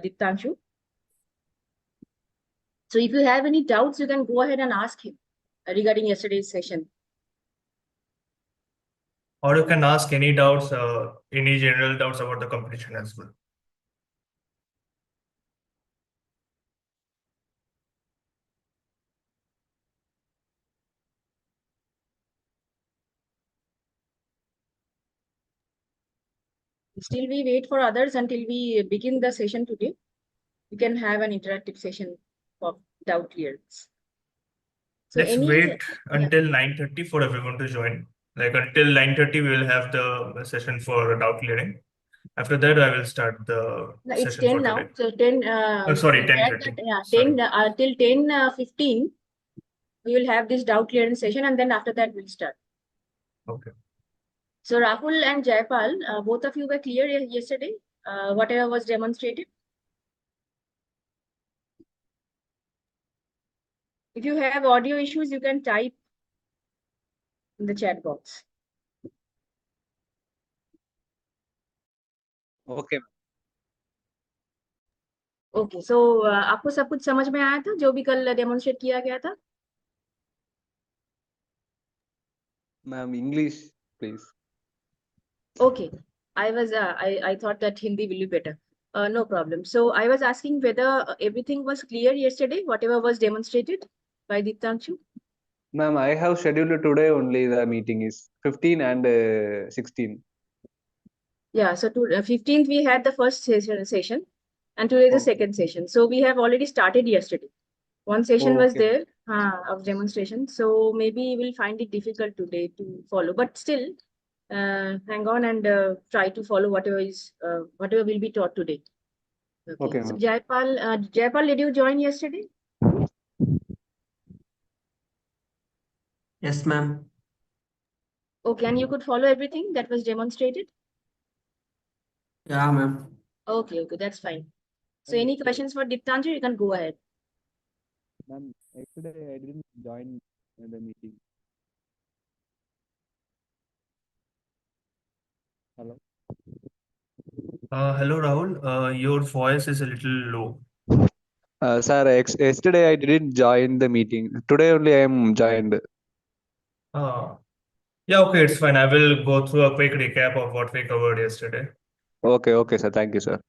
Diptanshu. So if you have any doubts, you can go ahead and ask him regarding yesterday's session. Or you can ask any doubts, any general doubts about the competition as well. Still, we wait for others until we begin the session today. We can have an interactive session of doubt clearance. So Let's any wait until 9:30 for everyone to join. Like until 9:30, we will have the session for doubt clearing. After that, I will start the it's session 10 for now. today. So 10 Oh, sorry, that, 10:30. yeah, Sorry. 10 till 10:15 we will have this doubt clearance session, and then after that we'll start. Okay. So Rahul and Jaipal, both of you were clear yesterday, whatever was demonstrated. If you have audio issues, you can type in the chat box. Okay. Okay so आपको सब कुछ समझ में आया था जो भी कल डेमोन्स्ट्रेट किया गया था? Ma'am, English, please. Okay, I thought that Hindi will be better. No problem. So I was asking whether everything was clear yesterday, whatever was demonstrated by Diptanshu. Ma'am, I have scheduled today only. The meeting is 15 and 16. Yeah, so to 15th we had the first session and today the Okay. second session. So we have already started yesterday. One session was Okay. there of demonstration. So maybe we'll find it difficult today to follow, but still hang on and try to follow whatever will be taught today. Okay, So ma'am. Jaipal, did you join yesterday? Yes, ma'am. Okay, and you could follow everything that was demonstrated? Yeah, ma'am. Okay, that's fine. So any questions for Diptanshu, you can go ahead. Ma'am, yesterday I didn't join the meeting. Hello. Hello, Rahul. Your voice is a little low. Sir, yesterday I didn't join the meeting. Today only I am joined. Yeah, okay, it's fine. I will go through a quick recap of what we covered yesterday. Okay, sir. Thank you, sir.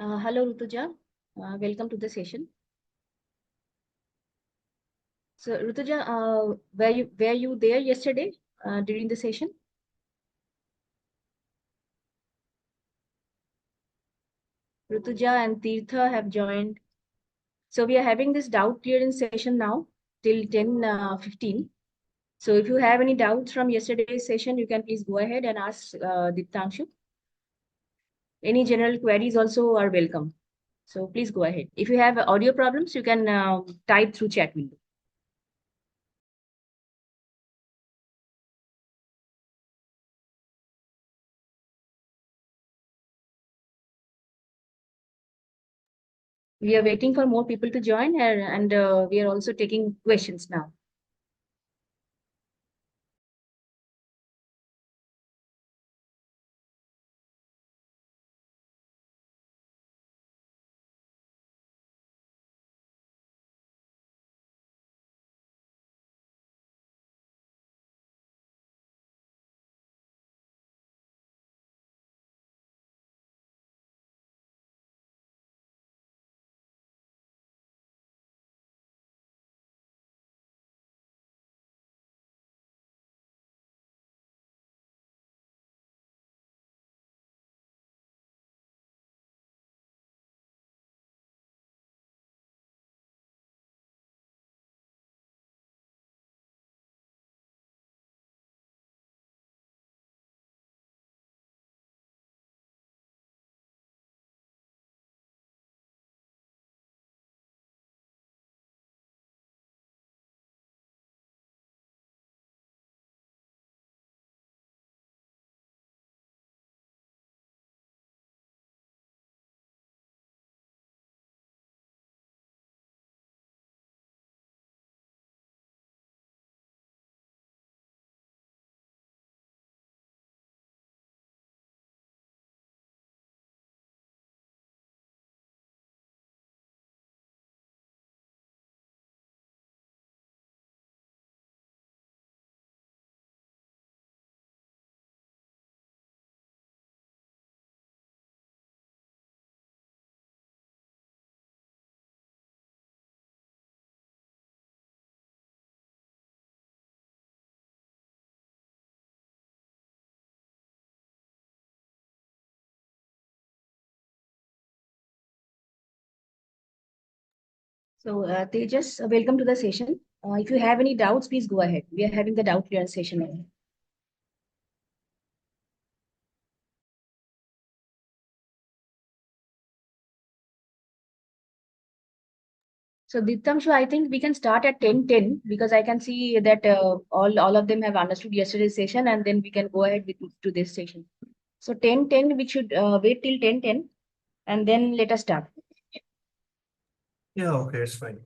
Hello, Rutuja. Welcome to the session. So, Rutuja, were you there yesterday during the session? Rutuja and Tirtha have joined. So we are having this doubt clearance session now till 10:15. So if you have any doubts from yesterday's session, you can please go ahead and ask Diptanshu. Any general queries also are welcome. So please go ahead. If you have audio problems, you can type through chat window. We are waiting for more people to join and we are also taking questions now. So Tejas, welcome to the session. If you have any doubts, please go ahead. We are having the doubt clearance session now. So Ditamshu, I think we can start at 10:10 because I can see that all of them have understood yesterday's session and then we can go ahead with to this session. So 10:10, we should wait till 10:10 and then let us start. Yeah, okay, it's fine.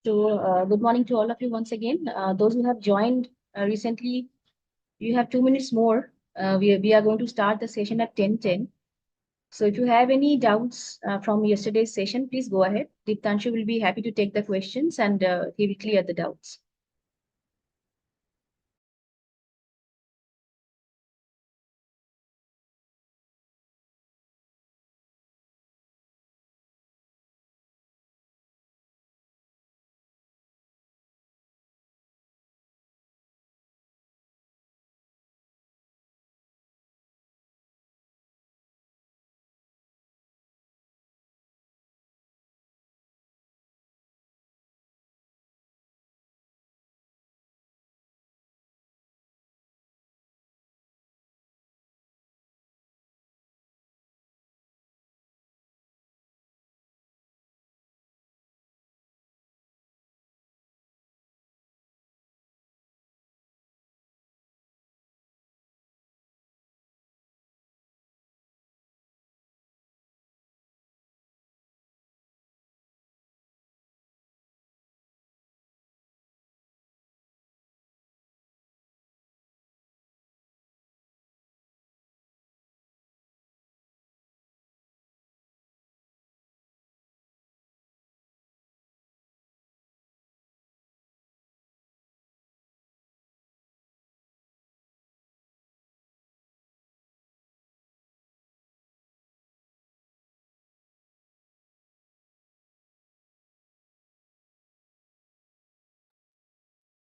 So, good morning to all of you once again. Those who have joined recently, you have 2 minutes more. We are going to start the session at 10:10. So, if you have any doubts from yesterday's session, please go ahead. Deeptanshu will be happy to take the questions and he will clear the doubts.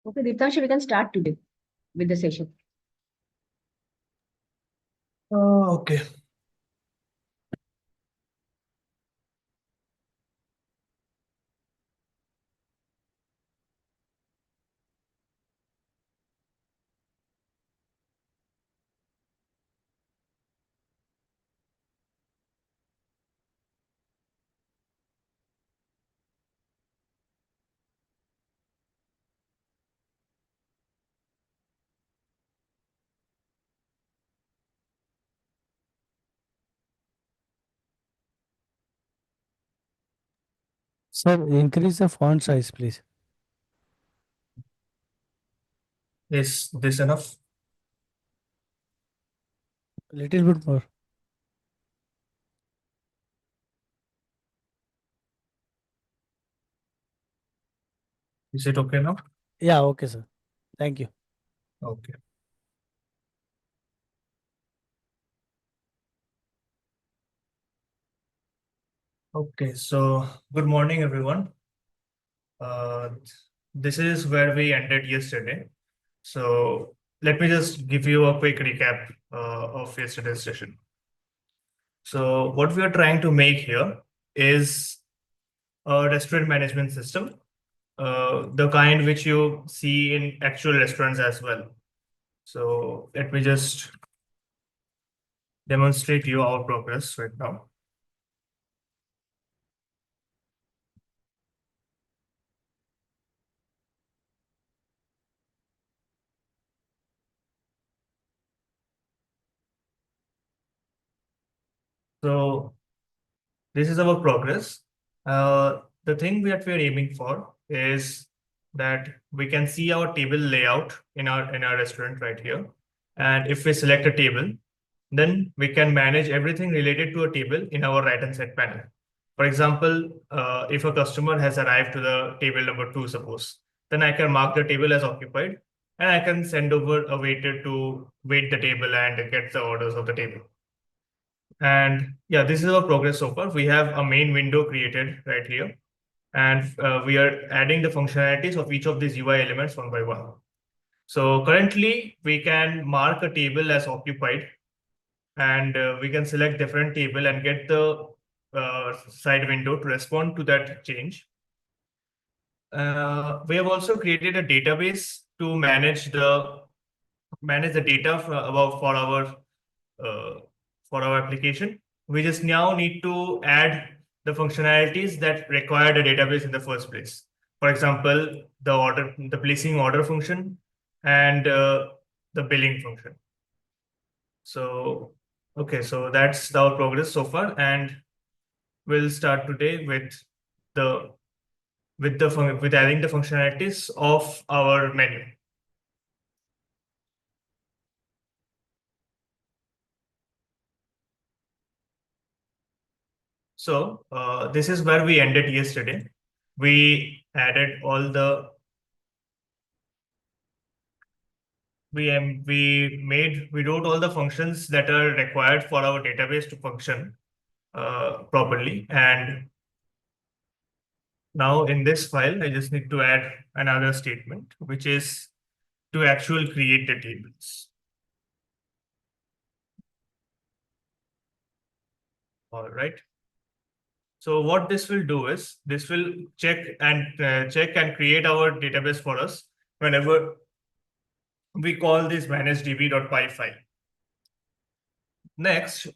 Okay, Deeptanshu, we can start today with the session. Okay. Sir, increase the font size, please. Is this enough? Little bit more. Is it okay now? Yeah, okay, sir. Thank you. Okay. Okay, so good morning, everyone. This is where we ended yesterday. So let me just give you a quick recap of yesterday's session. So what we are trying to make here is a restaurant management system, the kind which you see in actual restaurants as well. So let me just demonstrate you our progress right now. So this is our progress. The thing that we are aiming for is that we can see our table layout in our restaurant right here. And if we select a table, then we can manage everything related to a table in our right-hand side panel. For example, if a customer has arrived to the table number 2, suppose, then I can mark the table as occupied and I can send over a waiter to wait the table and get the orders of the table. And yeah, this is our progress so far. We have a main window created right here, and we are adding the functionalities of each of these UI elements one by one. So currently, we can mark a table as occupied, and we can select different table and get the side window to respond to that change. We have also created a database to manage the data for our application. We just now need to add the functionalities that require the database in the first place. For example, the placing order function and the billing function. So, okay, so that's our progress so far, and we'll start today with the with adding the functionalities of our menu. So this is where we ended yesterday. We added all the we wrote all the functions that are required for our database to function properly. And now in this file, I just need to add another statement, which is to actually create the tables. All right. So what this will do is this will check and create our database for us whenever we call this managedb.py file. Next,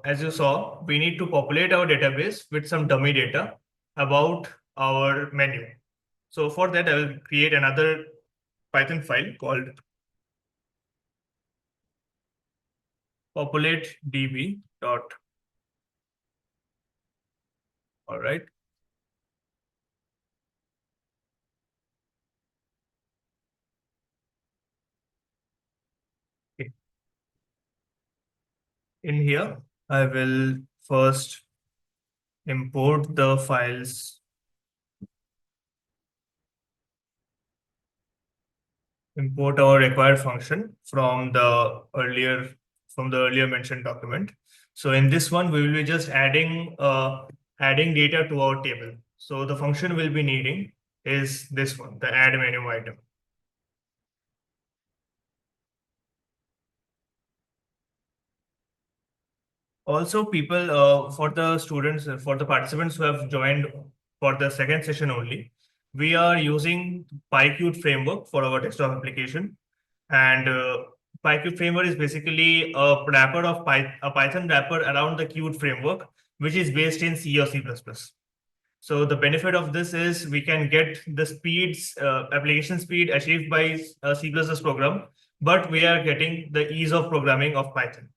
as you saw, we need to populate our database with some dummy data about our menu. So for that, I will create another Python file called populate_db. All right. Okay. In here, I will first import the files, import our required function from the earlier mentioned document. So in this one, we will be just adding data to our table. So the function we'll be needing is this one, the add menu item. Also, people, for the students, for the participants who have joined for the second session only, we are using PyQt framework for our desktop application. And PyQt framework is basically a wrapper of a Python wrapper around the Qt framework, which is based in C or C++. So the benefit of this is we can get the speeds, application speed achieved by a C++ program, but we are getting the ease of programming of Python.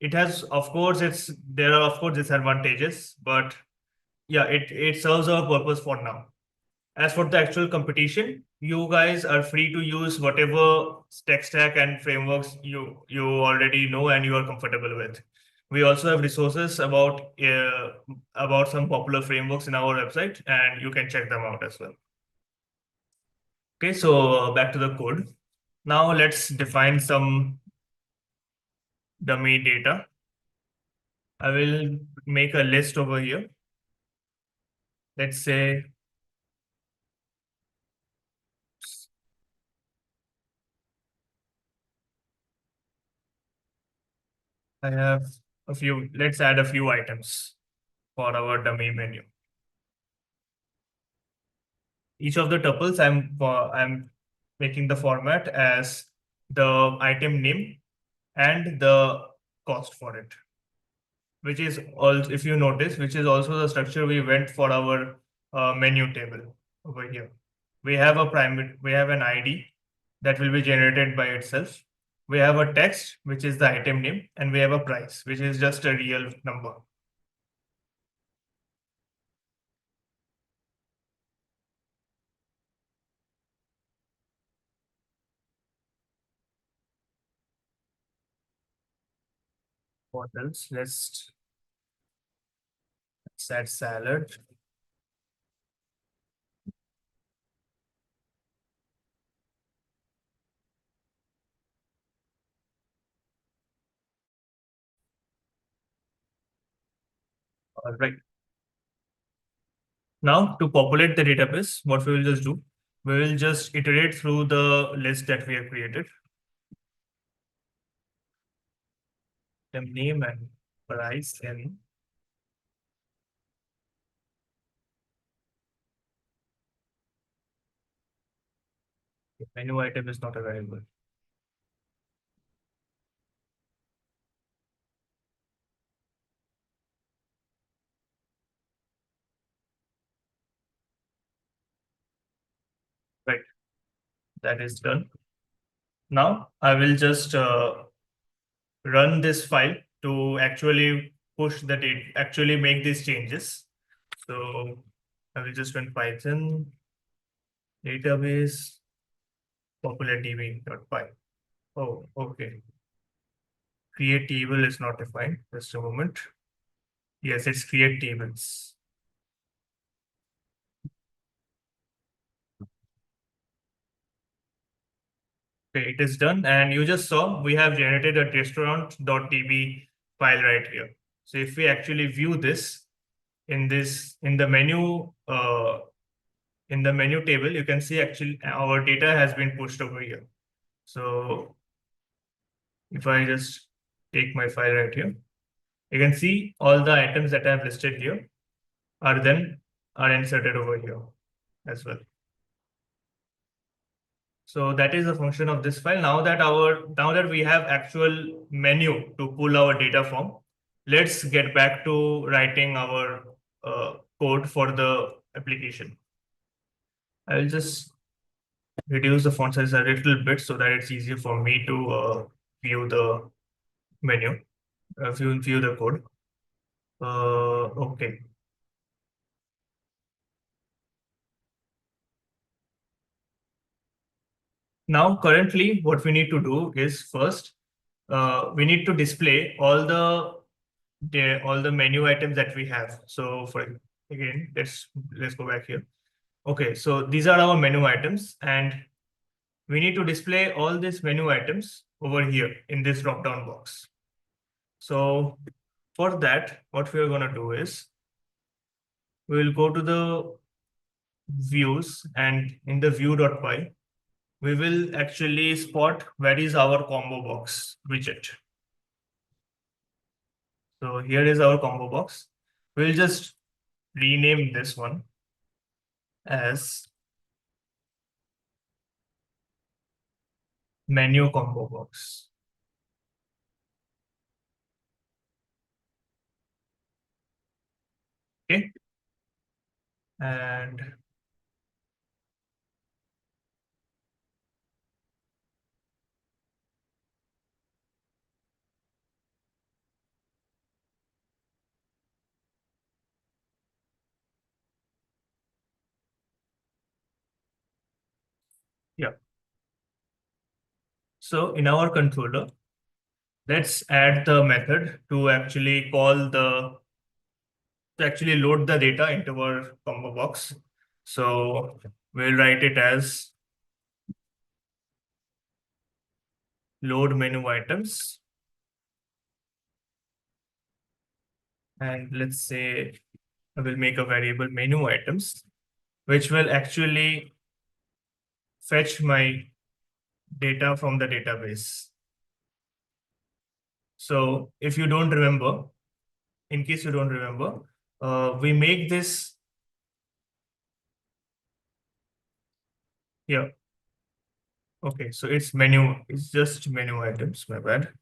It has, of course, there are of course disadvantages, but yeah, it serves our purpose for now. As for the actual competition, you guys are free to use whatever tech stack and frameworks you already know and you are comfortable with. We also have resources about some popular frameworks in our website, and you can check them out as well. Okay, so back to the code. Now let's define some dummy data. I will make a list over here. Let's say I have a few, let's add a few items for our dummy menu. Each of the tuples I'm making the format as the item name and the cost for it, which is also, if you notice, which is also the structure we went for our menu table over here. We have an ID that will be generated by itself. We have a text, which is the item name, and we have a price, which is just a real number. What else? Let's add salad. All right. Now to populate the database, what we will just do, we will just iterate through the list that we have created. The name and price in menu item is not available. Right, that is done. Now I will just run this file to actually push the data, actually make these changes. So I will just run Python database popular.db.py. Oh, okay. Create table is not defined. Just a moment. Yes, it's create tables. Okay, it is done. And you just saw we have generated a restaurant.db file right here. So if we actually view this in the menu table, you can see actually our data has been pushed over here. So if I just take my file right here, you can see all the items that I have listed here are inserted over here as well. So that is the function of this file. Now that we have actual menu to pull our data from, let's get back to writing our code for the application. I will just reduce the font size a little bit so that it's easier for me to view the menu, view the code. Okay. Now, currently, what we need to do is first, we need to display all the menu items that we have. So, for again, let's go back here. Okay, so these are our menu items, and we need to display all these menu items over here in this drop-down box. So, for that, what we are going to do is we will go to the views, and in the view.py, we will actually spot where is our combo box widget. So here is our combo box. We'll just rename this one as menu combo box. Okay. And yeah. So in our controller, let's add the method to actually load the data into our combo box. So we'll write it as load menu items. And let's say I will make a variable menu items, which will actually fetch my data from the database. So if you don't remember, in case you don't remember, we make this here. Okay, so it's just menu items, my bad.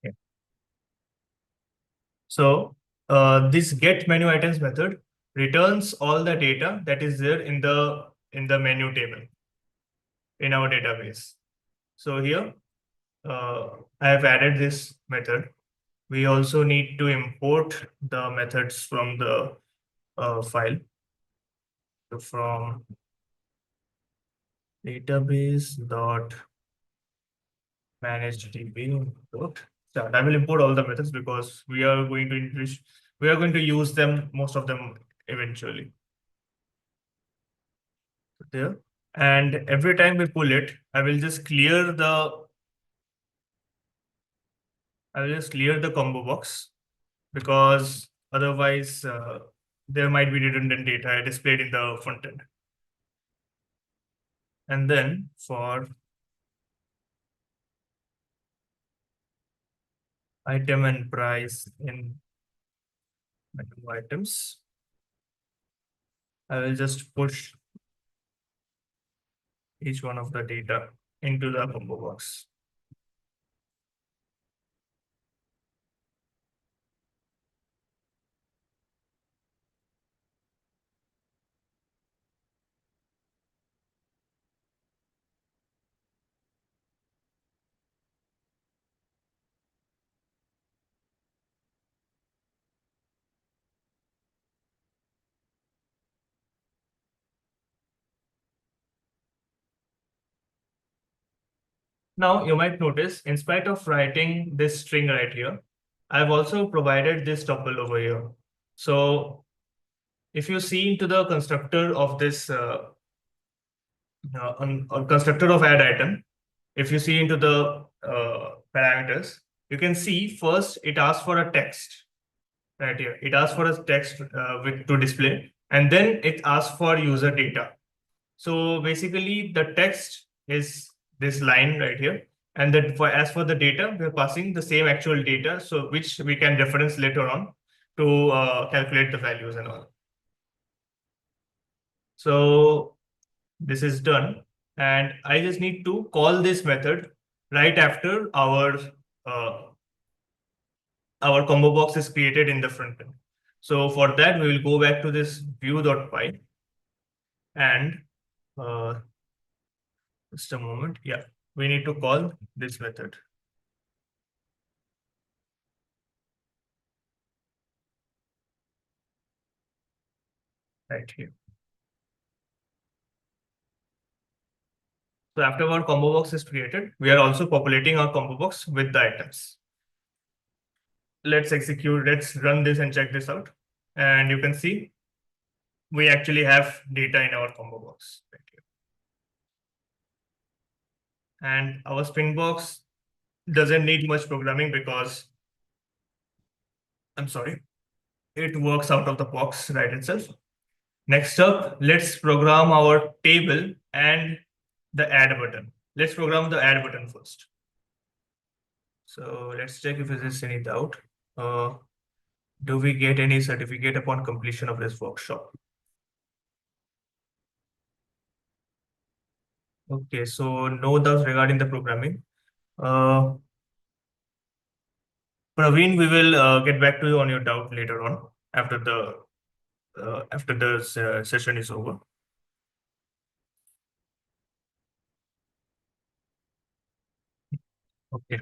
Yeah. So this get menu items method returns all the data that is there in the menu table in our database. So here I have added this method. We also need to import the methods from the file. So from database dot managed DB import start. I will import all the methods because we are going to use them, most of them eventually. There. And every time we pull it, I will just clear the combo box because otherwise there might be redundant data displayed in the front end. And then for item and price in menu items, I will just push each one of the data into the combo box. Now you might notice, in spite of writing this string right here, I've also provided this tuple over here. So if you see into the constructor of this constructor of add item, if you see into the parameters, you can see first it asks for a text right here. It asks for a text to display, and then it asks for user data. So basically, the text is this line right here, and that as for the data, we're passing the same actual data, so which we can reference later on to calculate the values and all. So this is done, and I just need to call this method right after our combo box is created in the front end. So for that, we will go back to this view.py and just a moment. Yeah, we need to call this method. Right here. So after our combo box is created, we are also populating our combo box with the items. Let's run this and check this out. And you can see we actually have data in our combo box right here. And our Spring box doesn't need much programming because, I'm sorry, it works out of the box right itself. Next up, let's program our table and the add button. Let's program the add button first. So let's check if there's any doubt. Do we get any certificate upon completion of this workshop? Okay, so no doubts regarding the programming. Praveen, we will get back to you on your doubt later on after the session is over. Okay.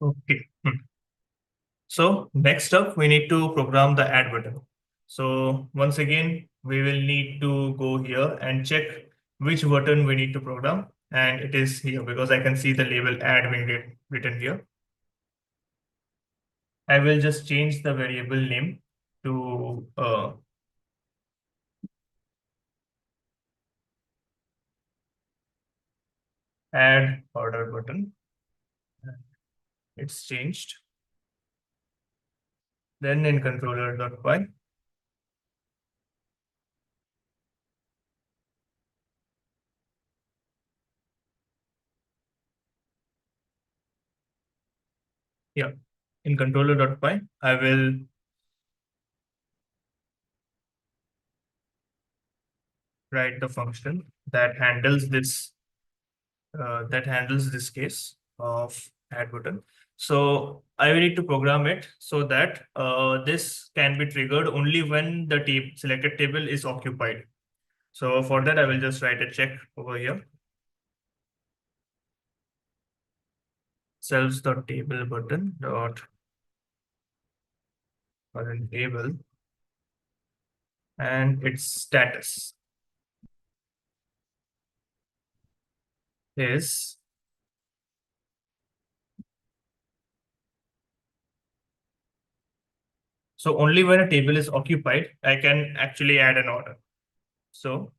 Okay. So next up, we need to program the add button. So once again, we will need to go here and check which button we need to program. And it is here because I can see the label add being written here. I will just change the variable name to add order button. It's changed. Then in controller.py, yeah, in controller.py, I will write the function that handles this case of add button. So I will need to program it so that this can be triggered only when the selected table is occupied. So for that, I will just write a check over here. Selves.table button dot current table and its status is so only when a table is occupied, I can actually add an order. So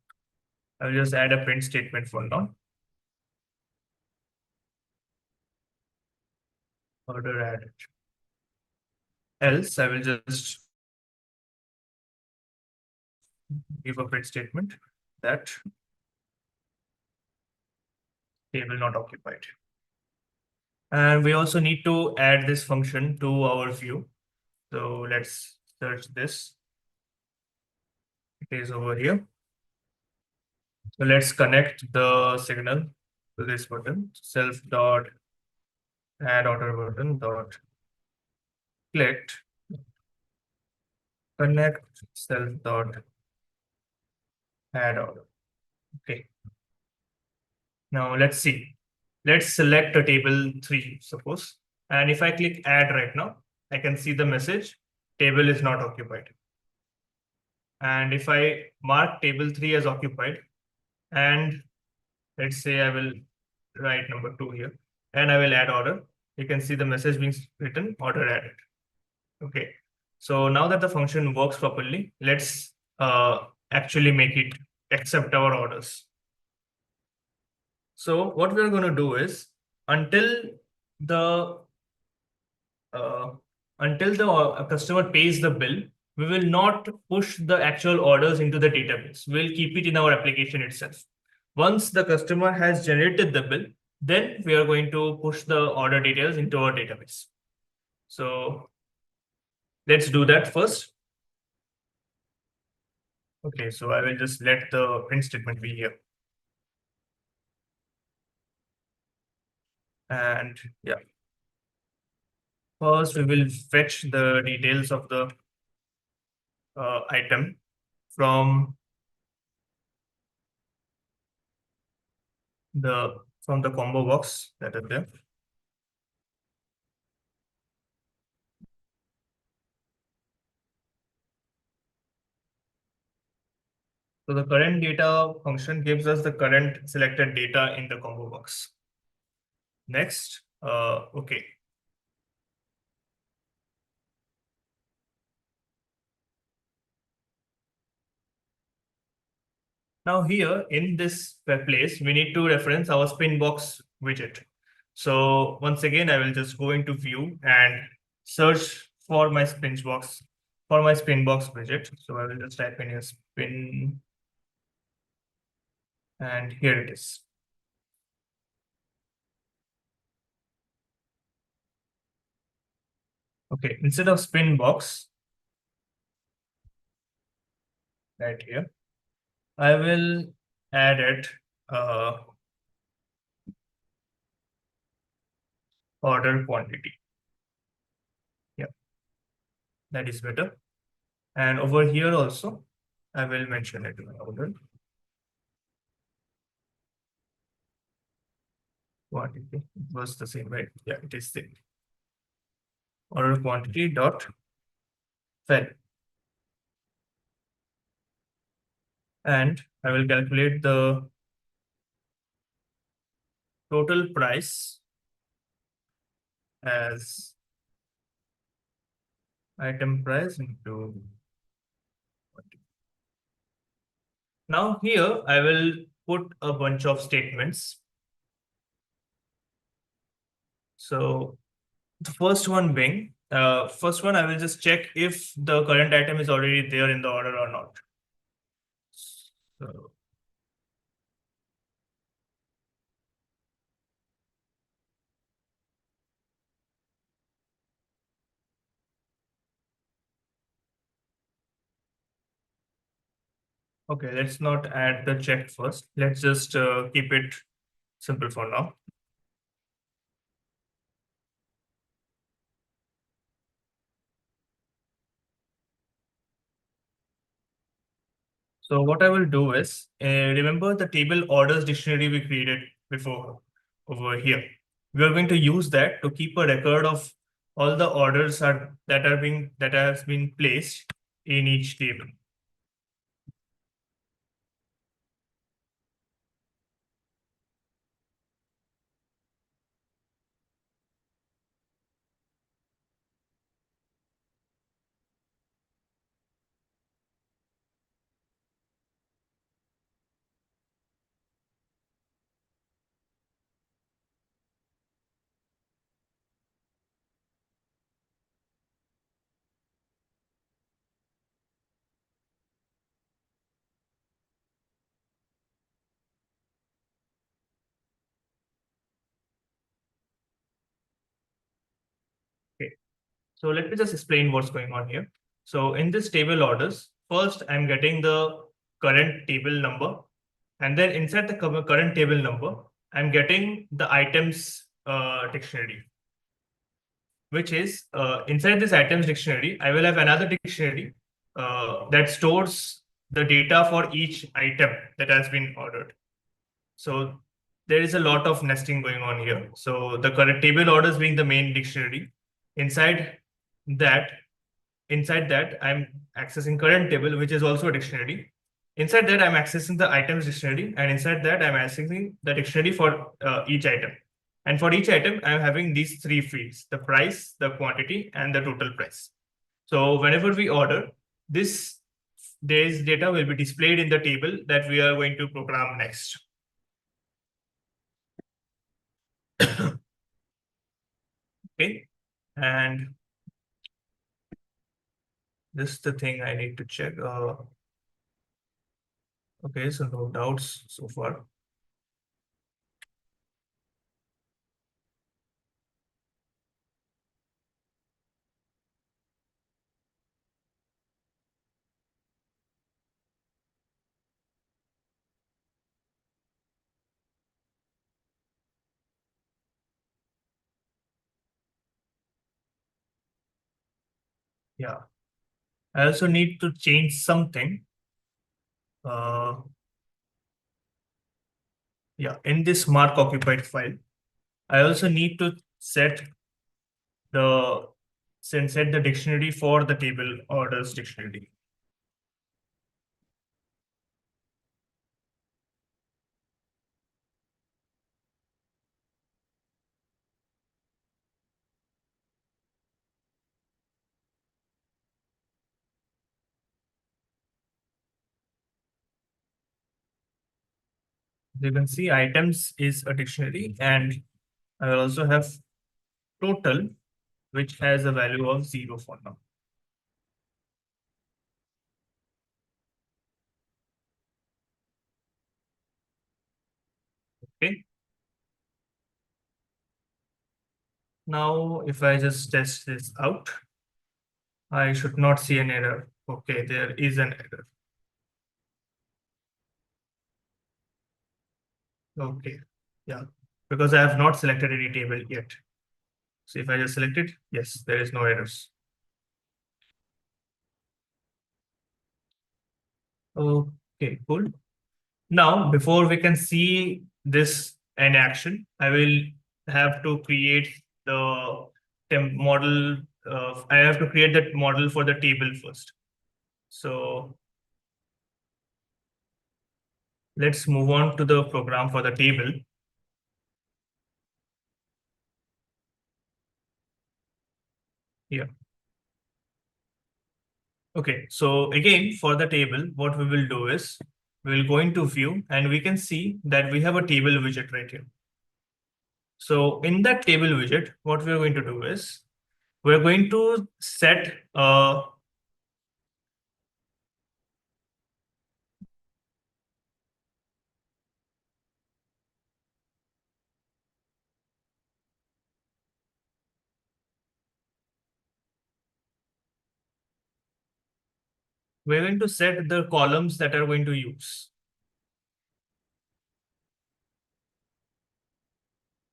I'll just add a print statement for now. Order added. Else, I will just give a print statement that table not occupied. And we also need to add this function to our view. So let's search this. It is over here. So let's connect the signal to this button, self dot add order button dot clicked connect self dot add order. Okay. Now let's see. Let's select a table 3, suppose. And if I click add right now, I can see the message table is not occupied. And if I mark table 3 as occupied, and let's say I will write number 2 here, and I will add order, you can see the message being written, order added. Okay. So now that the function works properly, let's actually make it accept our orders. So what we're going to do is until the customer pays the bill, we will not push the actual orders into the database. We'll keep it in our application itself. Once the customer has generated the bill, then we are going to push the order details into our database. So let's do that first. Okay, so I will just let the print statement be here. And yeah, first we will fetch the details of the item from the combo box that is there. So the current data function gives us the current selected data in the combo box. Next, okay. Now here in this place, we need to reference our Spinbox widget. So once again, I will just go into view and search for my Spinbox widget. So I will just type in a spin, and here it is. Okay, instead of Spinbox, right here, I will add it order quantity. Yeah, that is better. And over here also, I will mention it in order quantity. It was the same, right? Yeah, it is the order quantity dot fetch. And I will calculate the total price as item price into. Now here I will put a bunch of statements. So the first one being, I will just check if the current item is already there in the order or not. So okay, let's not add the check first. Let's just keep it simple for now. So what I will do is, remember the table orders dictionary we created before over here. We are going to use that to keep a record of all the orders that has been placed in each table. Okay. So let me just explain what's going on here. So in this table orders, first I'm getting the current table number, and then inside the current table number, I'm getting the items dictionary, which is inside this items dictionary, I will have another dictionary that stores the data for each item that has been ordered. So there is a lot of nesting going on here. So the current table orders being the main dictionary. Inside that, inside that I'm accessing current table, which is also a dictionary. Inside that I'm accessing the items dictionary, and inside that I'm accessing the dictionary for each item. And for each item, I'm having these three fields: the price, the quantity, and the total price. So whenever we order, this day's data will be displayed in the table that we are going to program next. Okay, and this is the thing I need to check. Okay, so no doubts so far. Yeah, I also need to change something. Yeah, in this mark occupied file, I also need to set the set the dictionary for the table orders dictionary. You can see items is a dictionary, and I will also have total, which has a value of 0 for now. Okay. Now, if I just test this out, I should not see an error. Okay, there is an error. Okay, yeah, because I have not selected any table yet. So if I just select it, yes, there is no errors. Okay, cool. Now, before we can see this in action, I will have to create the model. I have to create that model for the table first. So let's move on to the program for the table. Yeah. Okay, so again, for the table, what we will do is we will go into view, and we can see that we have a table widget right here. So in that table widget, what we are going to do is we're going to set we're going to set the columns that are going to use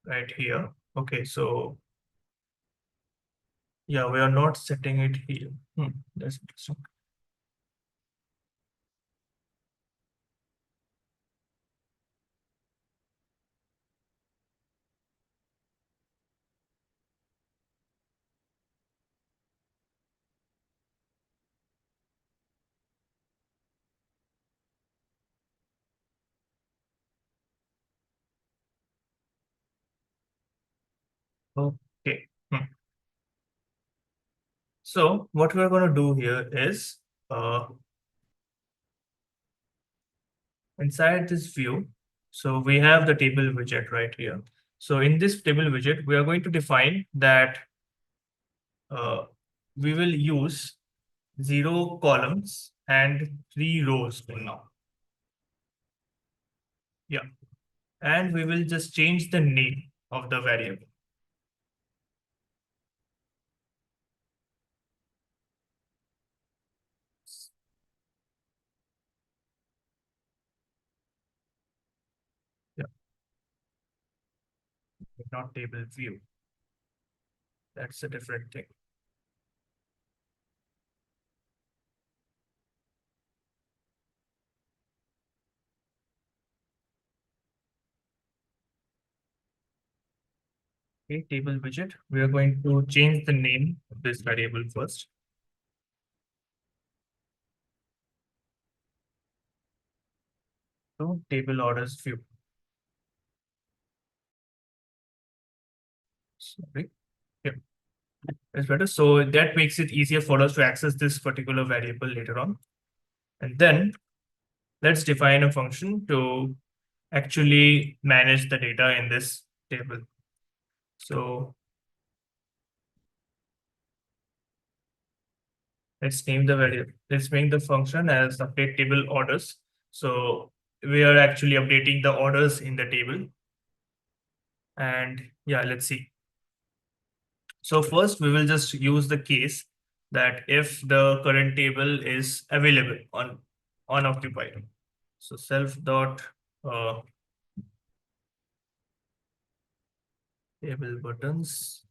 right here. Okay, so yeah, we are not setting it here. That's interesting. Okay. So what we're going to do here is inside this view, so we have the table widget right here. So in this table widget, we are going to define that we will use 0 columns and 3 rows for now. Yeah. And we will just change the name of the variable. Yeah. Not table view. That's a different thing. Okay, table widget. We are going to change the name of this variable first. So table orders view. Sorry. Yeah, it's better. So that makes it easier for us to access this particular variable later on. And then let's define a function to actually manage the data in this table. So let's name the variable. Let's make the function as update table orders. So we are actually updating the orders in the table. And yeah, let's see. So first we will just use the case that if the current table is available on occupied. So self dot table buttons.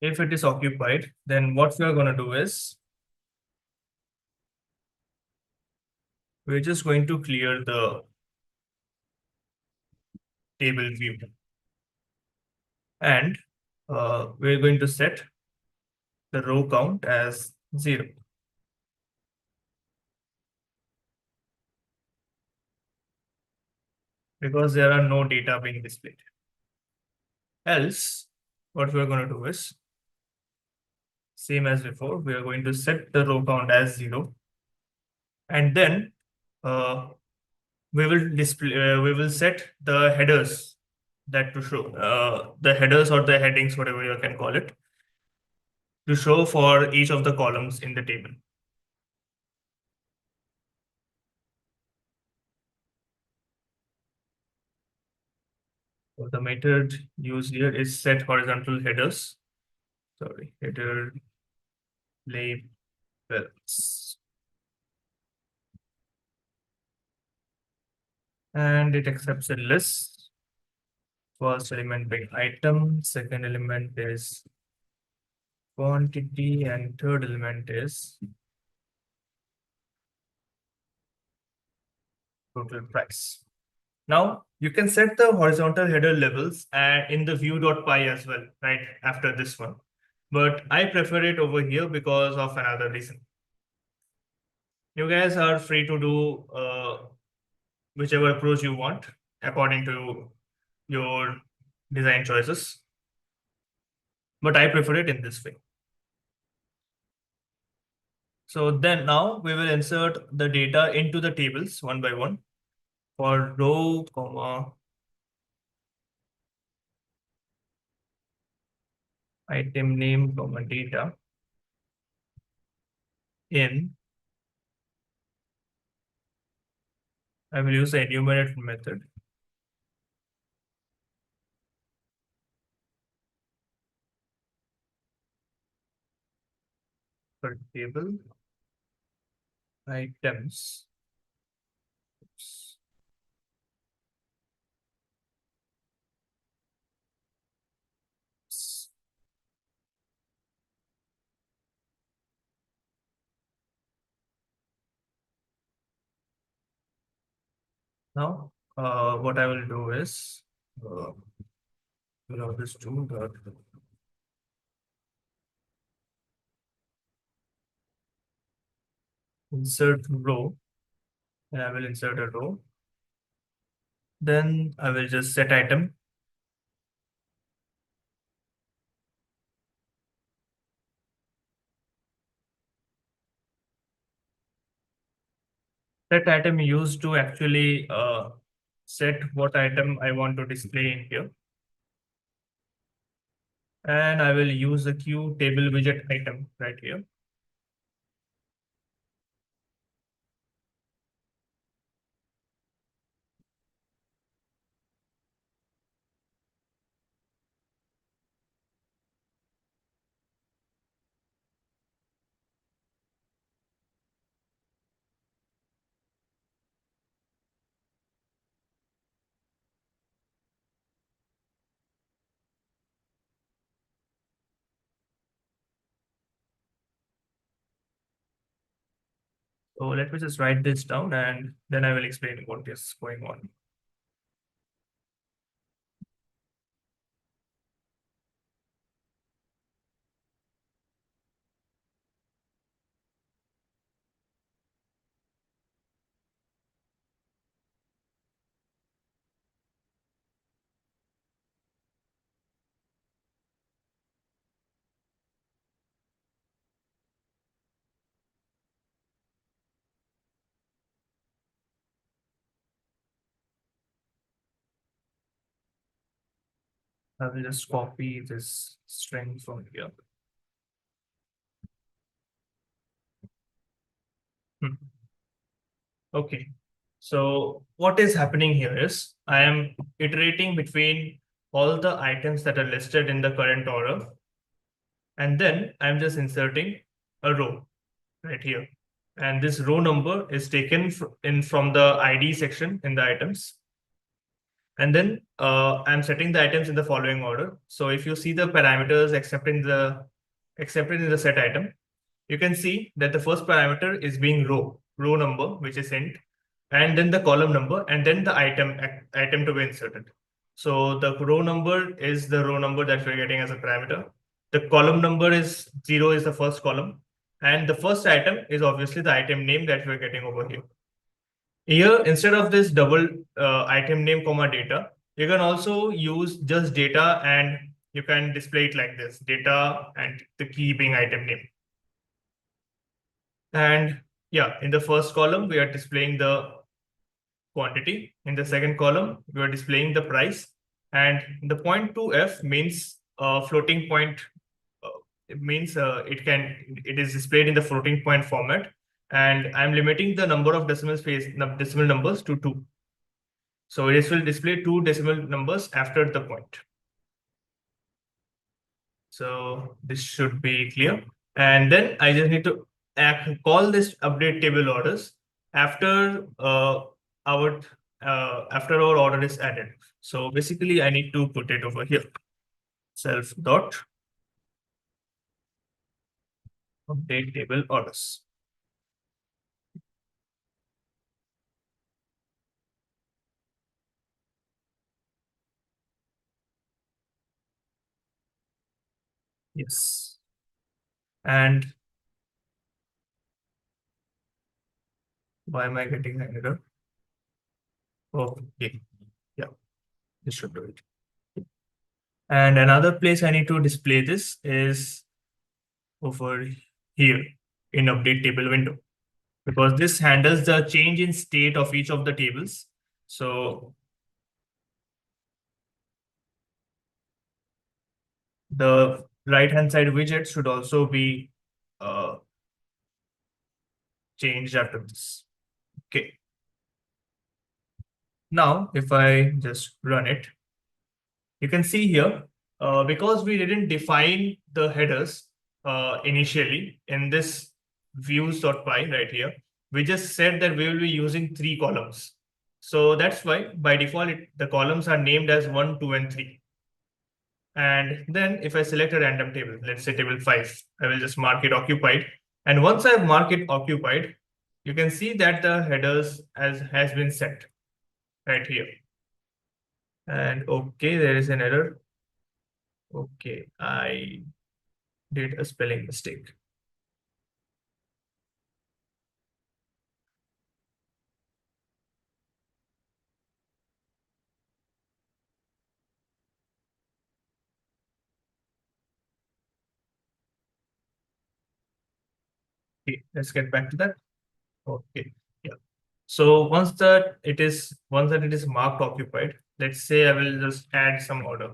If it is occupied, then what we are going to do is we're just going to clear the table view. And we're going to set the row count as 0. Because there are no data being displayed. Else, what we're going to do is same as before, we are going to set the row count as 0. And then we will set the headers that to show the headers or the headings, whatever you can call it, to show for each of the columns in the table. So the method used here is set horizontal headers. Sorry, header labels. And it accepts a list. First element being item, second element is quantity, and third element is total price. Now you can set the horizontal header levels in the view.py as well, right after this one. But I prefer it over here because of another reason. You guys are free to do whichever approach you want according to your design choices. But I prefer it in this way. So then now we will insert the data into the tables one by one for row, comma, item name, comma, data in. I will use the enumerate method. For table items. Oops. Now, what I will do is allow this to insert row, and I will insert a row. Then I will just set item. Set item used to actually set what item I want to display in here. And I will use the queue table widget item right here. So let me just write this down and then I will explain what is going on. I will just copy this string from here. Okay. So what is happening here is I am iterating between all the items that are listed in the current order. And then I'm just inserting a row right here. And this row number is taken from the ID section in the items. And then I'm setting the items in the following order. So if you see the parameters accepted in the set item, you can see that the first parameter is being row number, which is int, and then the column number, and then the item to be inserted. So the row number is the row number that we're getting as a parameter. The column number is 0 is the first column, and the first item is obviously the item name that we're getting over here. Here, instead of this double item name comma data, you can also use just data and you can display it like this, data and the key being item name. And yeah, in the first column, we are displaying the quantity. In the second column, we are displaying the price. And the point 2f means floating point. It means it is displayed in the floating point format. And I'm limiting the number of decimal numbers to 2. So it will display 2 decimal numbers after the point. So this should be clear. And then I just need to call this update table orders after our order is added. So basically I need to put it over here. Self dot update table orders. Yes. And why am I getting an error? Okay. Yeah, this should do it. And another place I need to display this is over here in update table window, because this handles the change in state of each of the tables. So the right hand side widget should also be changed after this. Okay. Now, if I just run it, you can see here, because we didn't define the headers initially in this views.py right here, we just said that we will be using 3 columns. So that's why by default, the columns are named as 1, 2, and 3. And then if I select a random table, let's say table 5, I will just mark it occupied. And once I've marked it occupied, you can see that the headers has been set right here. And okay, there is an error. Okay, I did a spelling mistake. Okay, let's get back to that. Okay, yeah. So once that it is marked occupied, let's say I will just add some order.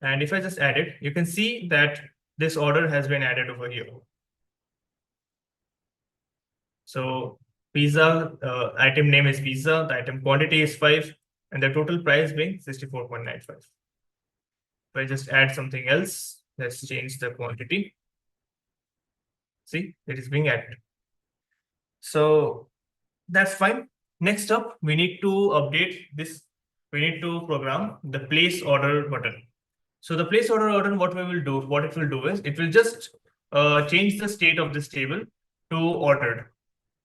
And if I just add it, you can see that this order has been added over here. So pizza, item name is pizza, the item quantity is 5, and the total price being 64.95. If I just add something else, let's change the quantity. See, it is being added. So that's fine. Next up, we need to update this. We need to program the place order button. So the place order button, what it will do is it will just change the state of this table to ordered.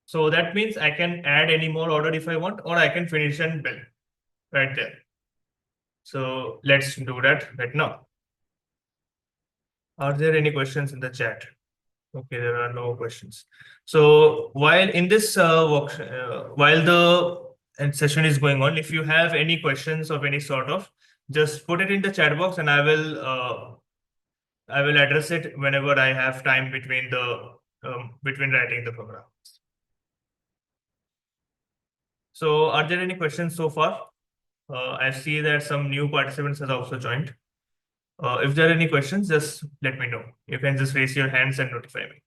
So that means I can add any more order if I want, or I can finish and build right there. So let's do that right now. Are there any questions in the chat? Okay, there are no questions. So while in this while the session is going on, if you have any questions of any sort of, just put it in the chat box, and I will address it whenever I have time between writing the program. So are there any questions so far? I see that some new participants have also joined. If there are any questions, just let me know. You can just raise your hands and notify me.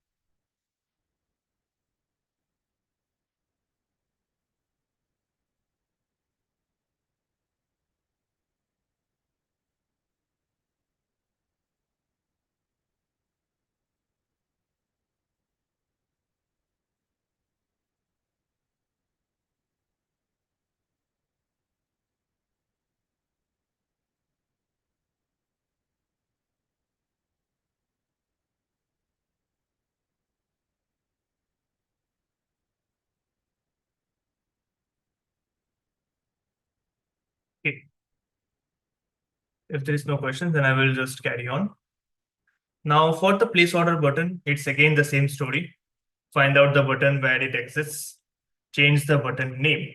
Okay. If there is no question, then I will just carry on. Now for the place order button, it's again the same story. Find out the button where it exists. Change the button name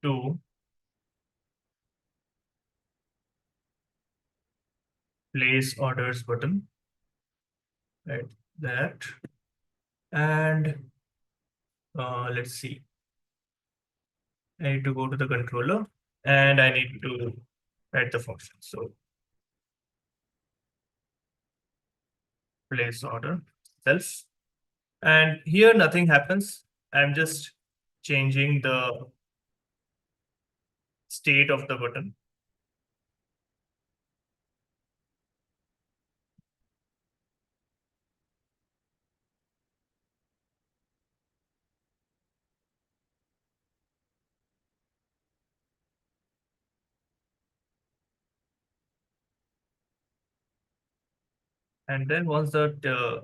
to place orders button. Right, that. And let's see. I need to go to the controller and I need to write the function. So place order self. And here nothing happens. I'm just changing the state of the button. And then once the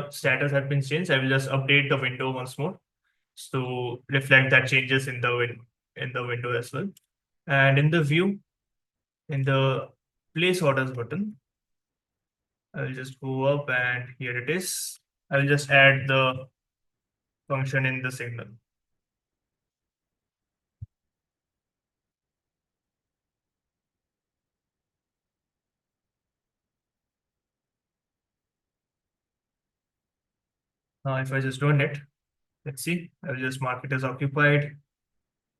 status has been changed, I will just update the window once more to reflect that changes in the window as well. And in the view, in the place orders button, I will just go up and here it is. I will just add the function in the signal. Now, if I just run it, let's see, I will just mark it as occupied.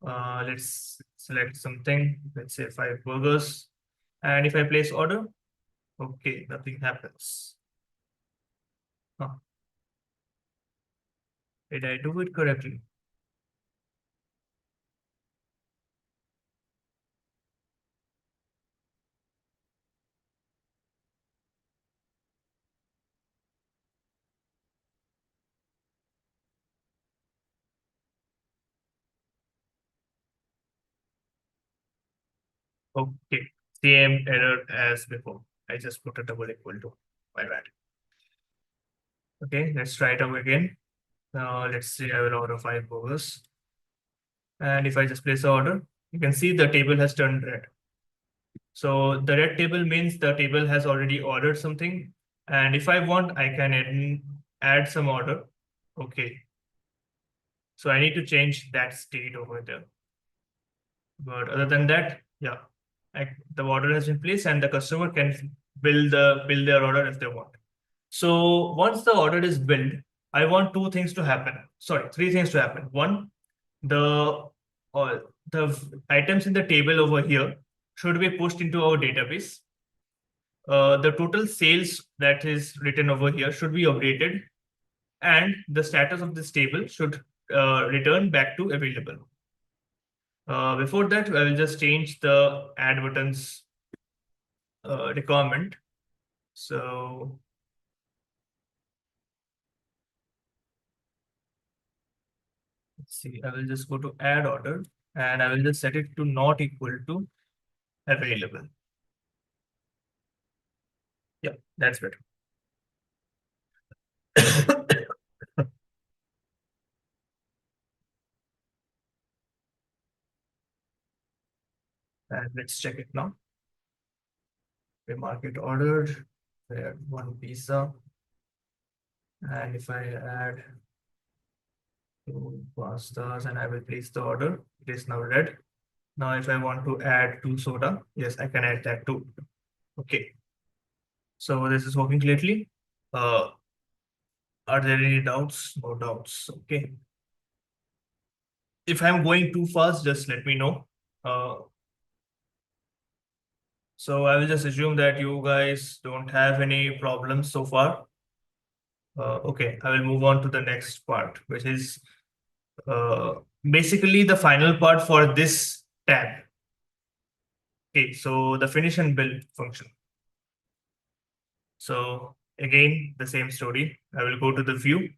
Let's select something, let's say 5 burgers. And if I place order, okay, nothing happens. Huh. Did I do it correctly? Okay, same error as before. I just put a double equal to. My bad. Okay, let's try it out again. Now let's say I will order 5 burgers. And if I just place the order, you can see the table has turned red. So the red table means the table has already ordered something. And if I want, I can add some order. Okay. So I need to change that state over there. But other than that, yeah, the order has been placed and the customer can build their order if they want. So once the order is built, I want two things to happen. Sorry, three things to happen. One, the the items in the table over here should be pushed into our database. The total sales that is written over here should be updated, and the status of this table should return back to available. Before that, I will just change the add buttons requirement. So let's see, I will just go to add order and I will just set it to not equal to available. Yeah, that's better. And let's check it now. We mark it ordered. We add one pizza. And if I add two pastas and I will place the order, it is now red. Now, if I want to add two soda, yes, I can add that too. Okay. So this is working clearly. Are there any doubts? No doubts. Okay. If I'm going too fast, just let me know. So I will just assume that you guys don't have any problems so far. Okay, I will move on to the next part, which is basically the final part for this tab. Okay, so the finish and build function. So again, the same story. I will go to the view.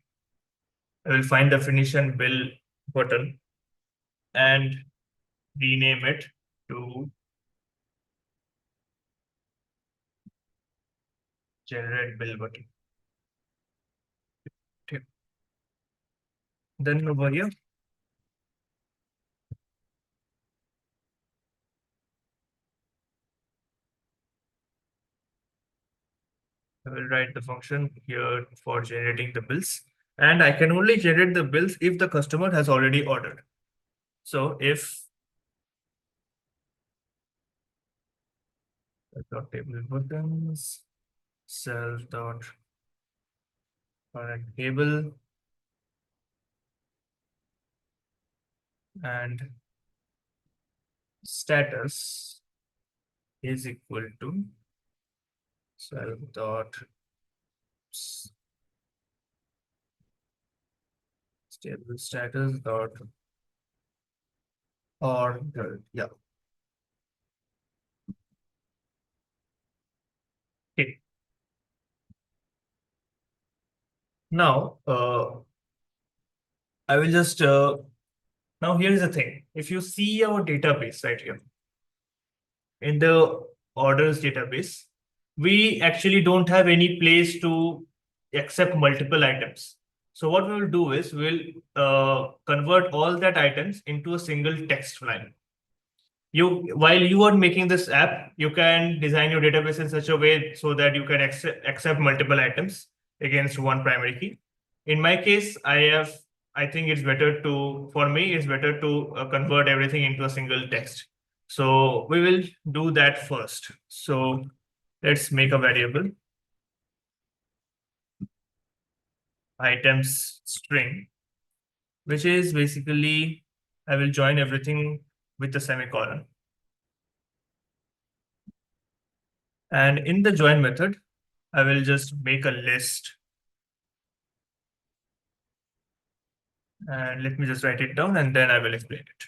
I will find the finish and build button and rename it to generate build button. Okay. Then over here, I will write the function here for generating the bills. And I can only generate the bills if the customer has already ordered. So if dot table buttons, self dot current table, and status is equal to self dot stable status dot ordered. Yeah. Okay. Now, I will just now here's the thing. If you see our database right here in the orders database, we actually don't have any place to accept multiple items. So what we will do is we'll convert all that items into a single text line. While you are making this app, you can design your database in such a way so that you can accept multiple items against one primary key. In my case, I think it's better to, for me, it's better to convert everything into a single text. So we will do that first. So let's make a variable items string, which is basically, I will join everything with the semicolon. And in the join method, I will just make a list. And let me just write it down and then I will explain it.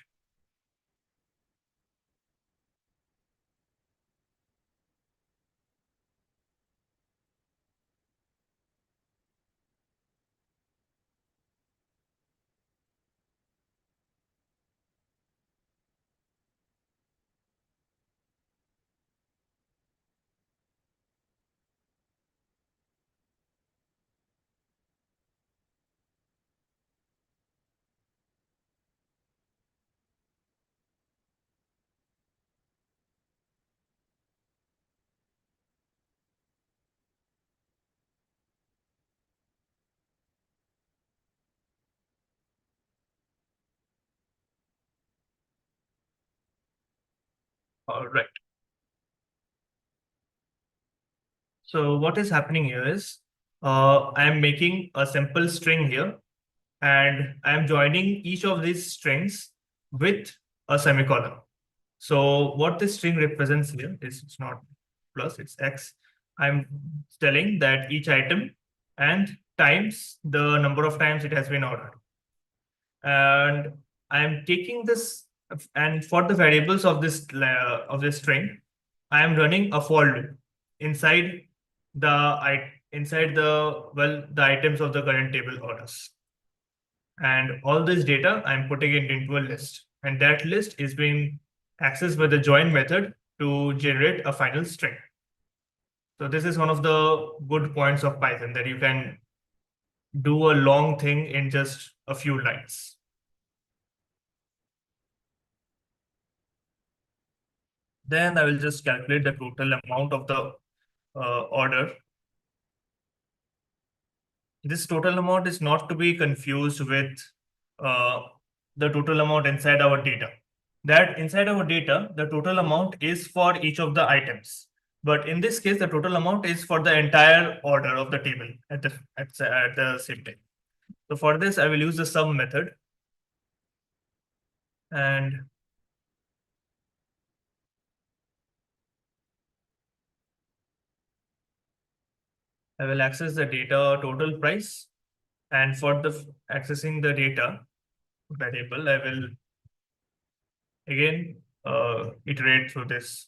All right. So what is happening here is I'm making a simple string here and I'm joining each of these strings with a semicolon. So what this string represents here is it's not plus, it's X. I'm telling that each item and times the number of times it has been ordered. And I'm taking this, and for the variables of this string, I am running a for loop inside the the items of the current table orders. And all this data I'm putting it into a list, and that list is being accessed by the join method to generate a final string. So this is one of the good points of Python, that you can do a long thing in just a few lines. Then I will just calculate the total amount of the order. This total amount is not to be confused with the total amount inside our data. That inside our data, the total amount is for each of the items. But in this case, the total amount is for the entire order of the table at the same time. So for this, I will use the sum method. And I will access the data total price. And for the accessing the data variable, I will again iterate through this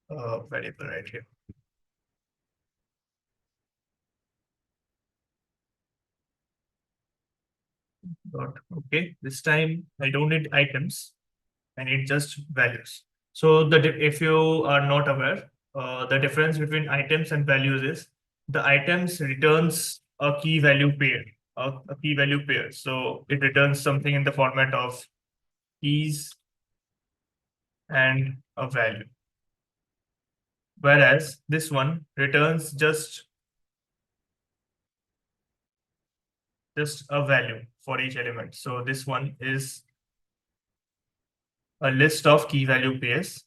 variable right here. Okay, this time I don't need items, I need just values. So if you are not aware, the difference between items and values is the items returns a key value pair, a key value pair. So it returns something in the format of keys and a value. Whereas this one returns just a value for each element. So this one is a list of key value pairs.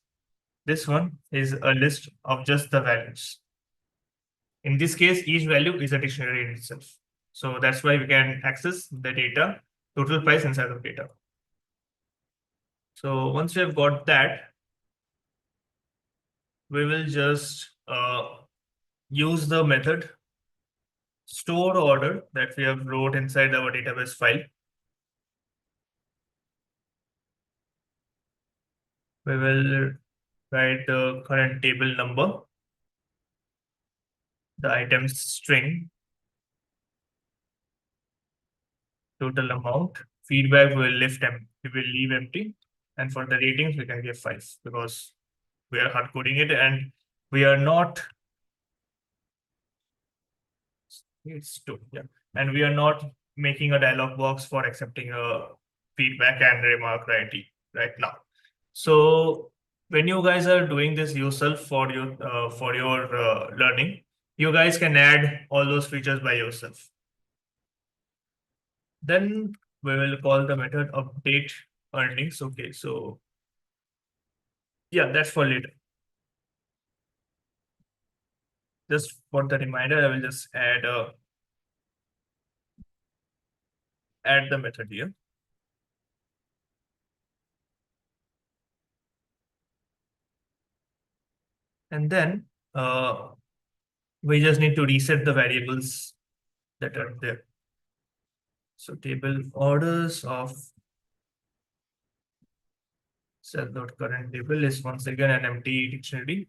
This one is a list of just the values. In this case, each value is a dictionary in itself. So that's why we can access the data, total price inside of data. So once we have got that, we will just use the method store order that we have wrote inside our database file. We will write the current table number, the items string, total amount, feedback we will leave empty, and for the ratings we can give 5 because we are hard coding it and we are not and we are not making a dialog box for accepting a feedback and remark right now. So when you guys are doing this yourself for your learning, you guys can add all those features by yourself. Then we will call the method update earnings. Okay, so yeah, that's for later. Just for the reminder, I will just add the method here. And then we just need to reset the variables that are there. So table orders of self.current table is once again an empty dictionary.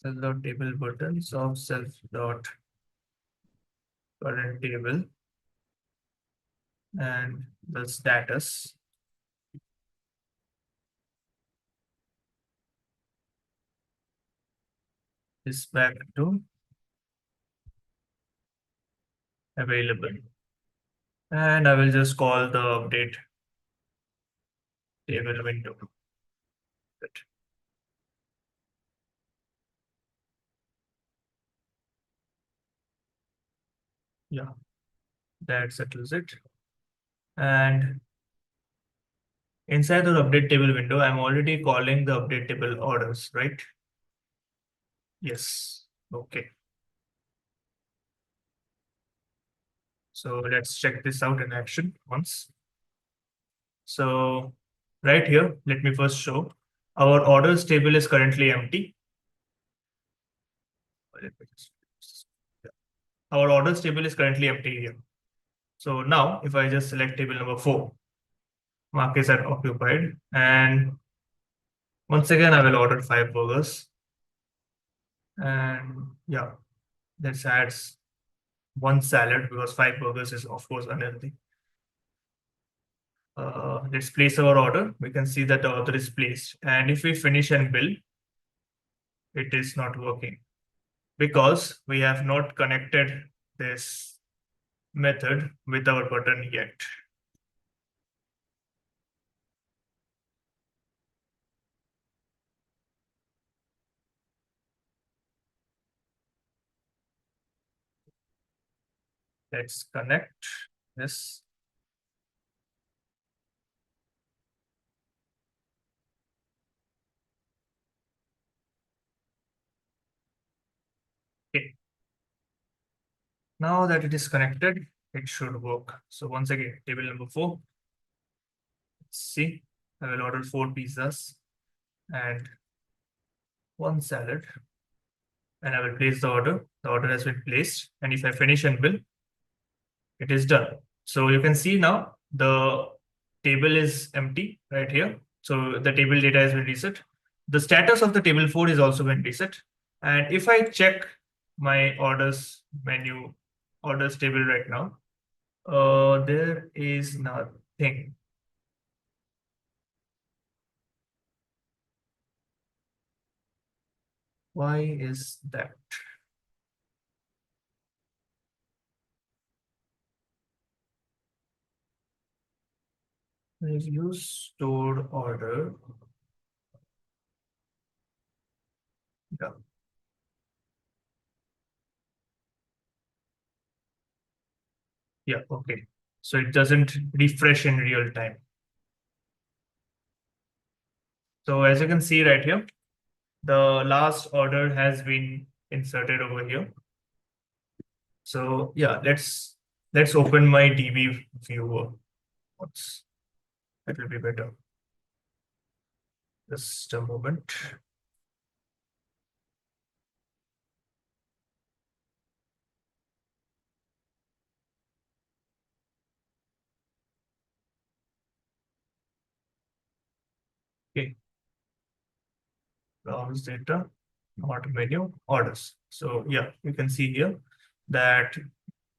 Self.table buttons of self.current table and the status is back to available. And I will just call the update table window. Good. Yeah, that settles it. And inside the update table window, I'm already calling the update table orders, right? Yes. Okay. So let's check this out in action once. So right here, let me first show our orders table is currently empty. Our orders table is currently empty here. So now if I just select table number 4, mark is at occupied, and once again I will order 5 burgers. And yeah, that adds 1 salad because 5 burgers is of course unhealthy. Let's place our order. We can see that the order is placed, and if we finish and bill, it is not working because we have not connected this method with our button yet. Let's connect this. Okay. Now that it is connected, it should work. So once again, table number 4. Let's see. I will order 4 pizzas and 1 salad. And I will place the order. The order has been placed. And if I finish and bill, it is done. So you can see now the table is empty right here. So the table data has been reset. The status of the table 4 is also been reset. And if I check my orders menu, orders table right now, there is nothing. Why is that? Review stored order. Yeah. Yeah, okay. So it doesn't refresh in real time. So as you can see right here, the last order has been inserted over here. So yeah, let's open my DB viewer. That will be better. Just a moment. Okay. Browse data, not menu, orders. So yeah, you can see here that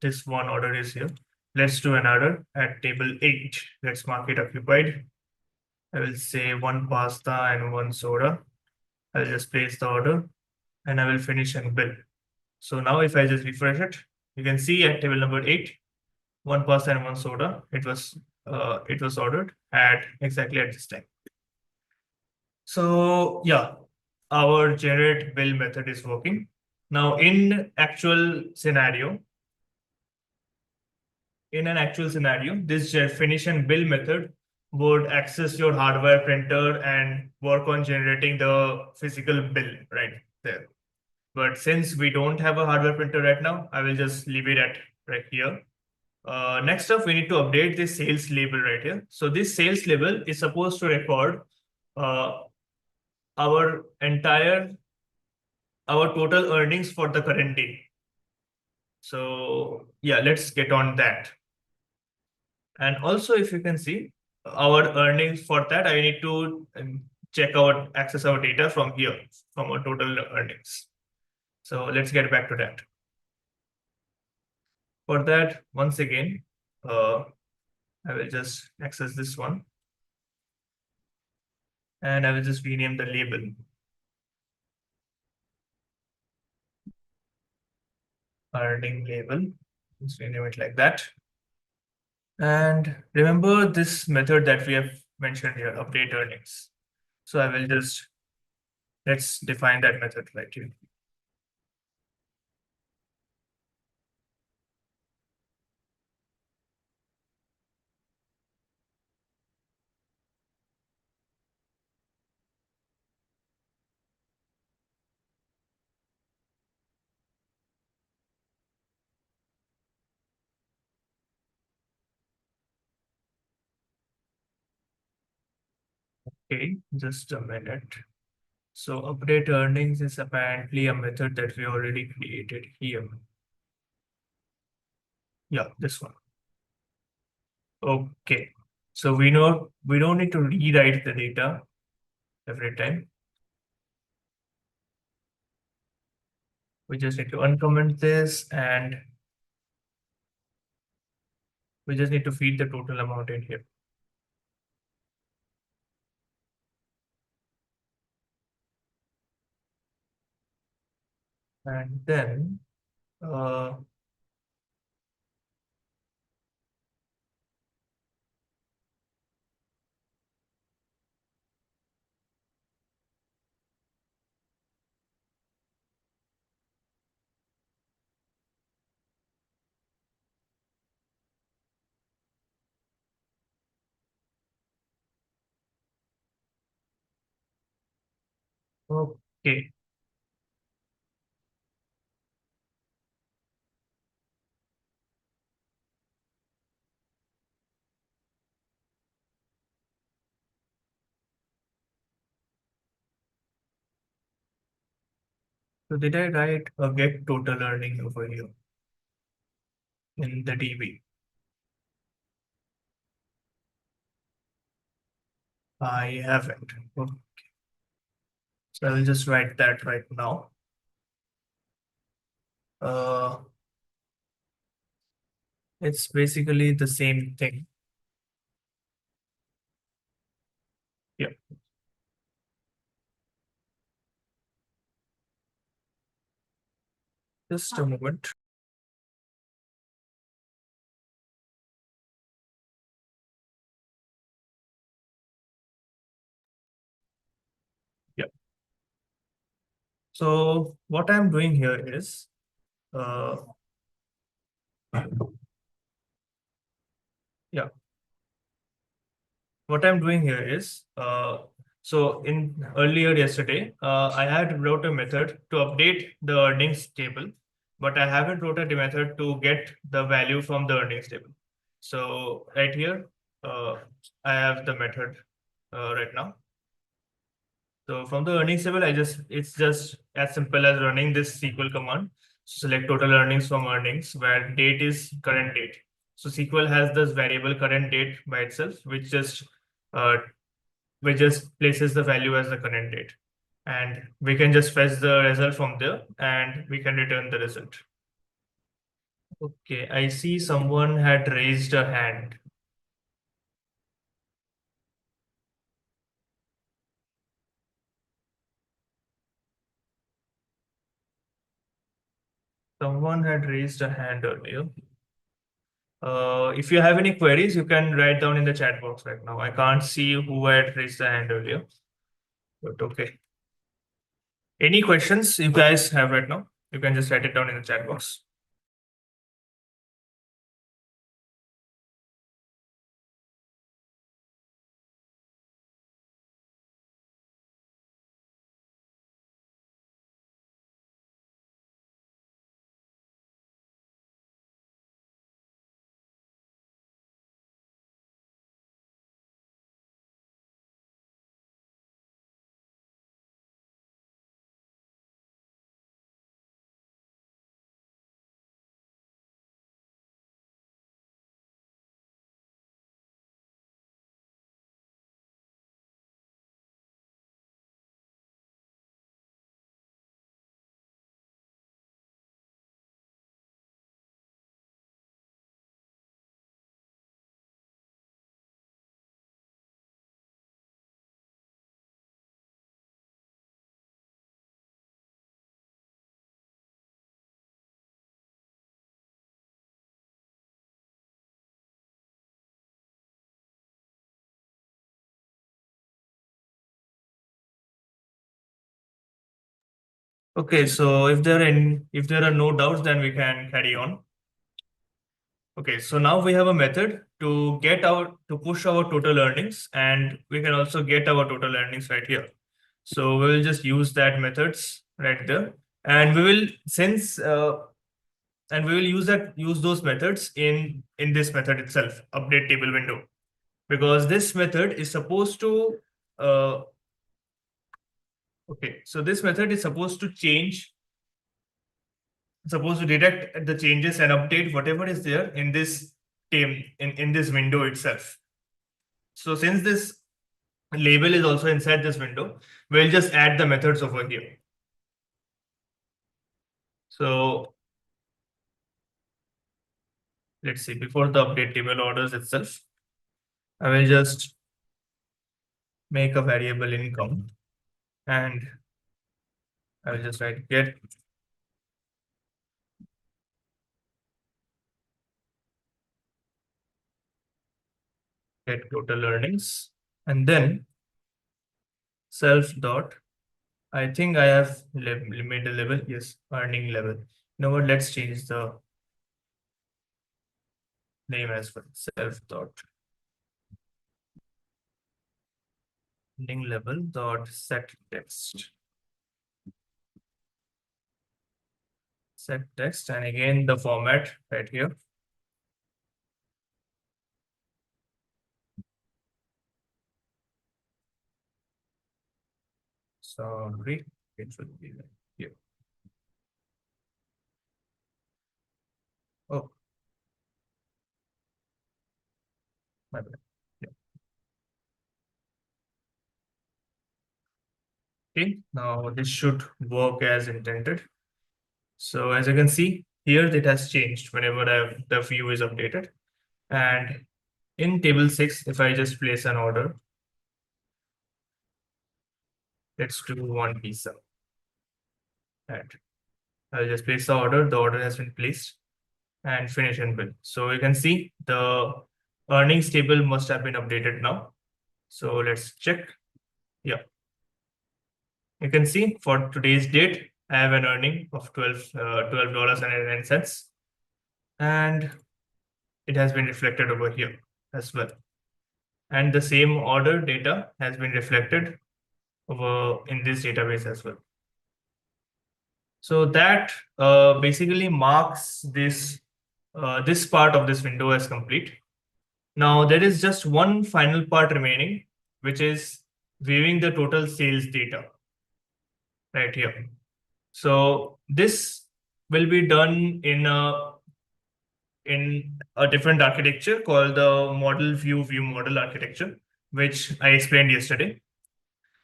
this one order is here. Let's do another at table 8. Let's mark it occupied. I will say 1 pasta and 1 soda. I'll just place the order and I will finish and bill. So now if I just refresh it, you can see at table number 8, 1 pasta and 1 soda. It was ordered at exactly at this time. So yeah, our generate bill method is working. Now in an actual scenario, this finish and bill method would access your hardware printer and work on generating the physical bill right there. But since we don't have a hardware printer right now, I will just leave it at right here. Next up, we need to update this sales label right here. So this sales label is supposed to record our total earnings for the current day. So yeah, let's get on that. And also, if you can see our earnings for that, I need to access our data from here, from our total earnings. So let's get back to that. For that, once again, I will just access this one. And I will just rename the label. Earning label. Just rename it like that. And remember this method that we have mentioned here, update earnings. So I will just, let's define that method right here. Okay, just a minute. So update earnings is apparently a method that we already created here. Yeah, this one. Okay. So we don't need to rewrite the data every time. We just need to uncomment this and we just need to feed the total amount in here. And then okay. So did I write a get total earning over here in the DB? I haven't. Okay. So I will just write that right now. It's basically the same thing. Yeah. Just a moment. Yeah. So what I'm doing here is yeah. What I'm doing here is so in earlier yesterday, I had wrote a method to update the earnings table, but I haven't wrote a method to get the value from the earnings table. So right here, I have the method right now. So from the earnings table, it's just as simple as running this SQL command. Select total earnings from earnings, where date is current date. So SQL has this variable current date by itself, uh, which just places the value as the current date. And we can just fetch the result from there and we can return the result. Okay, I see someone had raised a hand. Someone had raised a hand earlier. If you have any queries, you can write down in the chat box right now. I can't see who had raised the hand earlier, but okay. Any questions you guys have right now? You can just write it down in the chat box. Okay, so if there are no doubts, then we can carry on. Okay, so now we have a method to push our total earnings, and we can also get our total earnings right here. So we will just use that methods right there, and we will use those methods in this method itself, update table window, because this method is supposed to okay, so this method is supposed to detect the changes and update whatever is there in this in this window itself. So since this label is also inside this window, we'll just add the methods over here. So let's see, before the update table orders itself, I will just make a variable income, and I will just write get get total earnings, and then self dot. I think I have made a level. Yes, earning level. You know what? Let's change the name as well. Self dot earning level dot set text. Set text, and again the format right here. Sorry, it should be here. Oh, my bad. Yeah. Okay, now this should work as intended. So as you can see here, it has changed whenever the view is updated. And in table 6, if I just place an order, let's do one pizza. And I'll just place the order has been placed, and finish and bill. So you can see the earnings table must have been updated now. So let's check. Yeah. You can see for today's date, I have an earning of $12.99. And it has been reflected over here as well. And the same order data has been reflected over in this database as well. So that basically marks this part of this window as complete. Now there is just one final part remaining, which is viewing the total sales data right here. So this will be done in a different architecture called the model view model architecture, which I explained yesterday.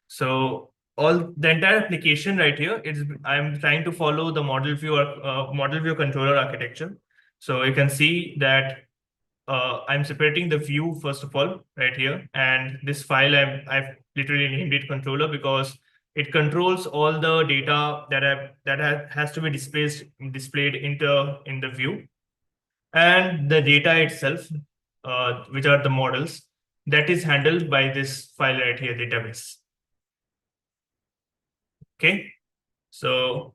So all the entire application right here is I'm trying to follow the model view controller architecture. So you can see that I'm separating the view first of all right here, and this file I've literally named it controller because it controls all the data that has to be displayed in the view, and the data itself, which are the models, that is handled by this file right here, database. Okay, so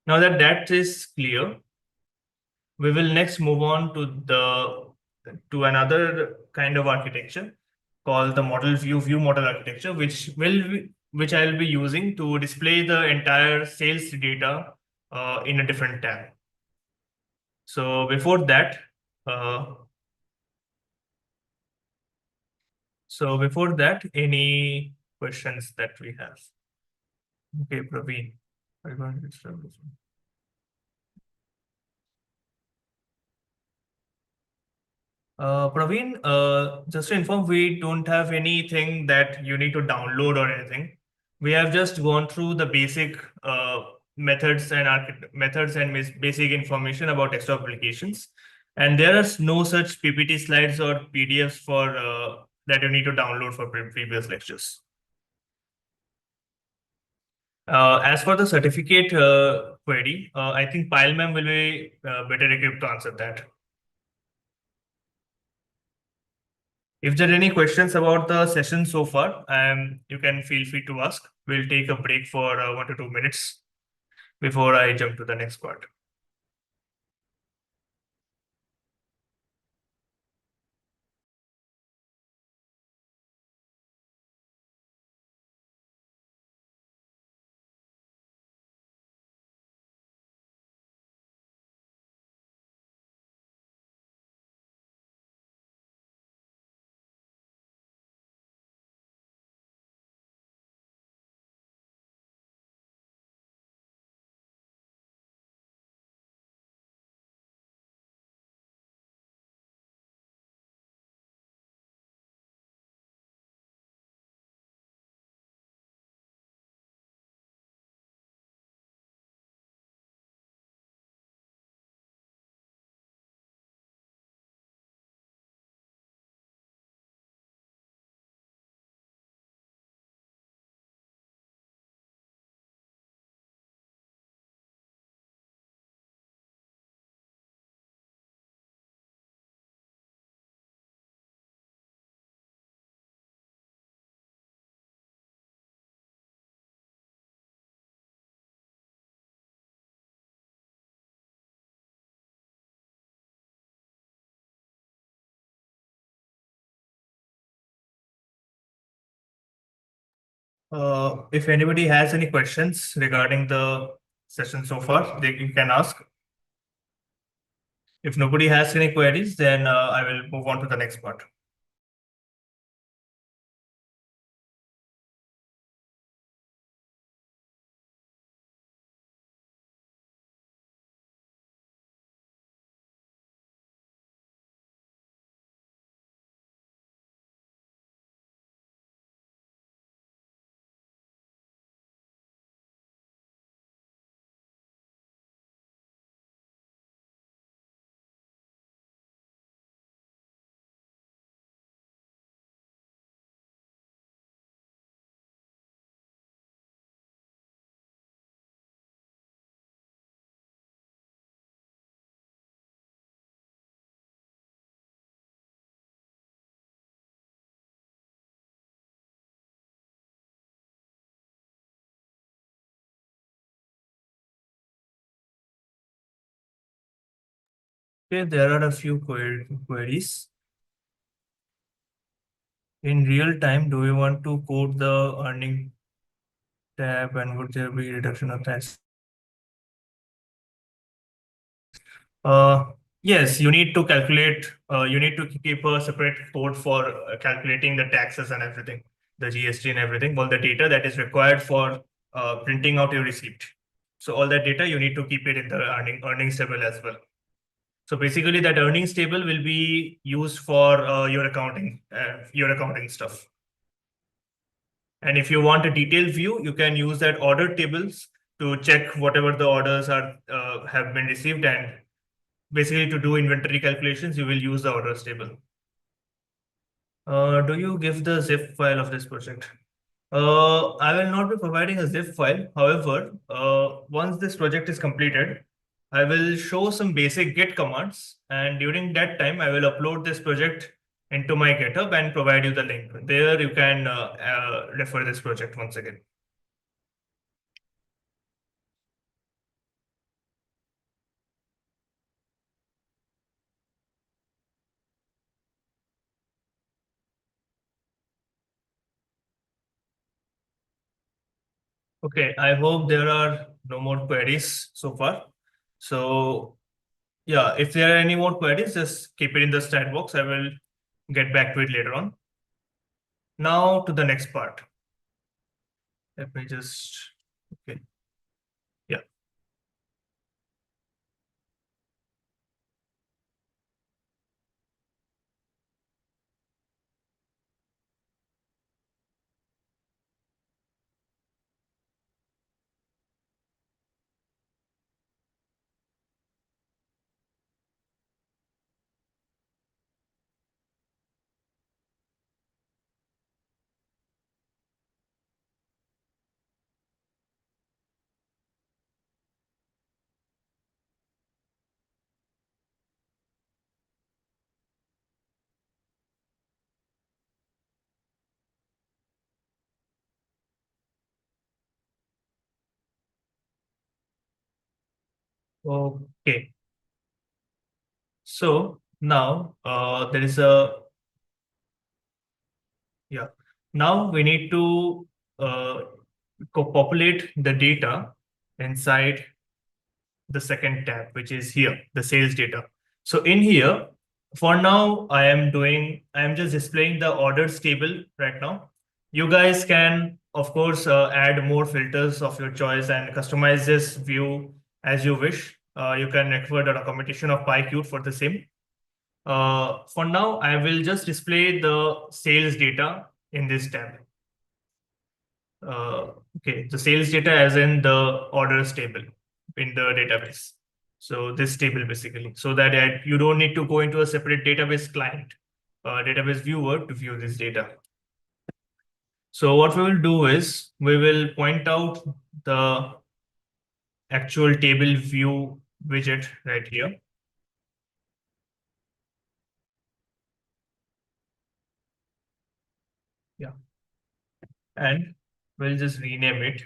now that that is clear, we will next move on to another kind of architecture called the model view model architecture, which I'll be using to display the entire sales data in a different tab. So before that, any questions that we have? Okay, Praveen. Are you going to get started? Praveen, just to inform, we don't have anything that you need to download or anything. We have just gone through the basic methods and basic information about desktop applications. And there are no such PPT slides or PDFs for that you need to download for previous lectures. As for the certificate query, I think Pile ma'am will be better equipped to answer that. If there are any questions about the session so far, you can feel free to ask. We'll take a break for 1 to 2 minutes before I jump to the next part. If anybody has any questions regarding the session so far, you can ask. If nobody has any queries, then I will move on to the next part. Okay, there are a few queries. In real time, do we want to code the earning tab and would there be reduction of tax? Yes, you need to calculate, you need to keep a separate code for calculating the taxes and everything, the GST and everything, all the data that is required for printing out your receipt. So all that data, you need to keep it in the earnings table as well. So basically that earnings table will be used for your accounting stuff. And if you want a detailed view, you can use that order tables to check whatever the orders are have been received, and basically to do inventory calculations, you will use the orders table. Do you give the zip file of this project? I will not be providing a zip file. However, once this project is completed, I will show some basic Git commands, and during that time, I will upload this project into my GitHub and provide you the link. There you can refer this project once again. Okay, I hope there are no more queries so far. So yeah, if there are any more queries, just keep it in the chat box. I will get back to it later on. Now to the next part. Let me just, okay. Yeah. Okay. So now there is a, yeah. Now we need to populate the data inside the second tab, which is here, the sales data. So in here, for now, I am just displaying the orders table right now. You guys can, of course, add more filters of your choice and customize this view as you wish. You can refer the documentation of PyQt for the same. For now, I will just display the sales data in this tab. Okay, the sales data as in the orders table in the database. So this table basically, so that you don't need to go into a separate database client, database viewer to view this data. So what we will do is we will point out the actual table view widget right here. Yeah. And we'll just rename it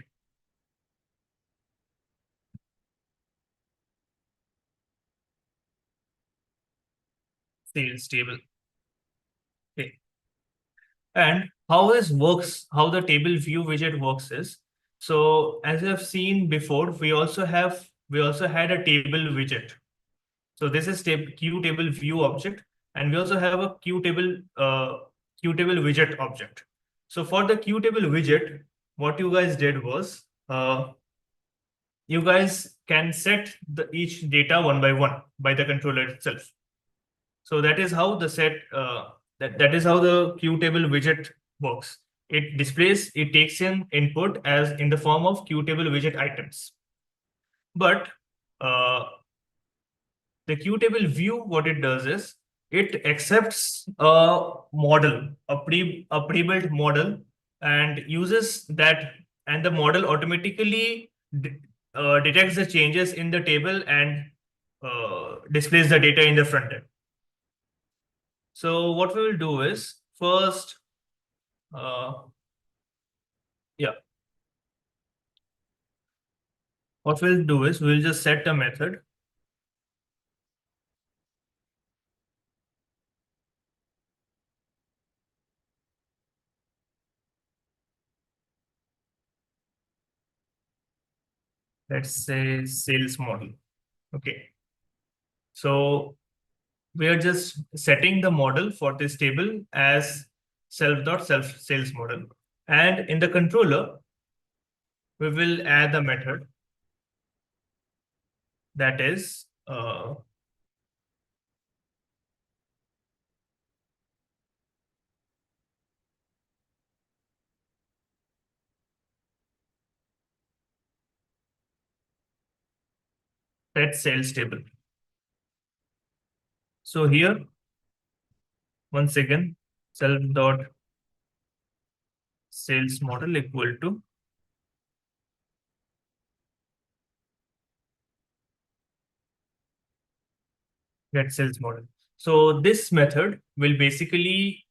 sales table. Okay. And how this works, how the table view widget works is, so as I've seen before, we also had a table widget. So this is queue table view object, and we also have a queue table widget object. So for the queue table widget, what you guys did was you guys can set each data one by one by the controller itself. So that is how the that is how the queue table widget works. It takes in input as in the form of queue table widget items. But the queue table view, what it does is it accepts a model, a pre-built model, and uses that, and the model automatically detects the changes in the table and displays the data in the front end. So what we will do is first, what we'll do is we'll just set a method. Let's say sales model. Okay. So we are just setting the model for this table as self sales model. And in the controller, we will add the method that is set sales table. So here, once again, self dot sales model equal to get sales model. So this method will basically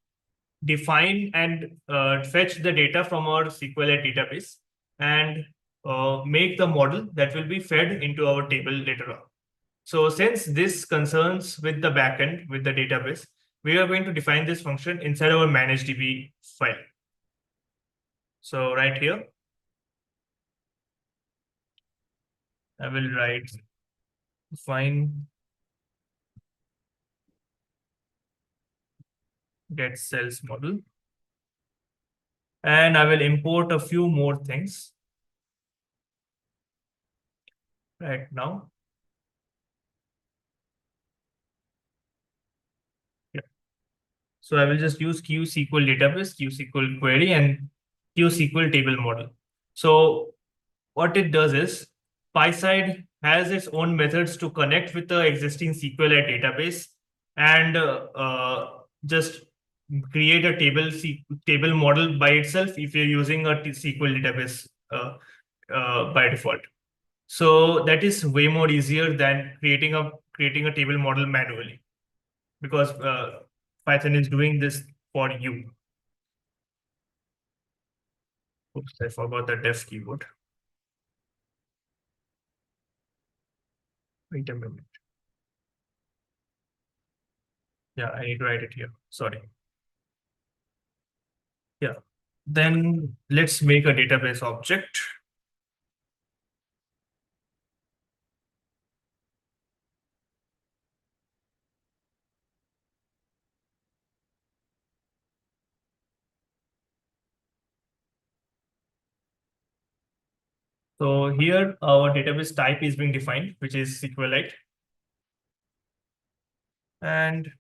define and fetch the data from our SQLite database and make the model that will be fed into our table later on. So since this concerns with the backend, with the database, we are going to define this function inside our managedb file. So right here, I will write define get sales model, and I will import a few more things right now. Yeah. So I will just use QSQL database, QSQL query, and QSQL table model. So what it does is PySide has its own methods to connect with the existing SQLite database and just create a table model by itself if you're using a SQL database by default. So that is way more easier than creating a table model manually, because Python is doing this for you. Oops, I forgot the def keyword. Wait a minute. Yeah, I need to write it here. Sorry. Yeah. Then let's make a database object. So here our database type is being defined, which is SQLite. And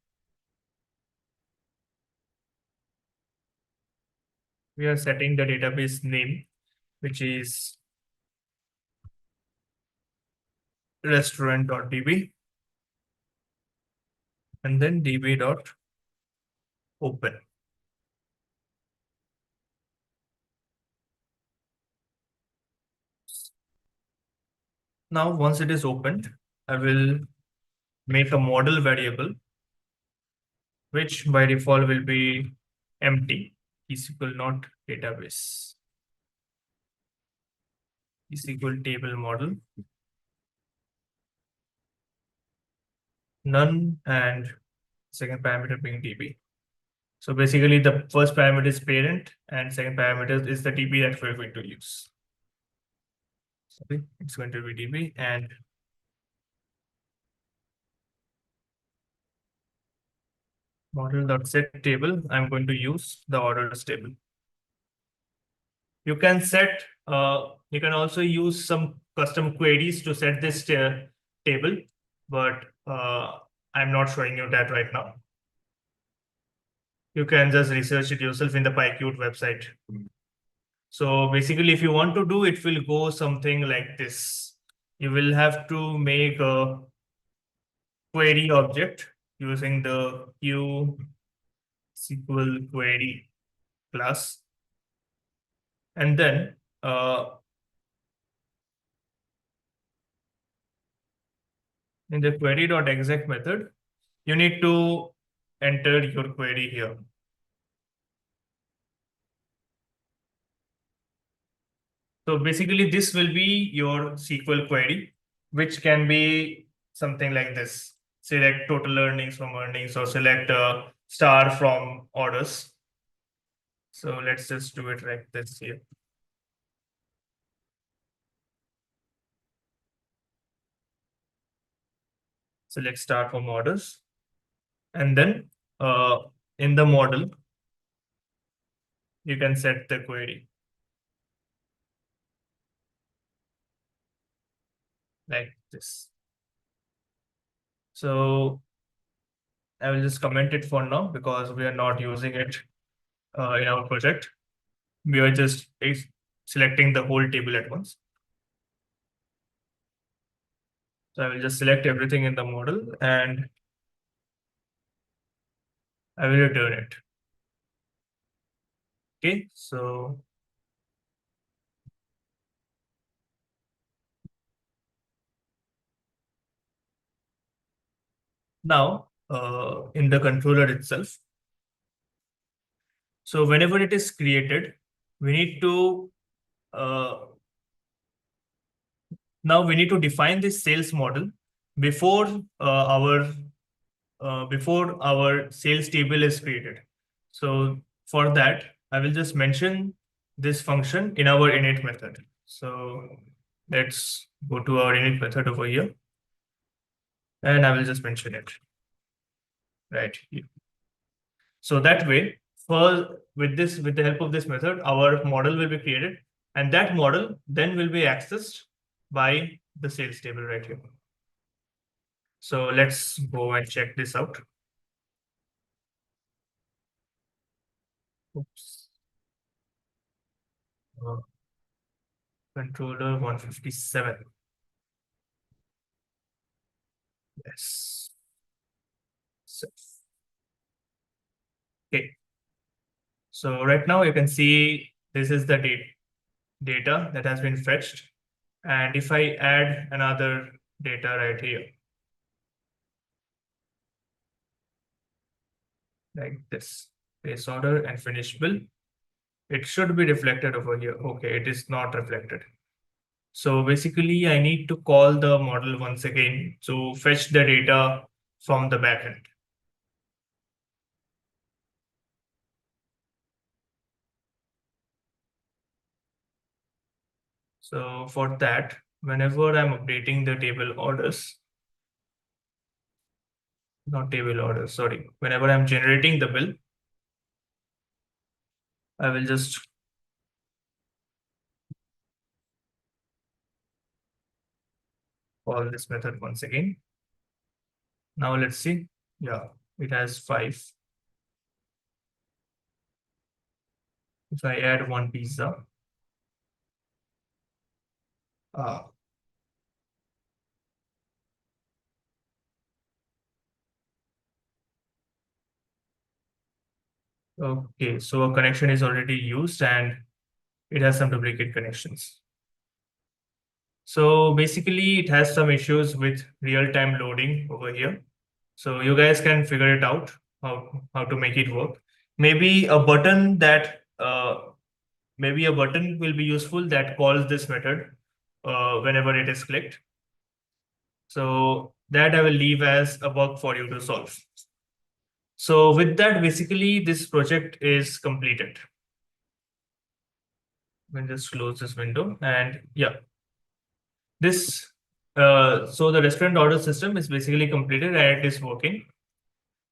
we are setting the database name, which is restaurant.db, and then db.open. Now, once it is opened, I will make a model variable, which by default will be empty, is equal not database, is equal table model, none, and second parameter being db. So basically the first parameter is parent and second parameter is the DB that we're going to use. Sorry, it's going to be DB and model.set table. I'm going to use the orders table. You can set, you can also use some custom queries to set this table, but I'm not showing you that right now. You can just research it yourself in the PyQt website. So basically, if you want to do, it will go something like this. You will have to make a query object using the Q SQL query class. And then in the query.exec method, you need to enter your query here. So basically, this will be your SQL query, which can be something like this. Select total earnings from earnings or select a star from orders. So let's just do it like this here. Select star from orders. And then in the model, you can set the query like this. So I will just comment it for now because we are not using it in our project. We are just selecting the whole table at once. So I will just select everything in the model and I will return it. Okay, so now in the controller itself, so whenever it is created, we need to now we need to define this sales model before our sales table is created. So for that, I will just mention this function in our init method. So let's go to our init method over here. And I will just mention it right here. So that way, with the help of this method, our model will be created, and that model then will be accessed by the sales table right here. So let's go and check this out. Oops. Controller 157. Yes. So, okay. So right now you can see this is the data that has been fetched. And if I add another data right here, like this, place order and finish bill, it should be reflected over here. Okay, it is not reflected. So basically, I need to call the model once again to fetch the data from the backend. So for that, whenever I'm updating the table orders, not table orders, sorry, whenever I'm generating the bill, I will just call this method once again. Now let's see. Yeah, it has 5. If I add one pizza, okay, so a connection is already used and it has some duplicate connections. So basically, it has some issues with real-time loading over here. So you guys can figure it out how to make it work. Maybe a button that will be useful that calls this method whenever it is clicked. So that I will leave as a work for you to solve. So with that, basically this project is completed. We'll just close this window and yeah, this, so the restaurant order system is basically completed and it is working.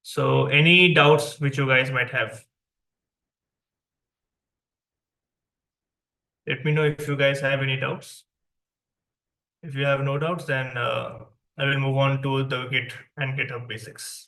So any doubts which you guys might have? Let me know if you guys have any doubts. If you have no doubts, then I will move on to the Git and GitHub basics.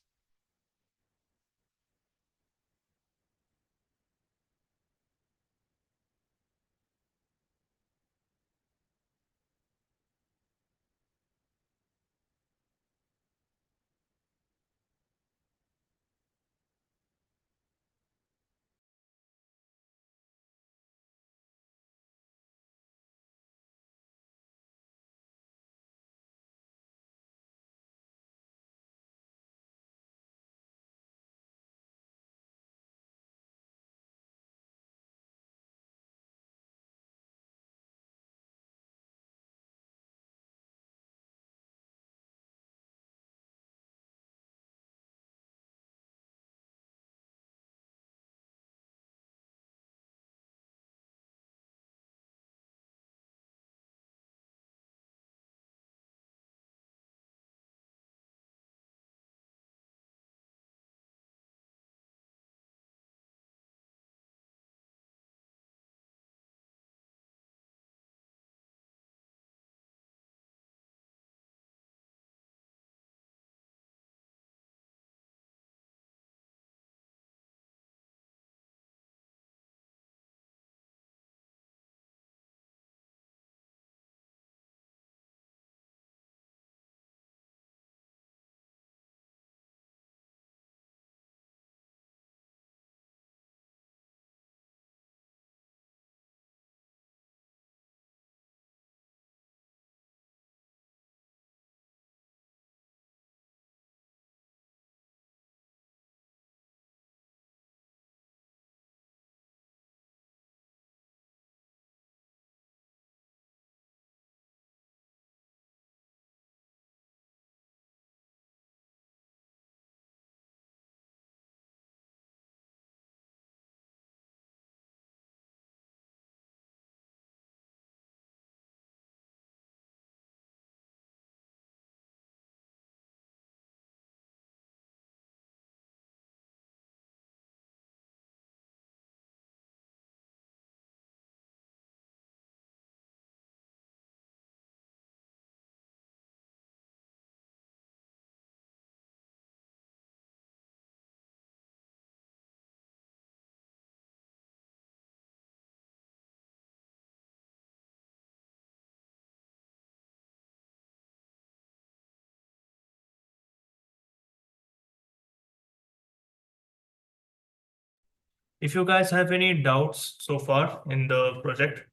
If you guys have any doubts so far in the project,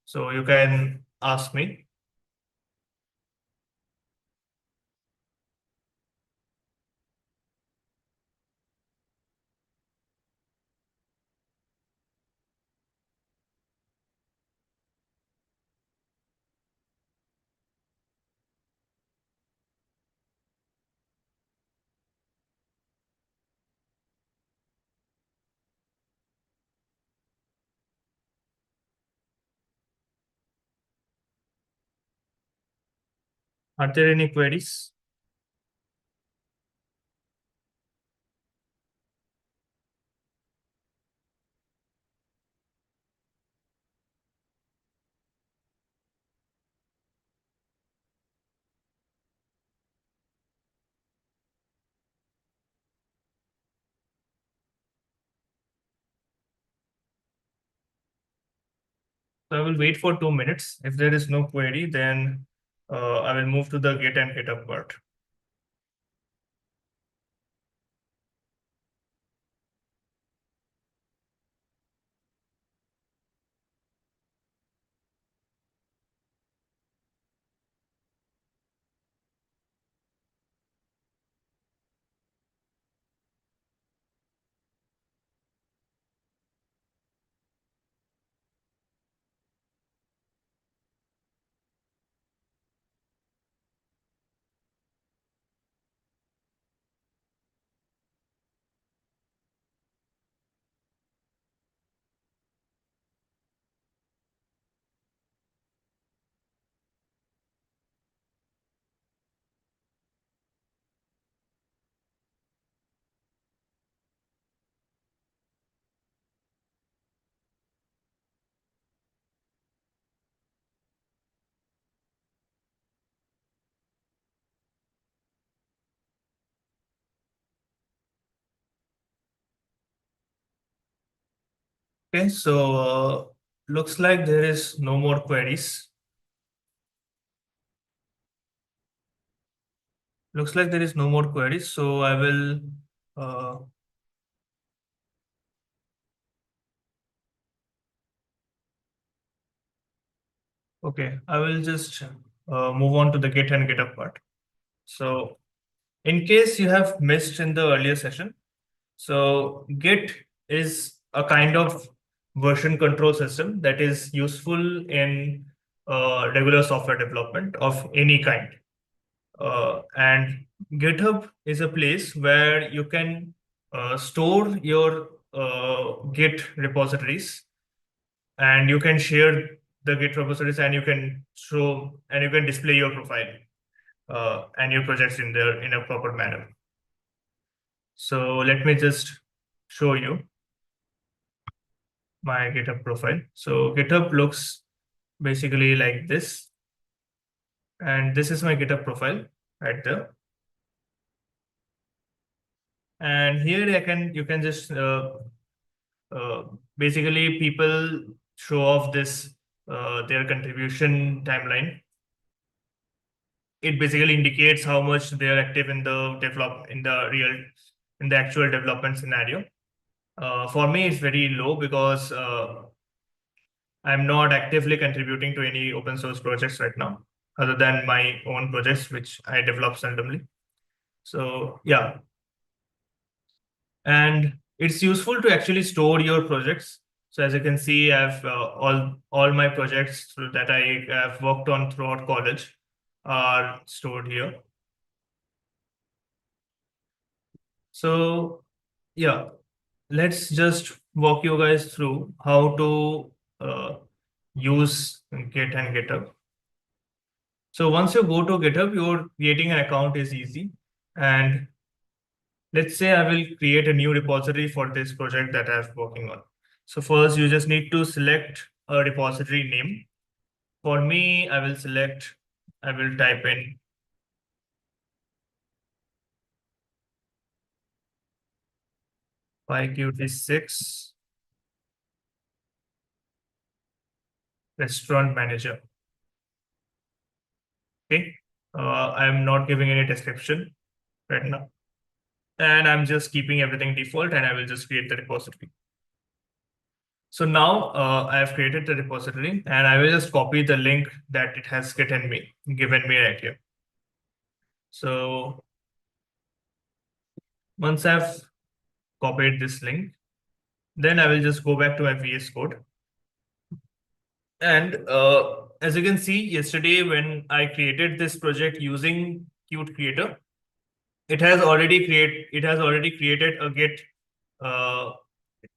so you can ask me. Are there any queries? So I will wait for 2 minutes. If there is no query, then I will move to the Git and GitHub part. Okay, so looks like there is no more queries. Looks like there is no more queries, so I will okay, I will just move on to the Git and GitHub part. So in case you have missed in the earlier session, so Git is a kind of version control system that is useful in regular software development of any kind. And GitHub is a place where you can store your Git repositories, and you can share the Git repositories, and you can show and you can display your profile and your projects in there in a proper manner. So let me just show you my GitHub profile. So GitHub looks basically like this, and this is my GitHub profile right there. And here you can just basically people show off this their contribution timeline. It basically indicates how much they are active in the actual development scenario. For me, it's very low because I'm not actively contributing to any open source projects right now, other than my own projects, which I develop seldomly. So yeah, and it's useful to actually store your projects. So as you can see, I've all my projects that I have worked on throughout college are stored here. So yeah, let's just walk you guys through how to use Git and GitHub. So once you go to GitHub, your creating an account is easy. And let's say I will create a new repository for this project that I'm working on. So first, you just need to select a repository name. For me, I will type in PyQt6 restaurant manager. Okay. I'm not giving any description right now. And I'm just keeping everything default, and I will just create the repository. So now I have created the repository, and I will just copy the link that it has given me right here. So once I've copied this link, then I will just go back to my VS Code. And as you can see, yesterday when I created this project using Qt Creator, it has already created a Git.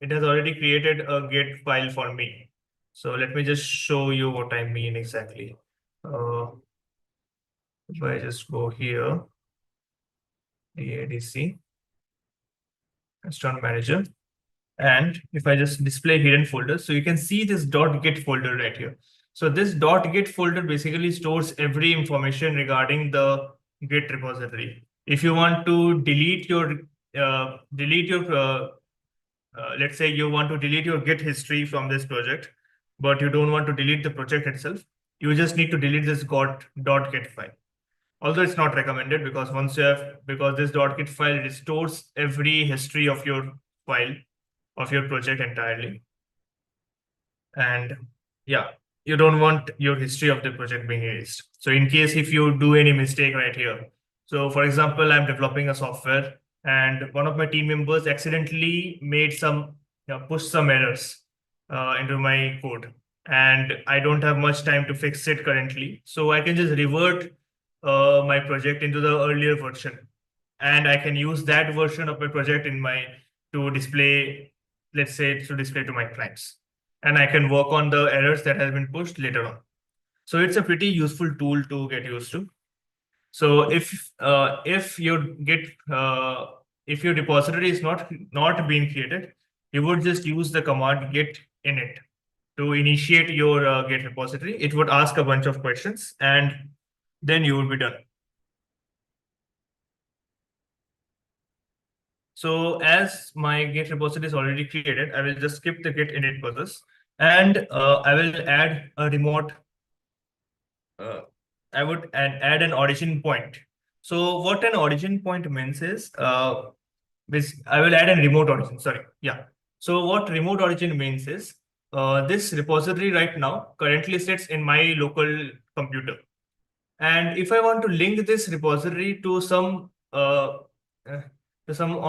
It has already created a Git file for me. So let me just show you what I mean exactly. If I just go here, ADC, Restaurant Manager, and if I just display hidden folders, so you can see this .git folder right here. So this .git folder basically stores every information regarding the Git repository. If you want to delete your let's say you want to delete your Git history from this project, but you don't want to delete the project itself, you just need to delete this .git file. Although it's not recommended, because because this .git file restores every history of your file of your project entirely. And yeah, you don't want your history of the project being erased. So in case if you do any mistake right here, so for example, I'm developing a software and one of my team members accidentally made some pushed some errors into my code, and I don't have much time to fix it currently, so I can just revert my project into the earlier version, and I can use that version of my project to display, let's say, to display to my clients, and I can work on the errors that have been pushed later on. So it's a pretty useful tool to get used to. So if your repository is not being created, you would just use the command git init to initiate your Git repository. It would ask a bunch of questions, and then you will be done. So as my Git repository is already created, I will just skip the Git init process, and I will add a remote. I would add an origin point. So what an origin point means is, I will add a remote origin. Sorry, yeah. So what remote origin means is, this repository right now currently sits in my local computer, and if I want to link this repository to some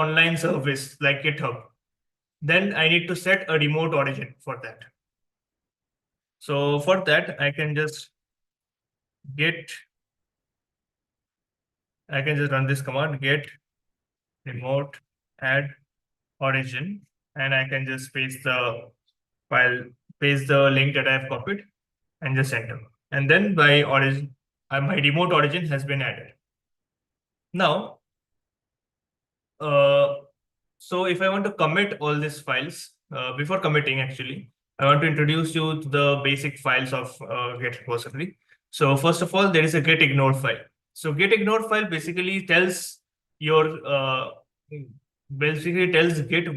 online service like GitHub, then I need to set a remote origin for that. So for that, I can just run this command, get remote add origin, and I can just paste the link that I have copied and just enter. And then my remote origin has been added. Now, so if I want to commit all these files, before committing, actually, I want to introduce you to the basic files of Git repository. So first of all, there is a git ignore file. So git ignore file basically tells Git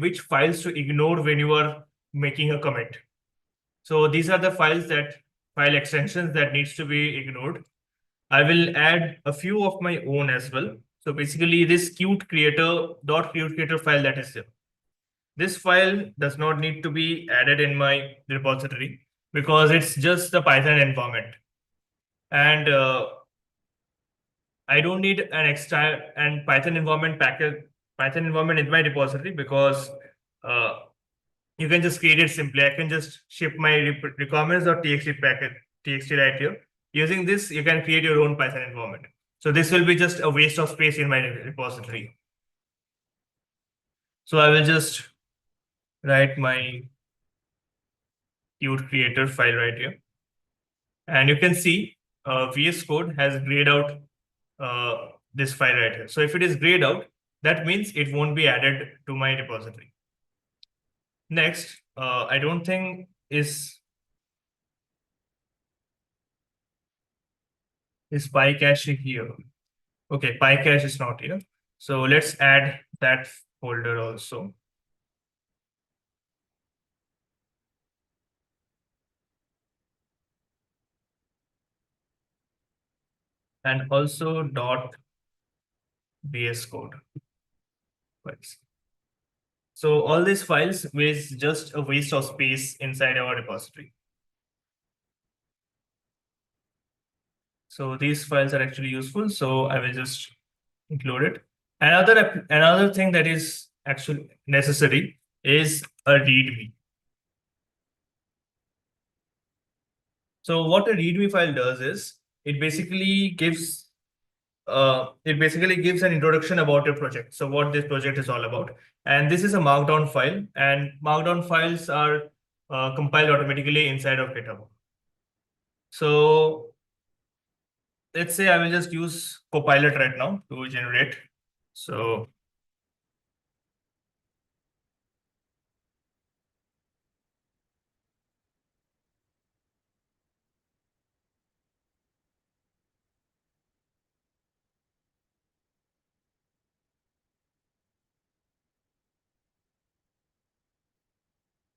which files to ignore when you are making a commit. So these are the file extensions that needs to be ignored. I will add a few of my own as well. So basically this .creator file that is there. This file does not need to be added in my repository because it's just the Python environment. And I don't need an extra and Python environment in my repository because you can just create it simply. I can just ship my requirements.txt package, txt right here. Using this, you can create your own Python environment. So this will be just a waste of space in my repository. So I will just write my cute creator file right here. And you can see VS Code has grayed out this file right here. So if it is grayed out, that means it won't be added to my repository. Next, I don't think is PyCache here. Okay, PyCache is not here. So let's add that folder also. And also .VS Code. So all these files is just a waste of space inside our repository. So these files are actually useful. So I will just include it. Another thing that is actually necessary is a README. So what a README file does is it basically gives an introduction about your project. So what this project is all about. And this is a markdown file, and markdown files are compiled automatically inside of GitHub. So let's say I will just use Copilot right now to generate. So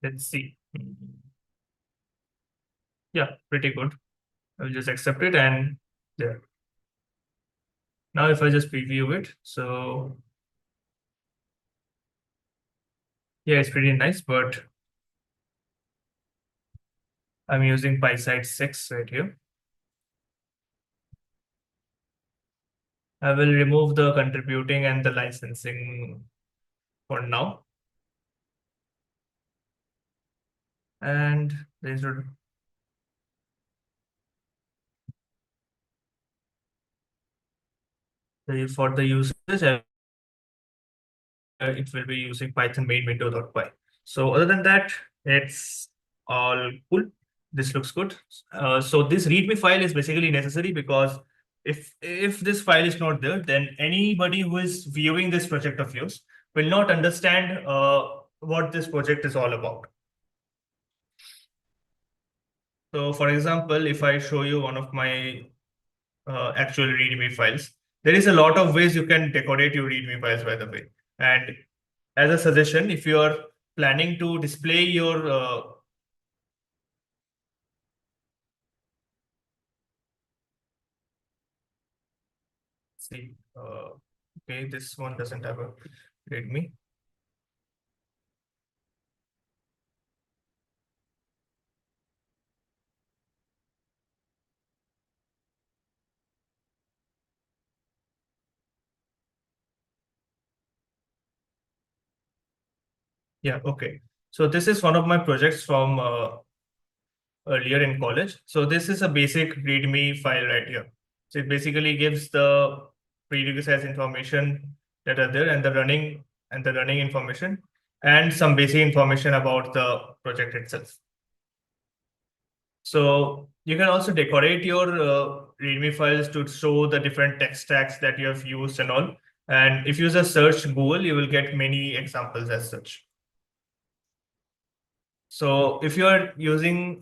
let's see. Yeah, pretty good. I will just accept it, and there. Now if I just preview it, so yeah, it's pretty nice, but I'm using PySide 6 right here. I will remove the contributing and the licensing for now. And there's for the usage, it will be using Python main window.py. So other than that, it's all cool. This looks good. So this README file is basically necessary because if this file is not there, then anybody who is viewing this project of yours will not understand what this project is all about. So for example, if I show you one of my actual README files, there is a lot of ways you can decorate your README files, by the way. And as a suggestion, if you are planning to display your okay, this one doesn't have a readme. Yeah, okay. So this is one of my projects from earlier in college. So this is a basic README file right here. So it basically gives the prerequisite information that are there and the running information and some basic information about the project itself. So you can also decorate your README files to show the different tech stacks that you have used and all. And if you use a search Google, you will get many examples as such. So if you're using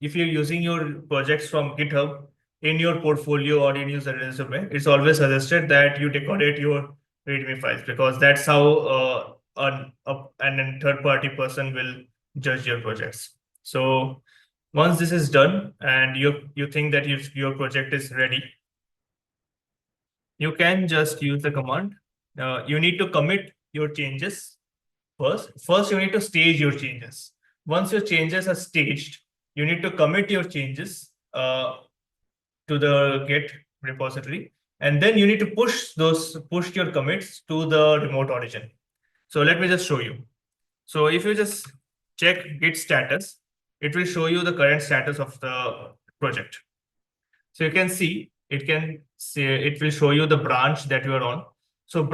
your projects from GitHub in your portfolio or in your resume, it's always suggested that you decorate your README files because that's how an third-party person will judge your projects. So once this is done and you think that your project is ready, you can just use the command. You need to commit your changes first. You need to stage your changes. Once your changes are staged, you need to commit your changes to the Git repository, and then you need to push your commits to the remote origin. So let me just show you. So if you just check Git status, it will show you the current status of the project. So you can see it will show you the branch that you are on. So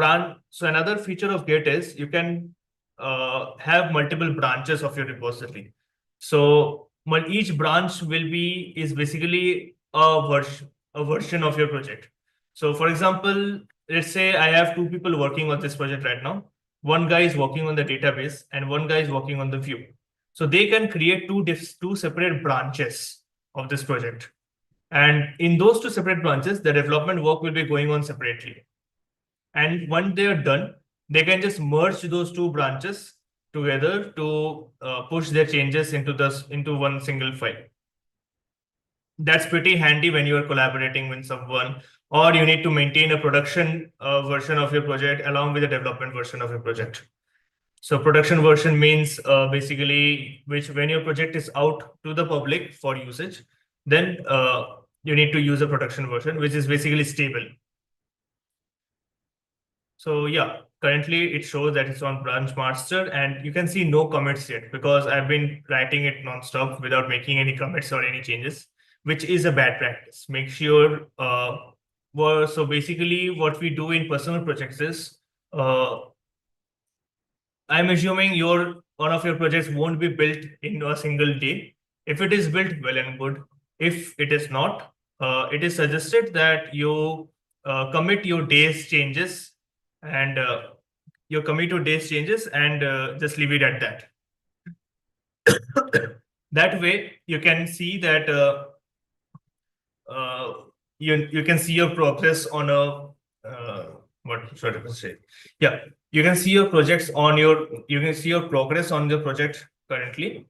another feature of Git is you can have multiple branches of your repository. So each branch is basically a version of your project. So for example, let's say I have two people working on this project right now. One guy is working on the database and one guy is working on the view. So they can create two separate branches of this project. And in those two separate branches, the development work will be going on separately. And when they are done, they can just merge those two branches together to push their changes into one single file. That's pretty handy when you are collaborating with someone, or you need to maintain a production version of your project along with the development version of your project. So production version means basically when your project is out to the public for usage, then you need to use a production version, which is basically stable. So yeah, currently it shows that it's on branch master and you can see no commits yet because I've been writing it nonstop without making any commits or any changes, which is a bad practice. Make sure, so basically what we do in personal projects is, I'm assuming one of your projects won't be built in a single day. If it is built, well and good. If it is not, it is suggested that you commit your day's changes and just leave it at that. That way, you can see that you can see your progress on a what should I say? Yeah, you can see your progress on your project currently,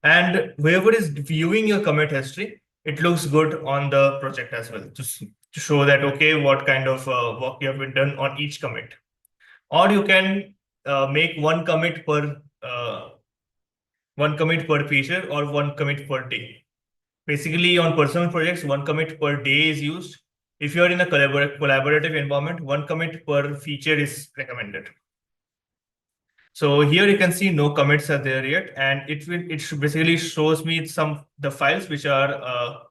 and whoever is viewing your commit history, it looks good on the project as well, just to show that okay, what kind of work you have been done on each commit. Or you can make one commit per feature or one commit per day. Basically, on personal projects, one commit per day is used. If you're in a collaborative environment, one commit per feature is recommended. So here you can see no commits are there yet, and it basically shows me the files which are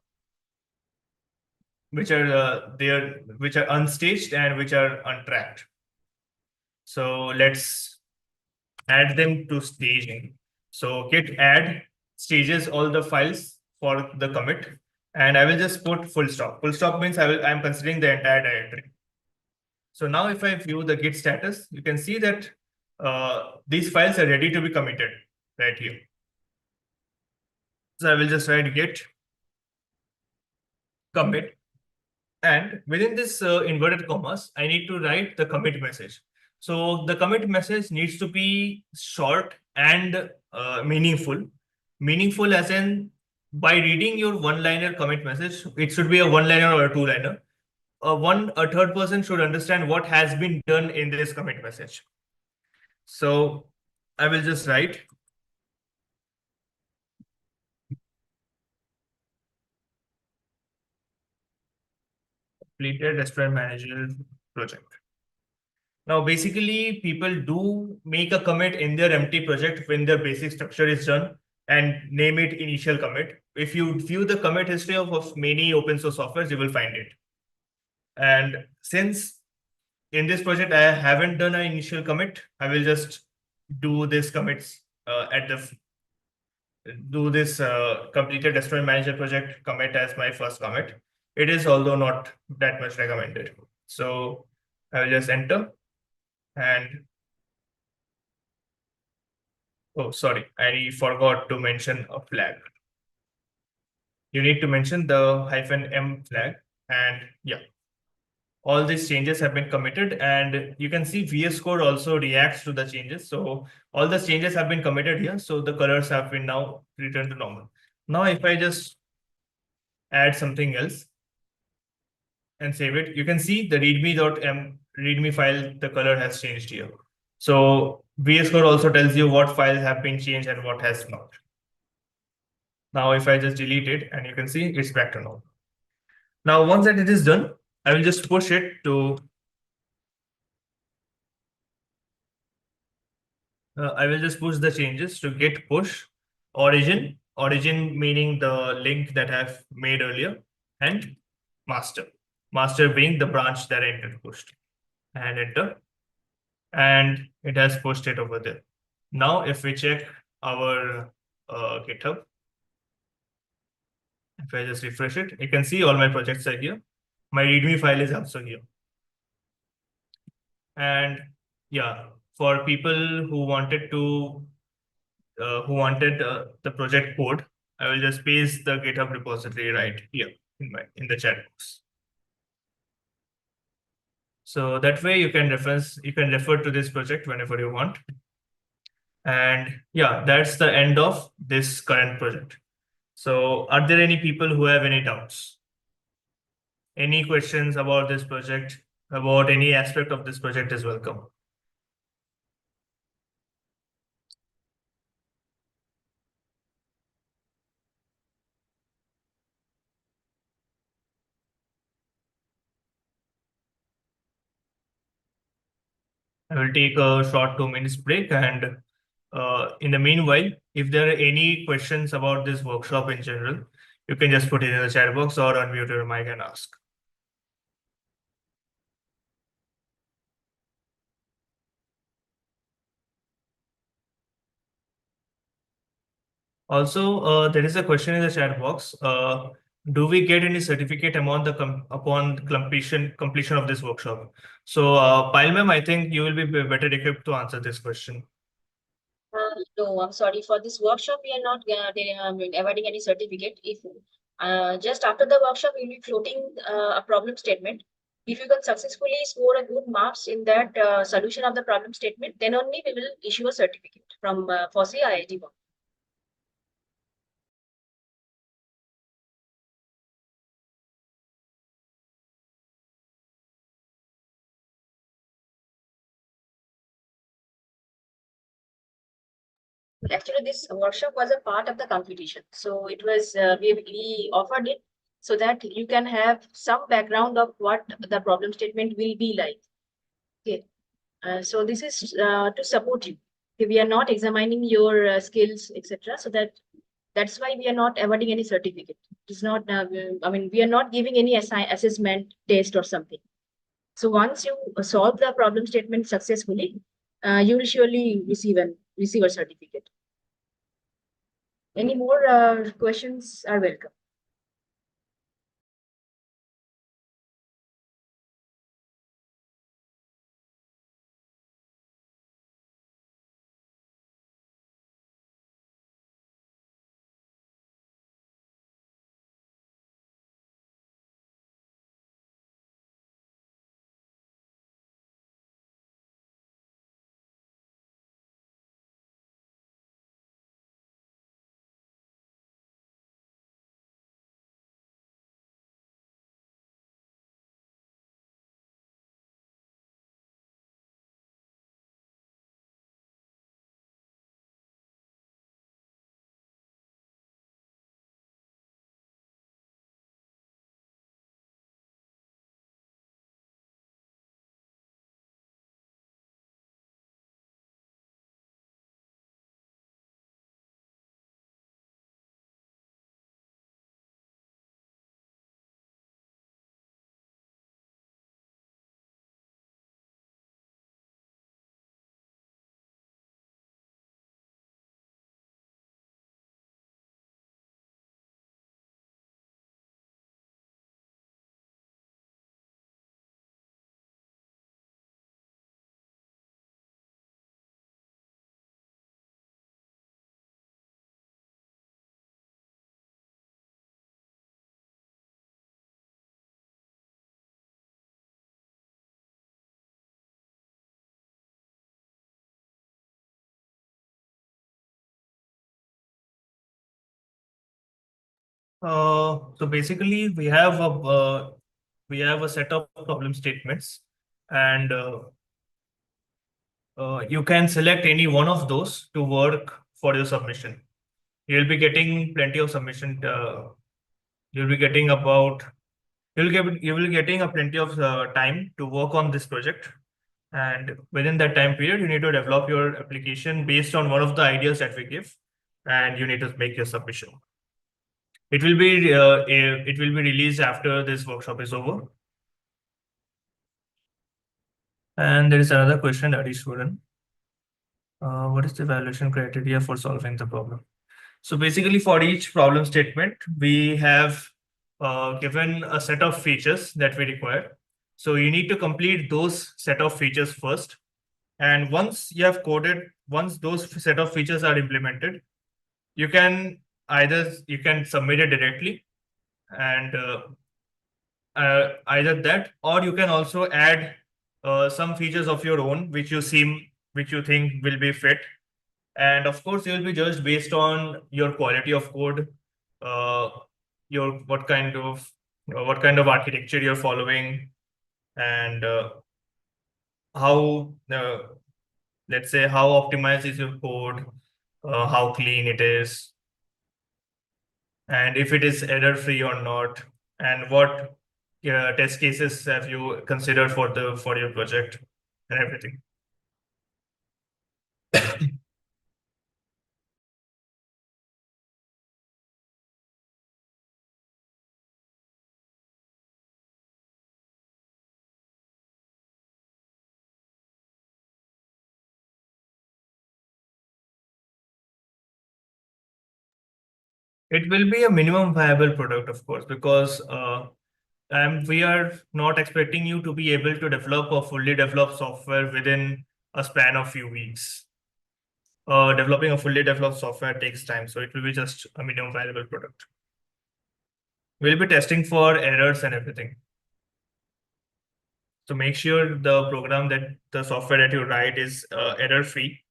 there, which are unstaged and which are untracked. So let's add them to staging. So git add stages all the files for the commit, and I will just put full stop. Full stop means I'm considering the entire directory. So now if I view the git status, you can see that these files are ready to be committed right here. So I will just write git commit, and within this inverted commas, I need to write the commit message. So the commit message needs to be short and meaningful. Meaningful as in, by reading your one-liner commit message, it should be a one-liner or a two-liner. A third person should understand what has been done in this commit message. So I will just write completed restaurant manager project. Now, basically, people do make a commit in their empty project when their basic structure is done and name it initial commit. If you view the commit history of many open source softwares, you will find it. And since in this project, I haven't done an initial commit, I will just do this commits do this completed restaurant manager project commit as my first commit. It is although not that much recommended. So I will just enter and oh, sorry, I forgot to mention a flag. You need to mention the -m flag, and yeah, all these changes have been committed, and you can see VS Code also reacts to the changes. So all the changes have been committed here. So the colors have been now returned to normal. Now, if I just add something else and save it, you can see the readme.m readme file, the color has changed here. So VS Code also tells you what files have been changed and what has not. Now, if I just delete it, and you can see it's back to normal. Now, once that it is done, I will just push it to, I will just push the changes to git push origin meaning the link that I've made earlier, and master being the branch that I intend to push to, and enter, and it has pushed it over there. Now, if we check our GitHub, if I just refresh it, you can see all my projects are here. My README file is also here. And yeah, for people who wanted the project code, I will just paste the GitHub repository right here in the chat box. So that way you can refer to this project whenever you want. And yeah, that's the end of this current project. So are there any people who have any doubts? Any questions about this project, about any aspect of this project is welcome. I will take a short 2 minutes break, and in the meanwhile, if there are any questions about this workshop in general, you can just put it in the chat box or unmute your mic and ask. Also, there is a question in the chat box. Do we get any certificate upon completion of this workshop? So, Pile ma'am, I think you will be better equipped to answer this question. No, I'm sorry. For this workshop, we are not awarding any certificate. If just after the workshop, we'll be floating a problem statement. If you can successfully score a good marks in that solution of the problem statement, then only we will issue a certificate from FOSSEE IIT Bombay. Actually, this workshop was a part of the competition. So it was, we offered it so that you can have some background of what the problem statement will be like. Okay. So this is to support you. Okay, we are not examining your skills, etc. So that's why we are not awarding any certificate. It's not, I mean, we are not giving any assessment test or something. So once you solve the problem statement successfully, you will surely receive a certificate. Any more questions are welcome. So basically, we have a set of problem statements, and you can select any one of those to work for your submission. You'll be getting plenty of submission. You'll be getting about you will be getting a plenty of time to work on this project. And within that time period, you need to develop your application based on one of the ideas that we give, and you need to make your submission. It will be released after this workshop is over. And there is another question that is student. What is the evaluation criteria for solving the problem? So basically, for each problem statement, we have given a set of features that we require. So you need to complete those set of features first. And once those set of features are implemented, you can you can submit it directly, and either that, or you can also add some features of your own which you think will be fit. And of course, you will be judged based on your quality of code, uh, your what kind of architecture you're following, and how let's say how optimized is your code, how clean it is, and if it is error free or not, and what test cases have you considered for your project, and everything. It will be a minimum viable product, of course, because we are not expecting you to be able to develop a fully developed software within a span of few weeks. Developing a fully developed software takes time, so it will be just a minimum viable product. We'll be testing for errors and everything. So make sure the software that you write is error free,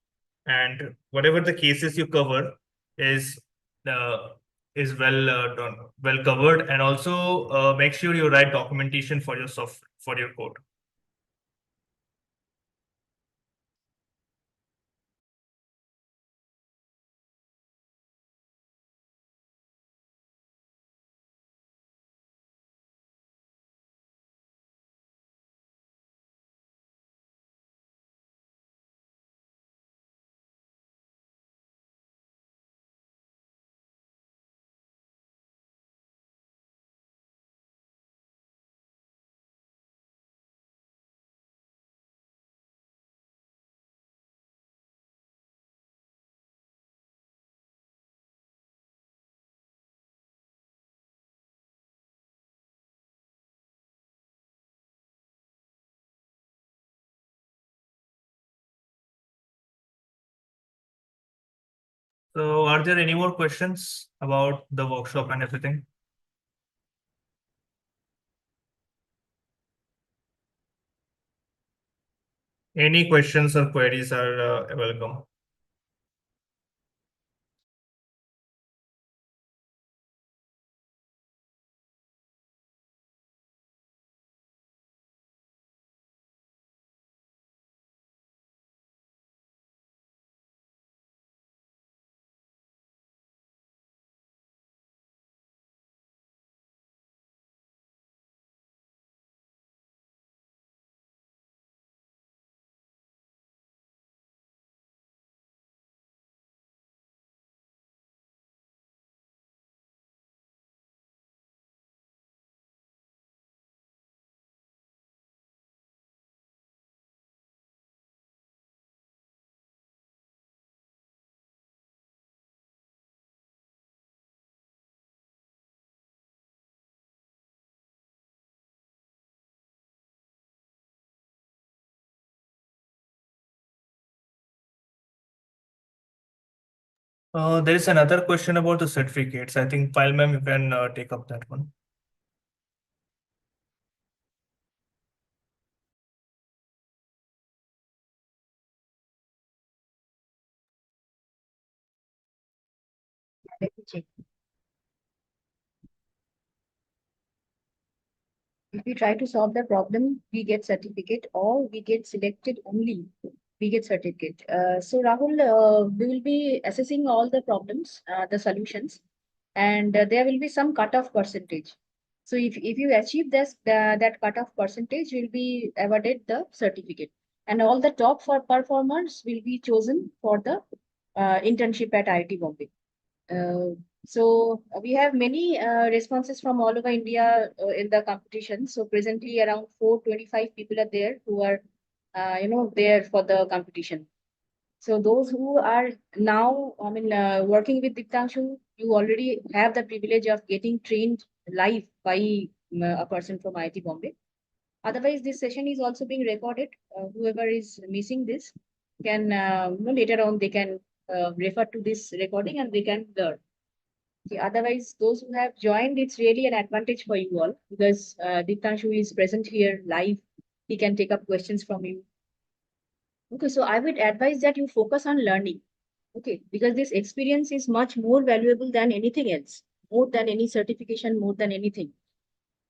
and whatever the cases you cover is uh, well covered, and also make sure you write documentation for your for your code. So are there any more questions about the workshop and everything? Any questions or queries are welcome. There is another question about the certificates. I think Pile ma'am, you can take up that one. Let me check. If we try to solve the problem, we get certificate, or we get selected only, we get certificate. So Rahul, we will be assessing all the problems, the solutions, and there will be some cutoff percentage. So if you achieve this, that cutoff percentage, you will be awarded the certificate. And all the top performers will be chosen for the internship at IIT Bombay. So we have many responses from all over India in the competition. So presently around 425 people are there who are, there for the competition. So those who are now, working with Diptanshu, you already have the privilege of getting trained live by a person from IIT Bombay. Otherwise, this session is also being recorded. Whoever is missing this can, later on they can refer to this recording and they can learn. Okay, otherwise, those who have joined, it's really an advantage for you all because Diptanshu is present here live. He can take up questions from you. Okay, so I would advise that you focus on learning. Okay, because this experience is much more valuable than anything else, more than any certification, more than anything.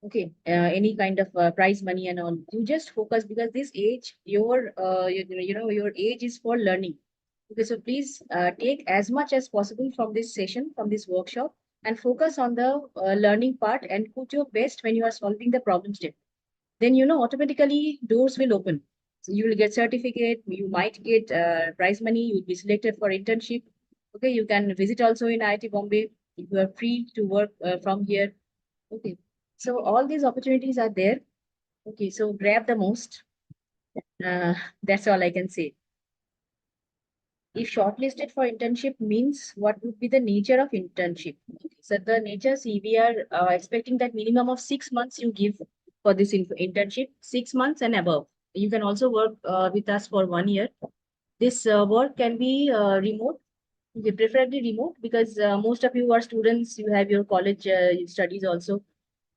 Okay, any kind of prize money and all. You just focus because this age, your age is for learning. Okay, so please take as much as possible from this session, from this workshop, and focus on the learning part and put your best when you are solving the problem step. Then, automatically doors will open. So you will get certificate, you might get prize money, you will be selected for internship. Okay, you can visit also in IIT Bombay if you are free to work from here. Okay, so all these opportunities are there. Okay, so grab the most. That's all I can say. If shortlisted for internship means what would be the nature of internship? So the nature, see, we are expecting that minimum of 6 months you give for this internship, 6 months and above. You can also work with us for 1 year. This work can be remote, preferably remote, because most of you are students, you have your college studies also.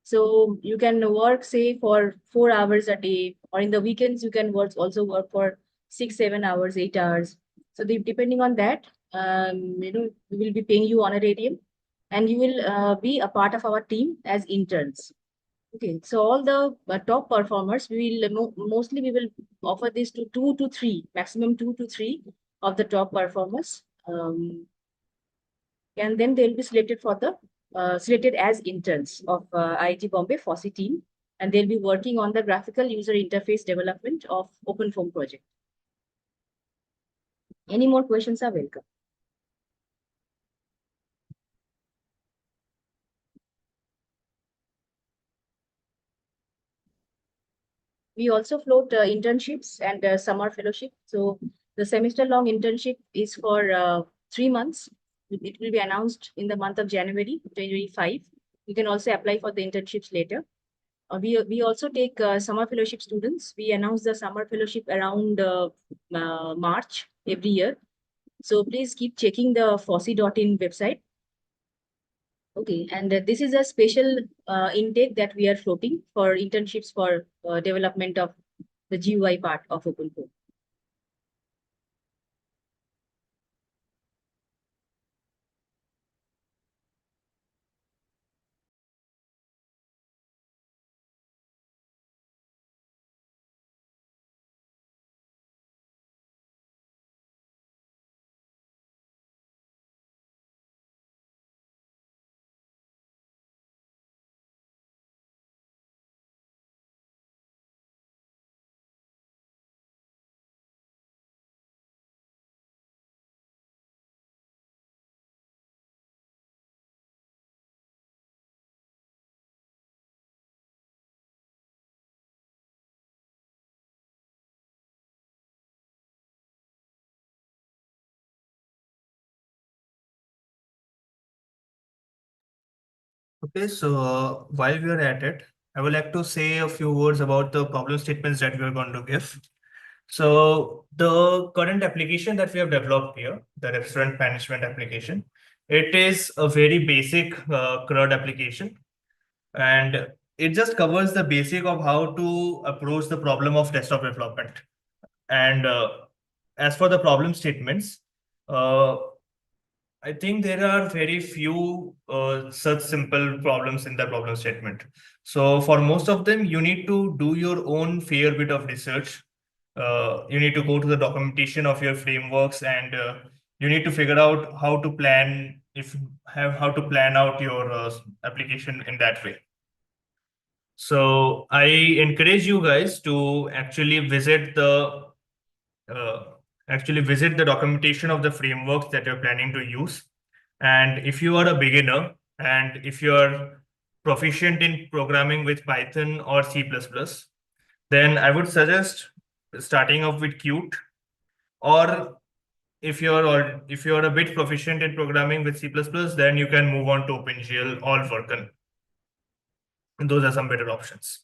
So you can work, say, for 4 hours a day, or in the weekends, you can also work for 6, 7 hours, 8 hours. So depending on that, we will be paying you honorarium, and you will be a part of our team as interns. Okay, so all the top performers, we will mostly we will offer this to 2 to 3, maximum 2 to 3 of the top performers, and then they'll be selected for the selected as interns of IIT Bombay FOSSEE team, and they'll be working on the graphical user interface development of OpenFOAM project. Any more questions are welcome. We also float internships and summer fellowship. So the semester-long internship is for 3 months. It will be announced in the month of January 5. You can also apply for the internships later. We also take summer fellowship students. We announce the summer fellowship around March every year. So please keep checking the FOSSEE.in website. Okay, and this is a special intake that we are floating for internships for development of the GUI part of OpenFOAM. Okay, so while we are at it, I would like to say a few words about the problem statements that we are going to give. So the current application that we have developed here, the restaurant management application, it is a very basic CRUD application, and it just covers the basic of how to approach the problem of desktop development. And as for the problem statements, uh, I think there are very few such simple problems in the problem statement. So for most of them, you need to do your own fair bit of research. You need to go to the documentation of your frameworks, and you need to figure out how to plan how to plan out your application in that way. So I encourage you guys to uh, actually visit the documentation of the frameworks that you're planning to use. And if you are a beginner and if you're proficient in programming with Python or C++, then I would suggest starting off with Qt. Or if you're a bit proficient in programming with C++, then you can move on to OpenGL or Vulkan. And those are some better options.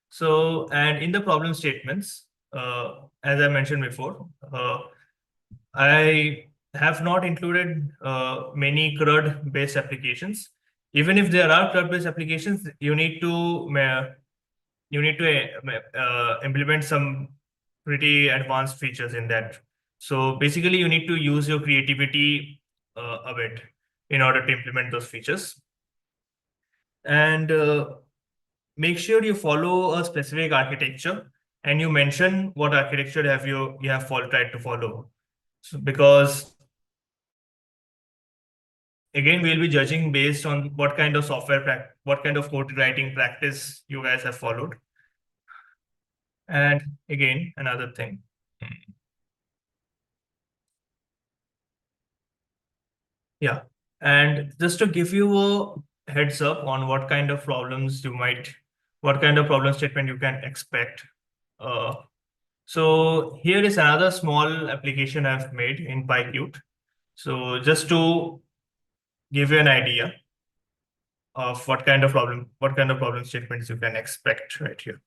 So, and in the problem statements, as I mentioned before, I have not included many CRUD-based applications. Even if there are CRUD-based applications, you need to implement some pretty advanced features in that. So basically, you need to use your creativity a bit in order to implement those features. And make sure you follow a specific architecture, and you mention what architecture you have tried to follow. So, because again, we'll be judging based on what kind of what kind of code writing practice you guys have followed. And again, another thing. Yeah. And just to give you a heads up on what kind of problem statement you can expect. So here is another small application I've made in PyQt. So just to give you an idea of what kind of problem statements you can expect right here.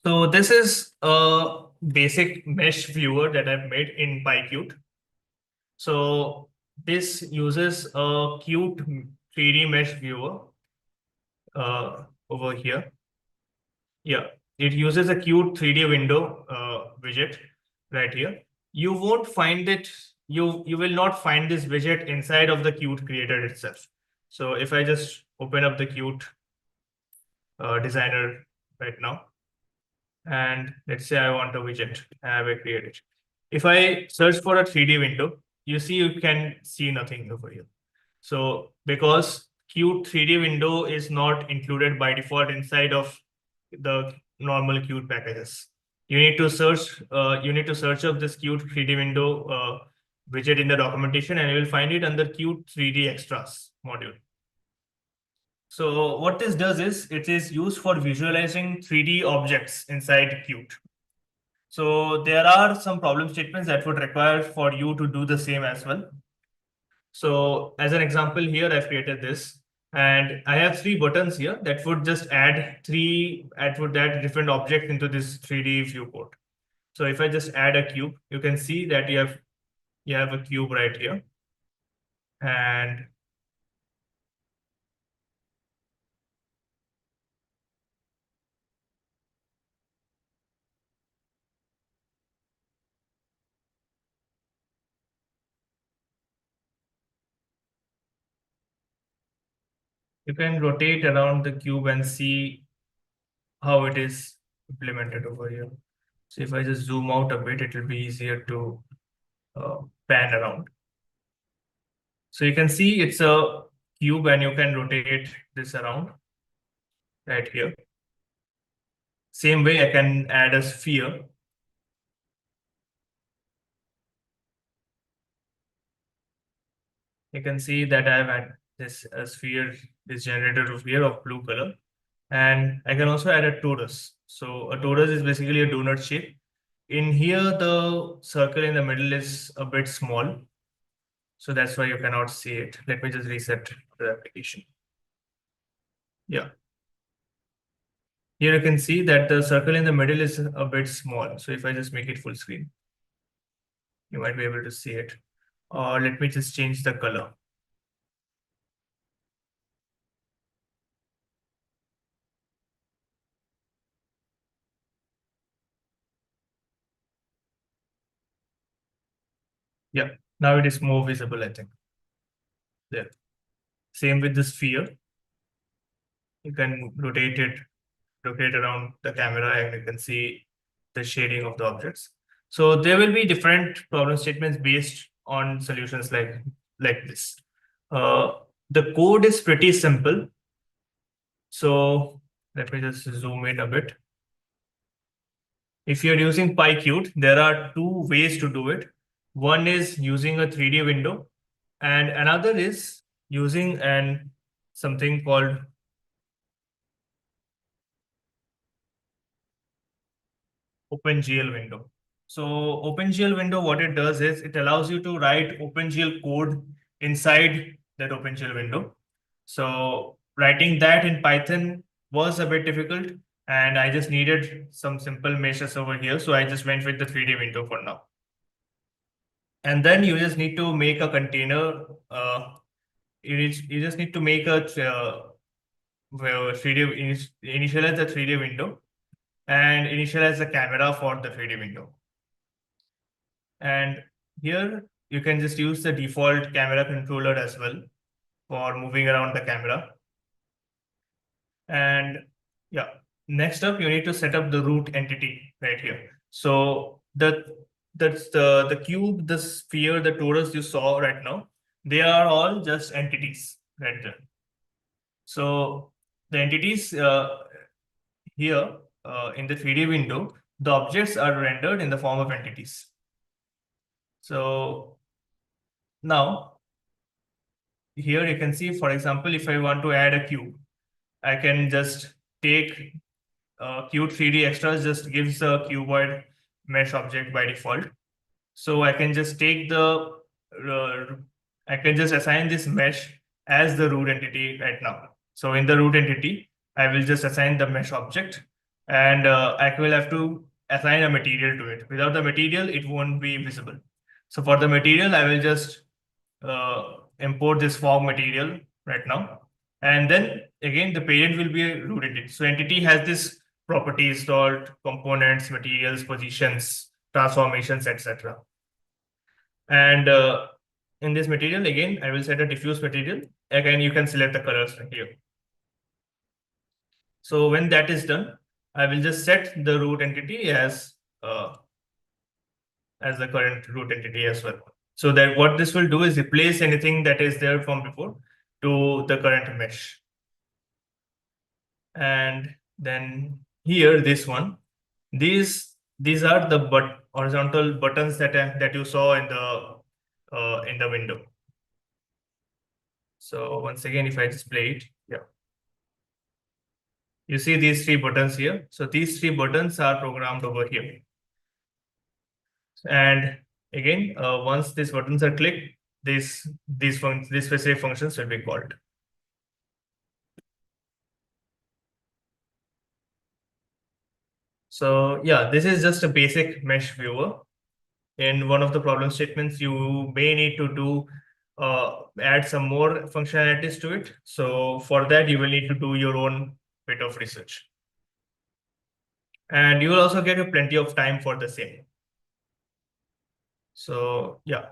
So this is a basic mesh viewer that I've made in PyQt. So this uses a Qt 3D mesh viewer over here. Yeah, it uses a Qt 3D window widget right here. You won't find it, you will not find this widget inside of the Qt creator itself. So if I just open up the Qt designer right now, and let's say I want a widget, I have created. If I search for a 3D window, you can see nothing over here. So because Qt 3D window is not included by default inside of the normal Qt packages, you need to search up this Qt 3D window widget in the documentation, and you will find it under Qt 3D extras module. So what this does is it is used for visualizing 3D objects inside Qt. So there are some problem statements that would require for you to do the same as well. So as an example here, I've created this, and I have 3 buttons here that would just add different objects into this 3D viewport. So if I just add a cube, you can see that you have a cube right here, and you can rotate around the cube and see how it is implemented over here. So if I just zoom out a bit, it will be easier to pan around. So you can see it's a cube, and you can rotate this around right here. Same way, I can add a sphere. You can see that I have had this sphere is generated over here of blue color. And I can also add a torus. So a torus is basically a donut shape. In here, the circle in the middle is a bit small. So that's why you cannot see it. Let me just reset the application. Yeah. Here you can see that the circle in the middle is a bit small. So if I just make it full screen, you might be able to see it. Or let me just change the color. Yeah, now it is more visible, I think. There. Same with the sphere. You can rotate around the camera, and you can see the shading of the objects. So there will be different problem statements based on solutions like this. The code is pretty simple. So let me just zoom in a bit. If you're using PyQt, there are two ways to do it. One is using a 3D window, and another is using something called OpenGL window. So OpenGL window, what it does is it allows you to write OpenGL code inside that OpenGL window. So writing that in Python was a bit difficult, and I just needed some simple meshes over here. So I just went with the 3D window for now. And then you just need to make a container. You just need to make a 3D initialize the 3D window and initialize the camera for the 3D window. And here you can just use the default camera controller as well for moving around the camera. And yeah, next up, you need to set up the root entity right here. So that's the cube, the sphere, the torus you saw right now, they are all just entities right there. So the entities here in the 3D window, the objects are rendered in the form of entities. So now here you can see, for example, if I want to add a cube, I can just take Qt 3D extras just gives a cuboid mesh object by default. So I can just take I can just assign this mesh as the root entity right now. So in the root entity, I will just assign the mesh object, and I will have to assign a material to it. Without the material, it won't be visible. So for the material, I will just import this fog material right now. And then again, the parent will be a root entity. So entity has this properties called components, materials, positions, transformations, etc. And in this material, again, I will set a diffuse material. Again, you can select the colors here. So when that is done, I will just set the root entity as the current root entity as well. So that what this will do is replace anything that is there from before to the current mesh. And then here, this one, these are the horizontal buttons that you saw in the window. So once again, if I display it, yeah, you see these three buttons here. So these three buttons are programmed over here. And again, once these buttons are clicked, these specific functions will be called. So yeah, this is just a basic mesh viewer. In one of the problem statements, you may need to do add some more functionalities to it. So for that, you will need to do your own bit of research. And you will also get plenty of time for the same. So yeah,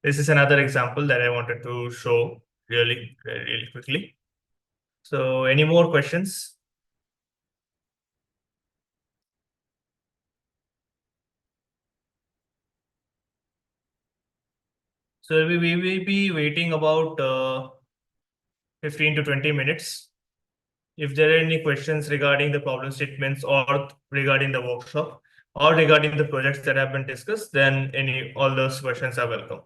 this is another example that I wanted to show really quickly. So any more questions? So we will be waiting about 15 to 20 minutes. If there are any questions regarding the problem statements or regarding the workshop or regarding the projects that have been discussed, then all those questions are welcome.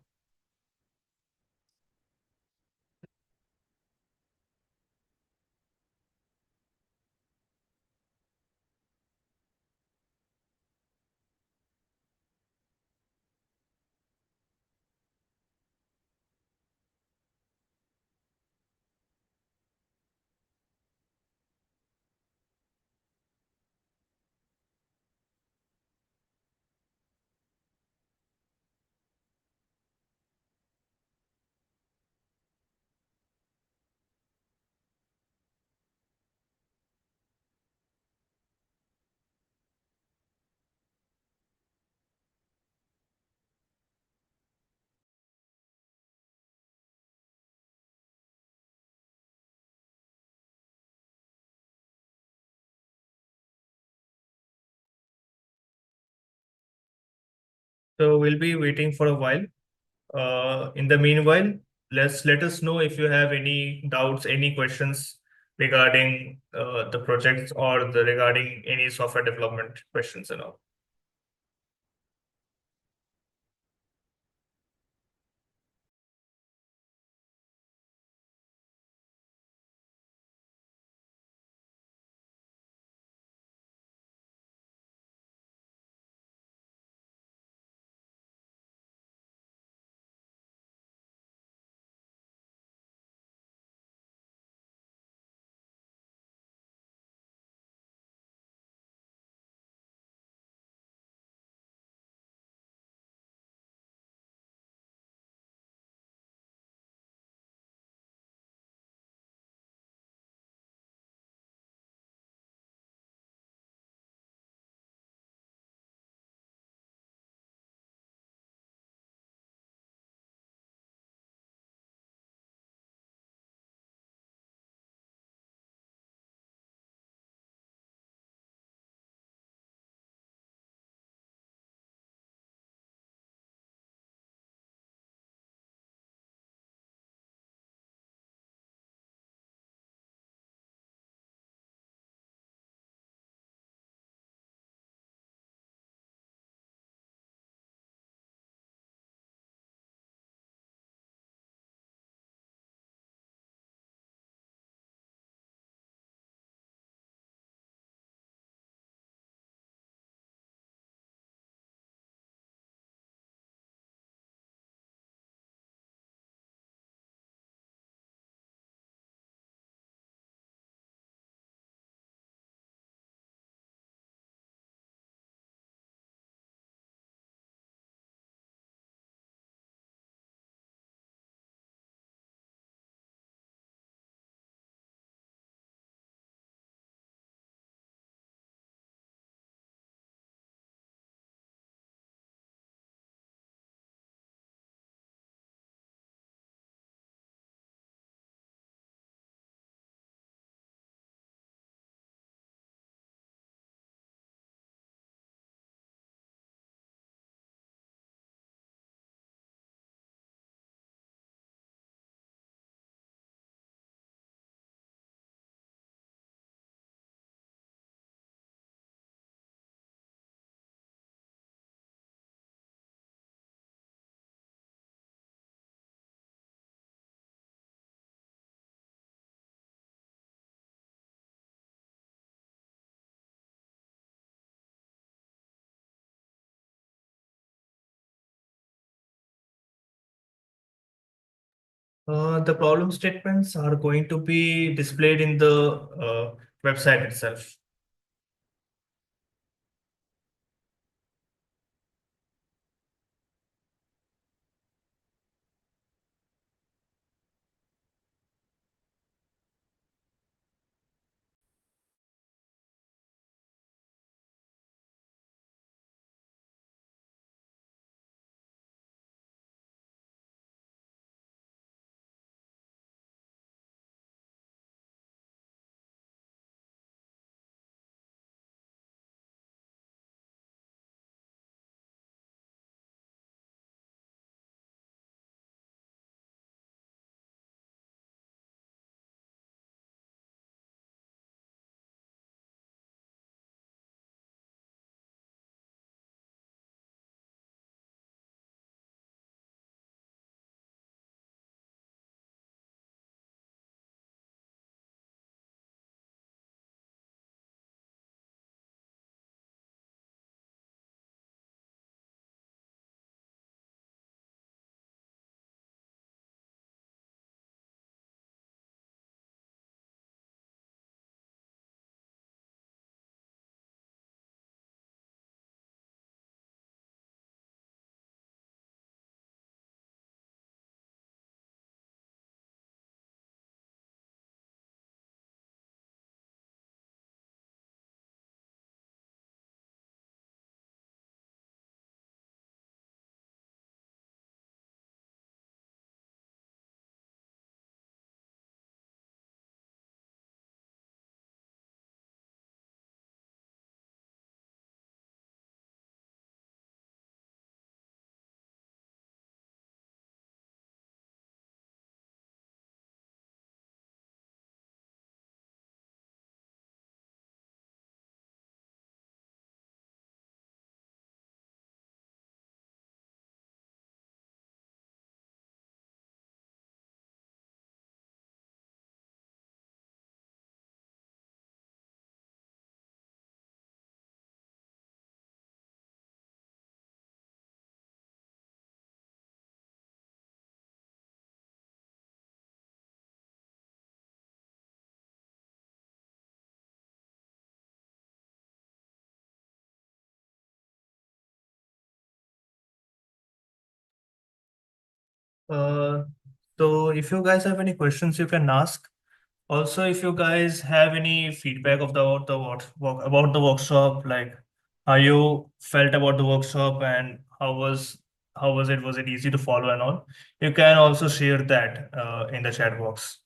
So we'll be waiting for a while. In the meanwhile, let us know if you have any doubts, any questions regarding the projects or regarding any software development questions and all. The problem statements are going to be displayed in the website itself. So if you guys have any questions, you can ask. Also, if you guys have any feedback of about the workshop, like how you felt about the workshop and how was it? Was it easy to follow and all? You can also share that in the chat box.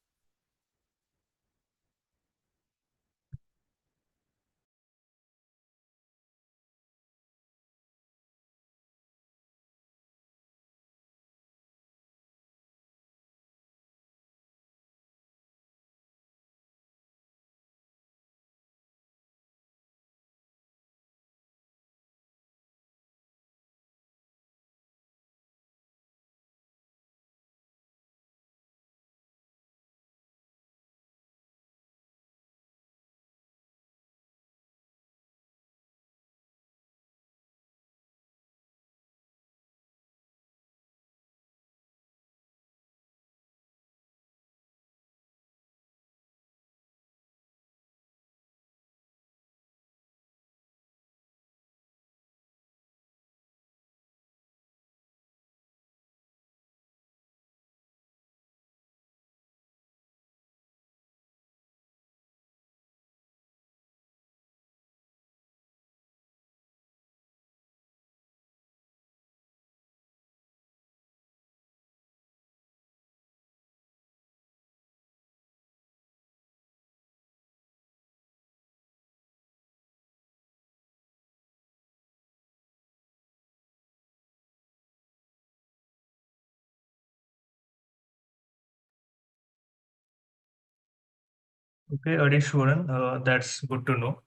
Okay, Adishwaran, that's good to know.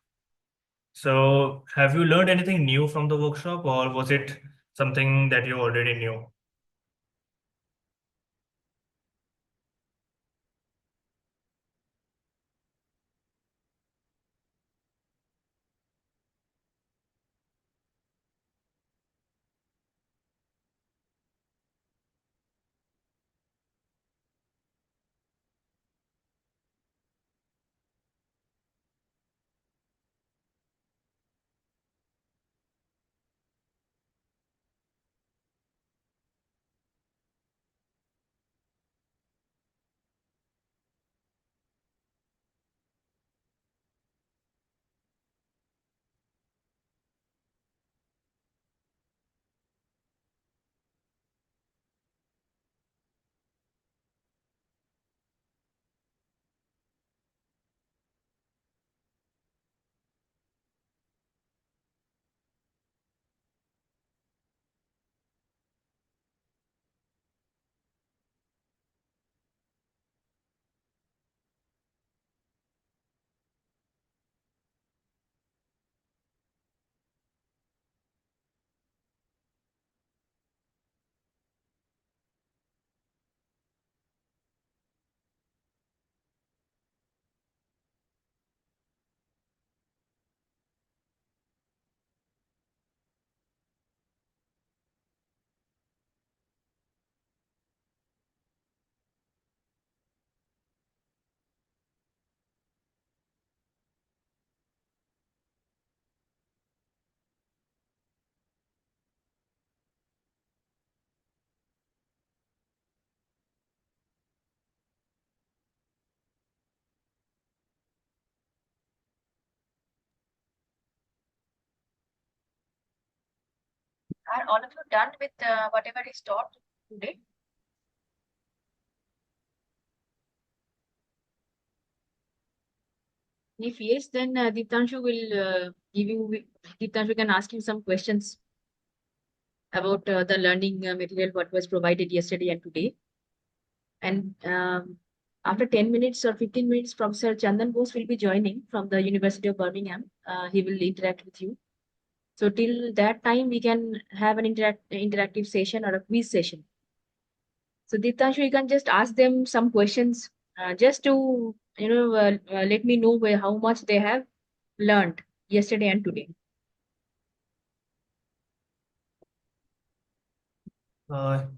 So, have you learned anything new from the workshop, or was it something that you already knew? Are all of you done with whatever is taught today? If yes, then Deeptanshu will Deeptanshu can ask you some questions about the learning material what was provided yesterday and today. And after 10 minutes or 15 minutes, Professor Chandan Bose will be joining from the University of Birmingham. He will interact with you. So till that time, we can have an interactive session or a quiz session. So Deeptanshu, you can just ask them some questions just to let me know how much they have learned yesterday and today.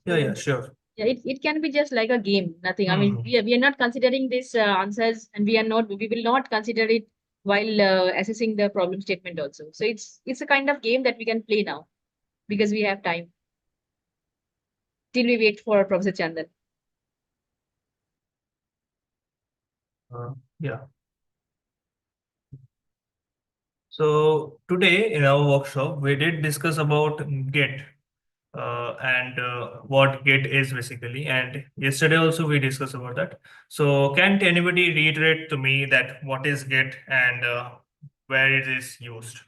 Yeah, sure. Yeah, it can be just like a game, nothing. I mean, we are not considering these answers, and we will not consider it while assessing the problem statement also. So it's a kind of game that we can play now because we have time. till we wait for Professor Chandan. Yeah. So today in our workshop, we did discuss about Git and what Git is basically. And yesterday also we discussed about that. So can't anybody reiterate to me that what is Git and where it is used?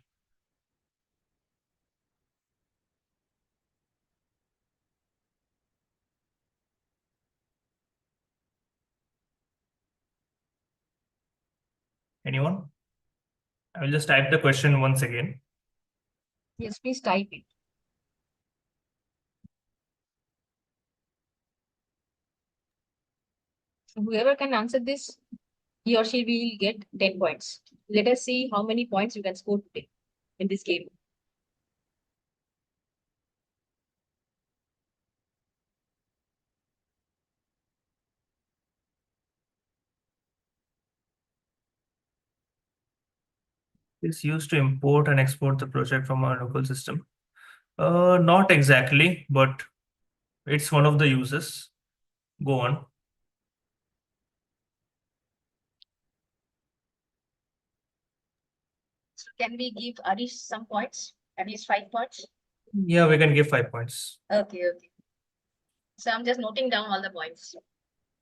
Anyone? I will just type the question once again. Yes, please type it. So whoever can answer this, he or she will get 10 points. Let us see how many points you can score today in this game. It's used to import and export the project from our local system. Not exactly, but it's one of the uses. Go on. So can we give Arish some points? At least 5 points? Yeah, we can give 5 points. Okay, okay. So I'm just noting down all the points.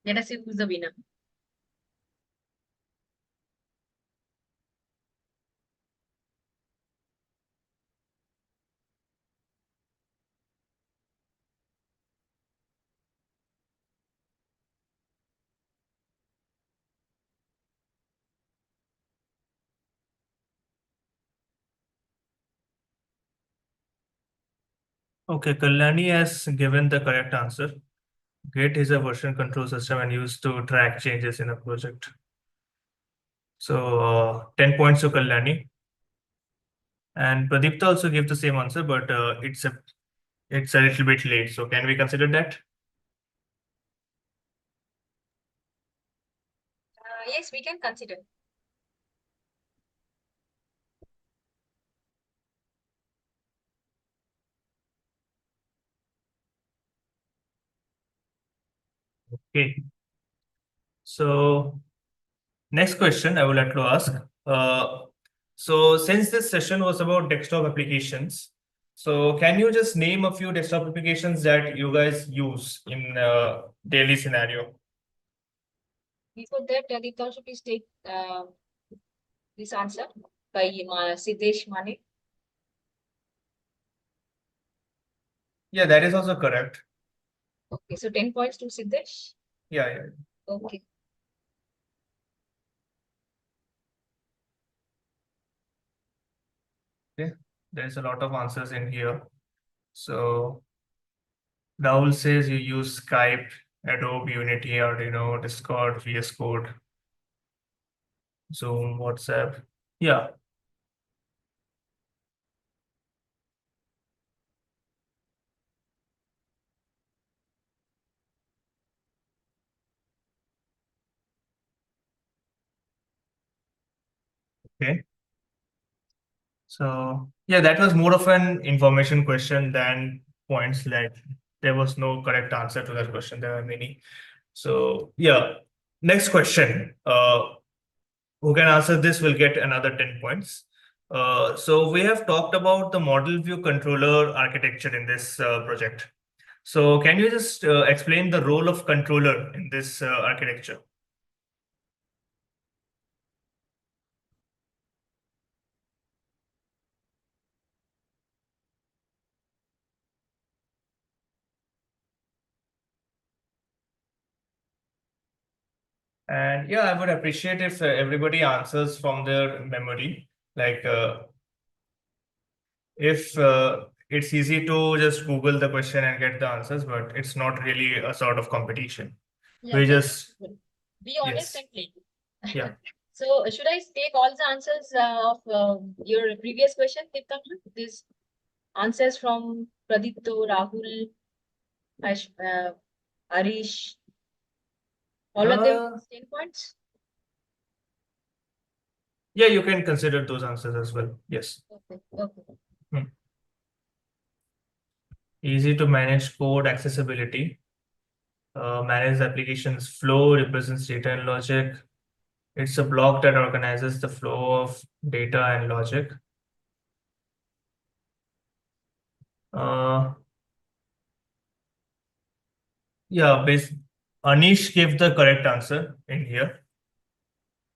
Let us see who's the winner. Okay, Kalyani has given the correct answer. Git is a version control system and used to track changes in a project. So 10 points to Kalyani. And Pradipta also gave the same answer, but it's a little bit late. So can we consider that? Yes, we can consider. Okay. So next question I would like to ask. So since this session was about desktop applications, so can you just name a few desktop applications that you guys use in daily scenario? Before that, Aditya, should please take this answer by Siddesh Mane. Yeah, that is also correct. Okay, so 10 points to Siddesh. Yeah, yeah. Okay. Okay. There's a lot of answers in here. So Rahul says you use Skype, Adobe Unity, Arduino, Discord, VS Code, Zoom, WhatsApp. Yeah. Okay. So yeah, that was more of an information question than points. Like there was no correct answer to that question. There are many. So yeah, next question. Who can answer this will get another 10 points. So we have talked about the model view controller architecture in this project. So can you just explain the role of controller in this architecture? And yeah, I would appreciate if everybody answers from their memory. Like if it's easy to just Google the question and get the answers, but it's not really a sort of competition. Yeah, We just, be honest yes. and plain. Yeah. So should I take all the answers of your previous question, Tirthamshu? These answers from Pradipto, Rahul, Arish, all of them 10 points? Yeah, you can consider those answers as well. Yes. Okay, okay. Hmm. easy to manage code accessibility, manage the application's flow, represents data and logic. It's a block that organizes the flow of data and logic. Yeah, Anish gave the correct answer in here.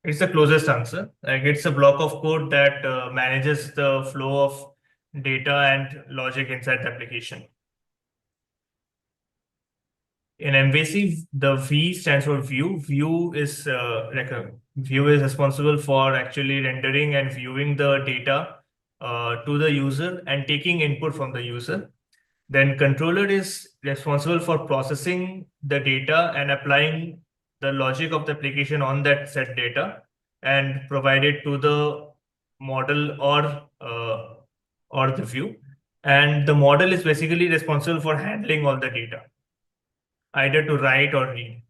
It's the closest answer. Like it's a block of code that manages the flow of data and logic inside the application. In MVC, the V stands for view. View is responsible for actually rendering and viewing the data to the user and taking input from the user. Then controller is responsible for processing the data and applying the logic of the application on that set data and provide it to the model or the view. And the model is basically responsible for handling all the data, either to write or read.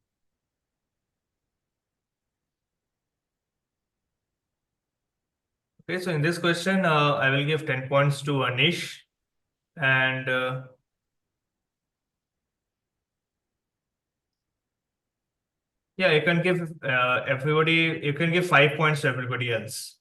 Okay, so in this question, I will give 10 points to Anish, and yeah, you can give everybody, you can give 5 points to everybody else.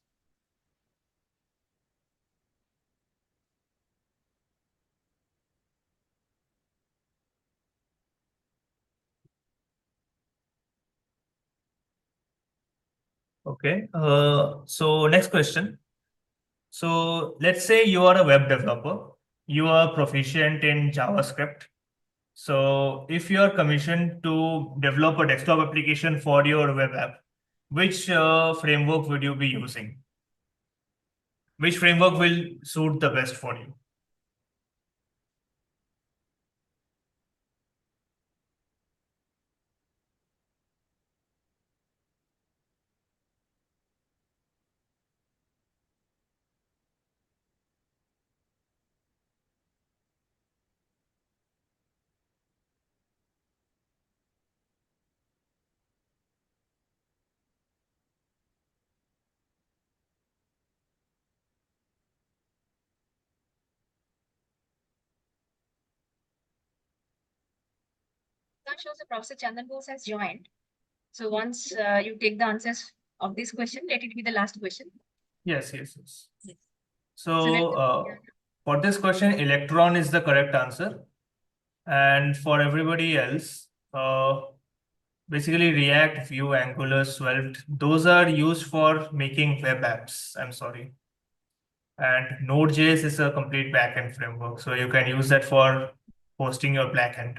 Okay, so next question. So let's say you are a web developer, you are proficient in JavaScript. So if you are commissioned to develop a desktop application for your web app, which framework would you be using? Which framework will suit the best for you? That shows that Professor Chandan Bose has joined. So once you take the answers of this question, let it be the last question. Yes, yes, yes. Yes. So for this question, electron is the correct answer. And for everybody else, basically React, Vue, Angular, Svelte, those are used for making web apps. I'm sorry. And Node.js is a complete backend framework. So you can use that for hosting your backend.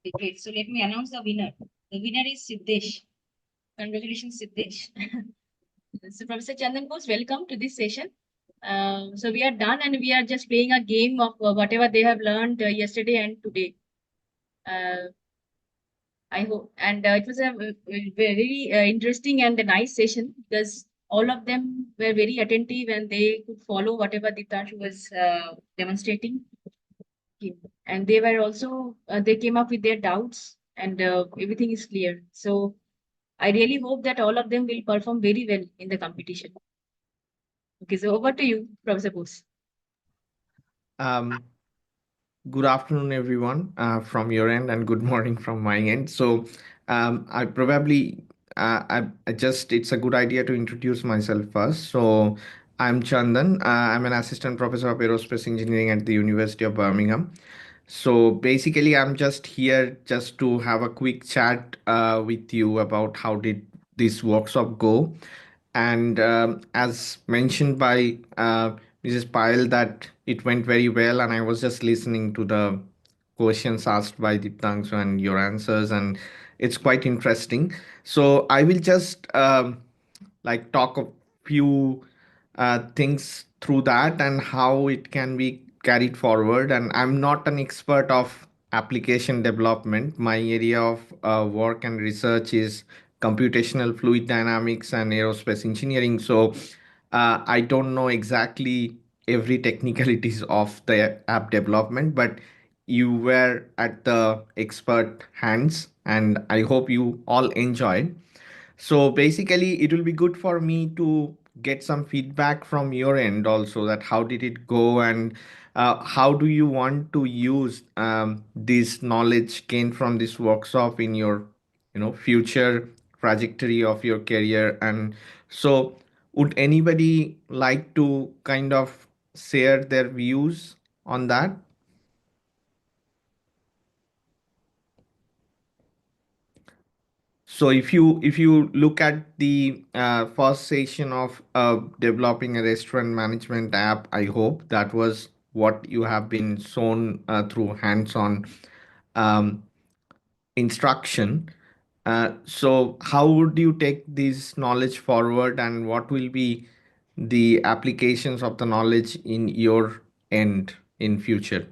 Okay, great. So let me announce the winner. The winner is Siddesh. Congratulations, Siddesh. So Professor Chandan Bose, welcome to this session. So we are done and we are just playing a game of whatever they have learned yesterday and today. I hope, and it was a very interesting and a nice session because all of them were very attentive and they could follow whatever Ditash was demonstrating. Okay. And they were also, they came up with their doubts and everything is clear. So I really hope that all of them will perform very well in the competition. Okay, so over to you, Professor Bose. Um, Good afternoon, everyone, from your end, and good morning from my end. So, I probably, I just, it's a good idea to introduce myself first. So, I'm Chandan. I'm an assistant professor of aerospace engineering at the University of Birmingham. So, basically, I'm just here just to have a quick chat with you about how did this workshop go. And as mentioned by Mrs. Pyle, that it went very well, and I was just listening to the questions asked by Diptangshu and your answers, and it's quite interesting. So I will just like talk a few things through that and how it can be carried forward. And I'm not an expert of application development. My area of work and research is computational fluid dynamics and aerospace engineering. So I don't know exactly every technicalities of the app development, but you were at the expert hands, and I hope you all enjoyed. So basically, it will be good for me to get some feedback from your end also, that how did it go, and how do you want to use this knowledge gained from this workshop in your future trajectory of your career. And so would anybody like to kind of share their views on that? So if you look at the first session of developing a restaurant management app, I hope that was what you have been shown through hands-on um, instruction. So how would you take this knowledge forward, and what will be the applications of the knowledge in your end in future?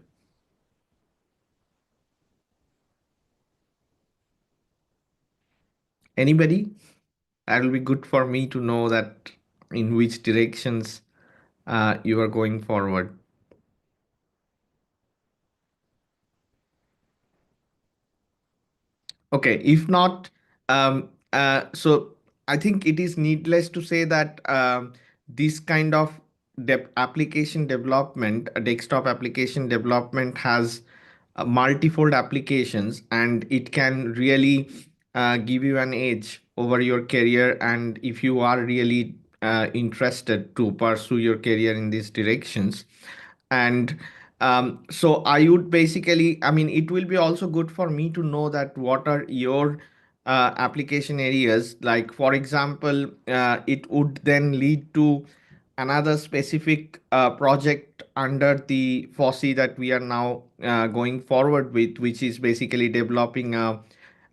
Anybody? That will be good for me to know that in which directions you are going forward. Okay, if not, so I think it is needless to say that this kind of application development, desktop application development, has multifold applications, and it can really give you an edge over your career. And if you are really interested to pursue your career in these directions, and so I would basically, I mean, it will be also good for me to know that what are your application areas. Like, for example, it would then lead to another specific project under the FOSSEE that we are now going forward with, which is basically developing a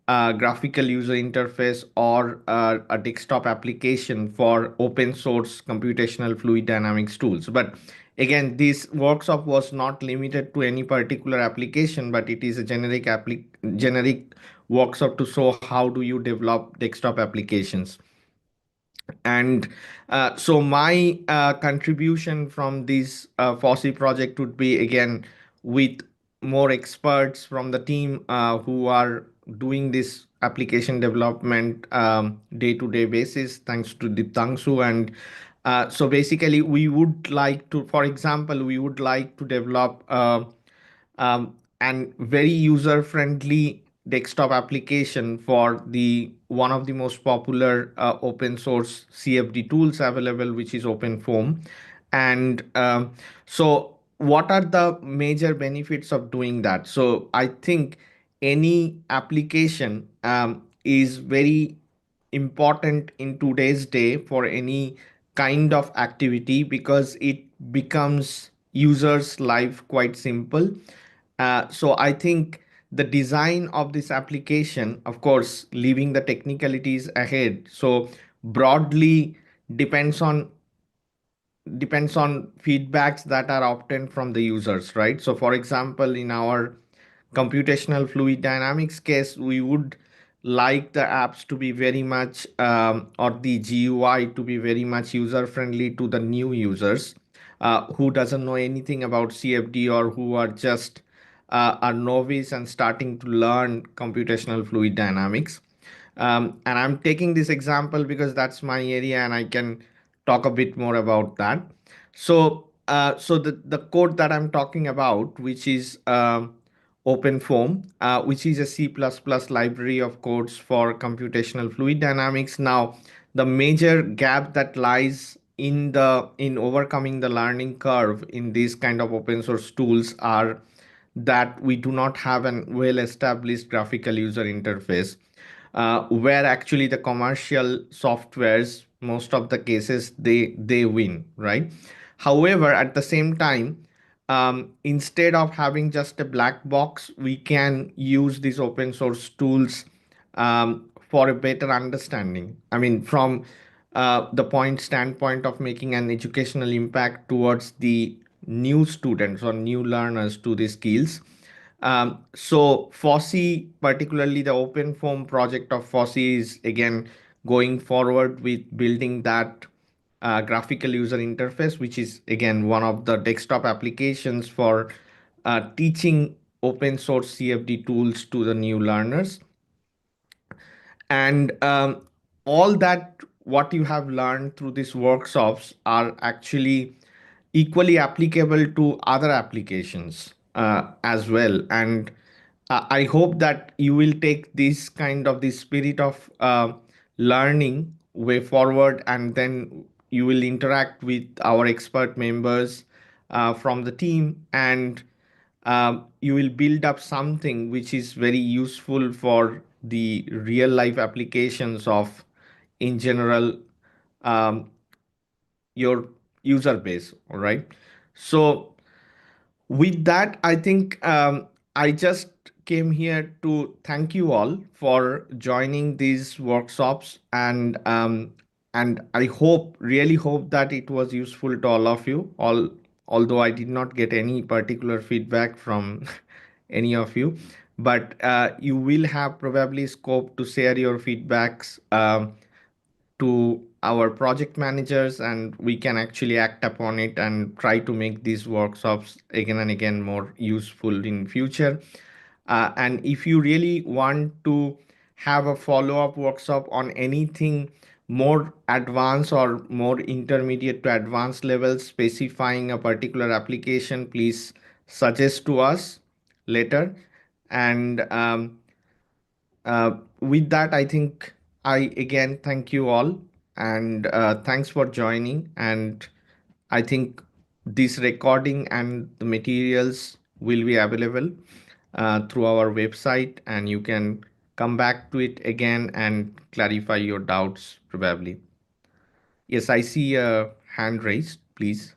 graphical user interface or a desktop application for open source computational fluid dynamics tools. But again, this workshop was not limited to any particular application, but it is a generic workshop to show how do you develop desktop applications. And so my contribution from this FOSSEE project would be, again, with more experts from the team who are doing this application development day-to-day basis, thanks to Diptangsu. And so basically, we would like to, for example, we would like to develop and very user friendly desktop application for the one of the most popular open source CFD tools available, which is OpenFOAM. And so what are the major benefits of doing that? So I think any application is very important in today's day for any kind of activity, because it becomes users life quite simple. So I think the design of this application, of course, leaving the technicalities ahead, so broadly depends on feedbacks that are obtained from the users, right? So for example, in our computational fluid dynamics case, we would like the apps to be very much or the GUI to be very much user friendly to the new users who doesn't know anything about CFD, or who are just a novice and starting to learn computational fluid dynamics. And I'm taking this example because that's my area and I can talk a bit more about that. So, so the code that I'm talking about, which is OpenFOAM, which is a C++ library of codes for computational fluid dynamics. Now, the major gap that lies in overcoming the learning curve in these kind of open source tools are that we do not have an well established graphical user interface, where actually the commercial softwares, most of the cases, they win, right? However, at the same time, instead of having just a black box, we can use these open source tools for a better understanding. I mean, from the standpoint of making an educational impact towards the new students or new learners to these skills. So FOSSEE, particularly the OpenFOAM project of FOSSEE, is again going forward with building that graphical user interface, which is again one of the desktop applications for teaching open source CFD tools to the new learners. And all that what you have learned through these workshops are actually equally applicable to other applications as well. And I hope that you will take this kind of the spirit of learning way forward, and then you will interact with our expert members from the team, and you will build up something which is very useful for the real life applications of, in general, um, your user base. All right. So with that, I think I just came here to thank you all for joining these workshops, and I hope, really hope, that it was useful to all of you. Although I did not get any particular feedback from any of you, but you will have probably scope to share your feedbacks to our project managers, and we can actually act upon it and try to make these workshops again and again more useful in future. And if you really want to have a follow-up workshop on anything more advanced or more intermediate to advanced levels specifying a particular application, please suggest to us later. And with that, I think I again thank you all, and thanks for joining. And I think this recording and the materials will be available through our website, and you can come back to it again and clarify your doubts probably. Yes, I see a hand raised, please.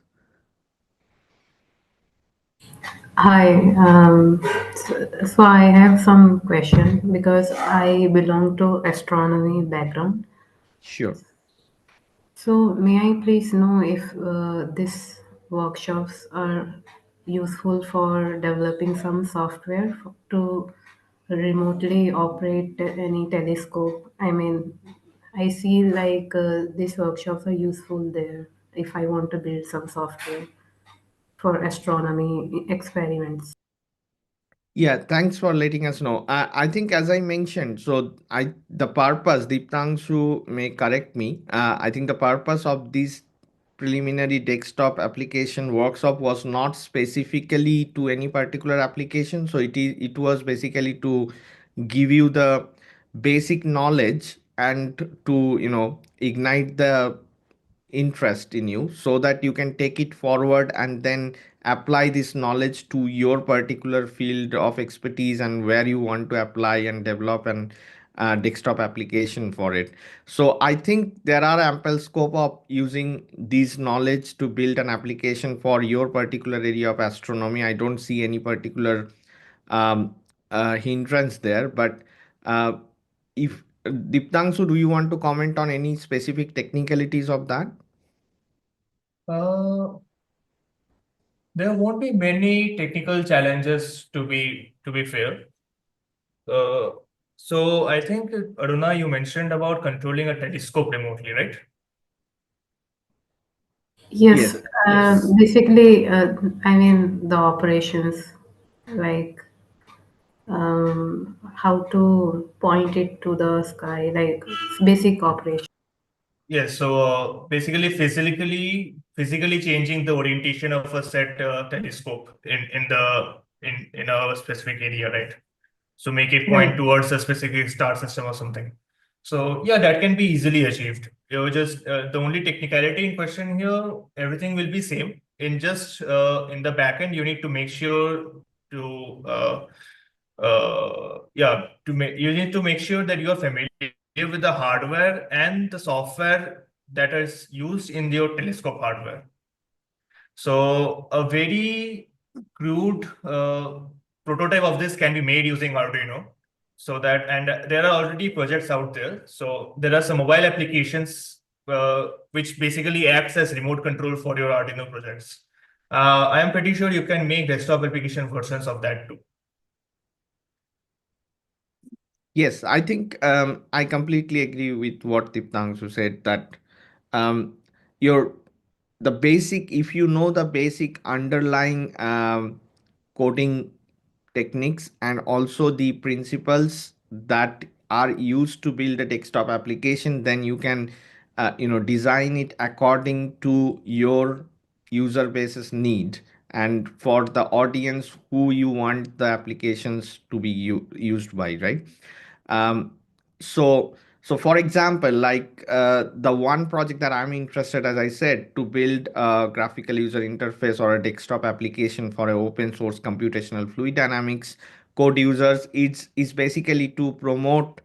Hi, so I have some question because I belong to astronomy background. Sure. So may I please know if these workshops are useful for developing some software to remotely operate any telescope? I mean, I see like these workshops are useful there if I want to build some software for astronomy experiments. Yeah, thanks for letting us know. I think, as I mentioned, so the purpose, Deeptangshu may correct me. I think the purpose of this preliminary desktop application workshop was not specifically to any particular application. So it was basically to give you the basic knowledge and to, ignite the interest in you so that you can take it forward and then apply this knowledge to your particular field of expertise and where you want to apply and develop an desktop application for it. So I think there are ample scope of using this knowledge to build an application for your particular area of astronomy. I don't see any particular um, hindrance there. But uh, if Diptangshu, do you want to comment on any specific technicalities of that? Uh, there won't be many technical challenges to be fair. Uh, so I think Aruna, you mentioned about controlling a telescope remotely, right? Yes, Yes. Yes. basically, I mean the operations, like how to point it to the sky, like basic operation. Yes. So basically, physically changing the orientation of a set telescope in a specific area, right? So make it point Right. towards a specific star system or something. So yeah, that can be easily achieved. You just the only technicality in question here, everything will be same. In the backend, you need to make sure to you need to make sure that you are familiar with the hardware and the software that is used in your telescope hardware. So a very crude prototype of this can be made using Arduino. And there are already projects out there. So there are some mobile applications which basically acts as remote control for your Arduino projects. I am pretty sure you can make desktop application versions of that too. Yes, I think I completely agree with what Diptangshu said, that um, your the basic, if you know the basic underlying coding techniques and also the principles that are used to build a desktop application, then you can design it according to your user base's need and for the audience who you want the applications to be used by, right? Um, so, so for example, like the one project that I'm interested, as I said, to build a graphical user interface or a desktop application for an open source computational fluid dynamics code users, it's basically to promote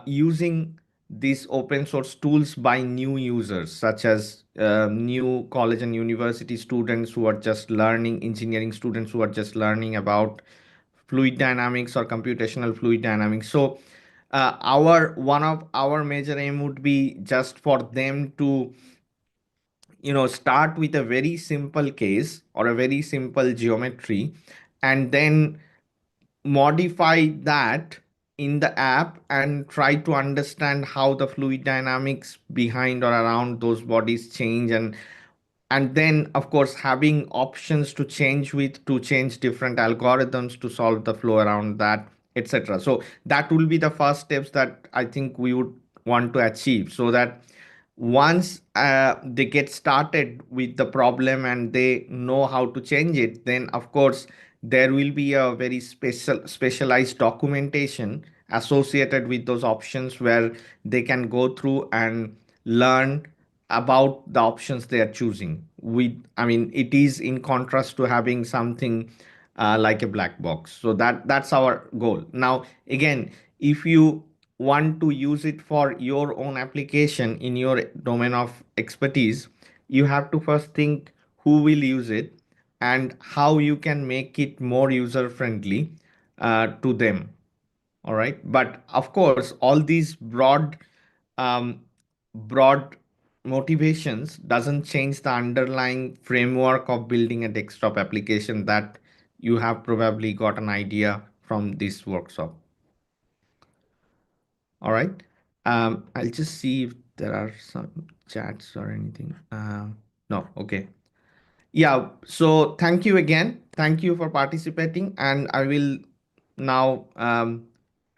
using these open source tools by new users, such as new college and university students who are just learning, engineering students who are just learning about fluid dynamics or computational fluid dynamics. So our one of our major aim would be just for them to start with a very simple case or a very simple geometry, and then modify that in the app and try to understand how the fluid dynamics behind or around those bodies change, and then of course having options to change different algorithms to solve the flow around that, etc. So that will be the first steps that I think we would want to achieve, so that once they get started with the problem and they know how to change it, then of course there will be a very specialized documentation associated with those options where they can go through and learn about the options they are choosing. I mean, it is in contrast to having something like a black box. So that's our goal. Now, again, if you want to use it for your own application in your domain of expertise, you have to first think who will use it and how you can make it more user friendly to them. All right, but of course all these um, broad motivations doesn't change the underlying framework of building a desktop application that you have probably got an idea from this workshop. All right, I'll just see if there are some chats or anything. No, okay. Yeah, so thank you again. Thank you for participating, and I will now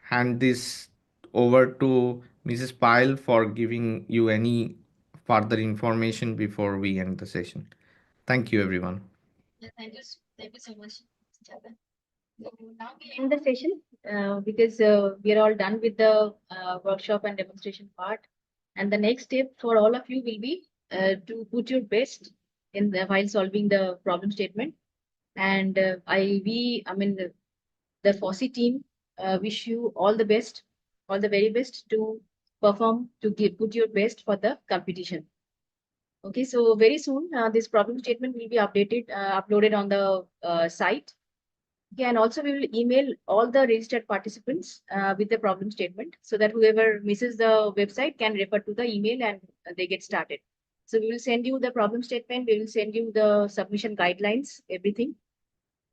hand this over to Mrs. Pyle for giving you any further information before we end the session. Thank you, everyone. Yeah, thank you so much, Jagan. So now we end the session because we are all done with the workshop and demonstration part. And the next step for all of you will be to put your best in while solving the problem statement. And I mean the FOSSEE team wish you all the best, all the very best to perform, to put your best for the competition. Okay, so very soon this problem statement will be uploaded on the site. Okay, and also we will email all the registered participants with the problem statement so that whoever misses the website can refer to the email and they get started. So we will send you the problem statement, we will send you the submission guidelines, everything.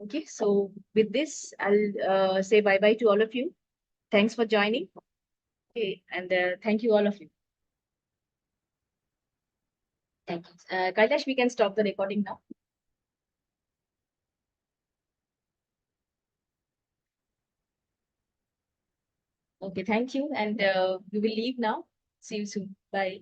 Okay, so with this, I'll say bye-bye to all of you. Thanks for joining. Okay, and thank you all of you. Thank you. Kailash, we can stop the recording now. Okay, thank you. And we will leave now. See you soon. Bye.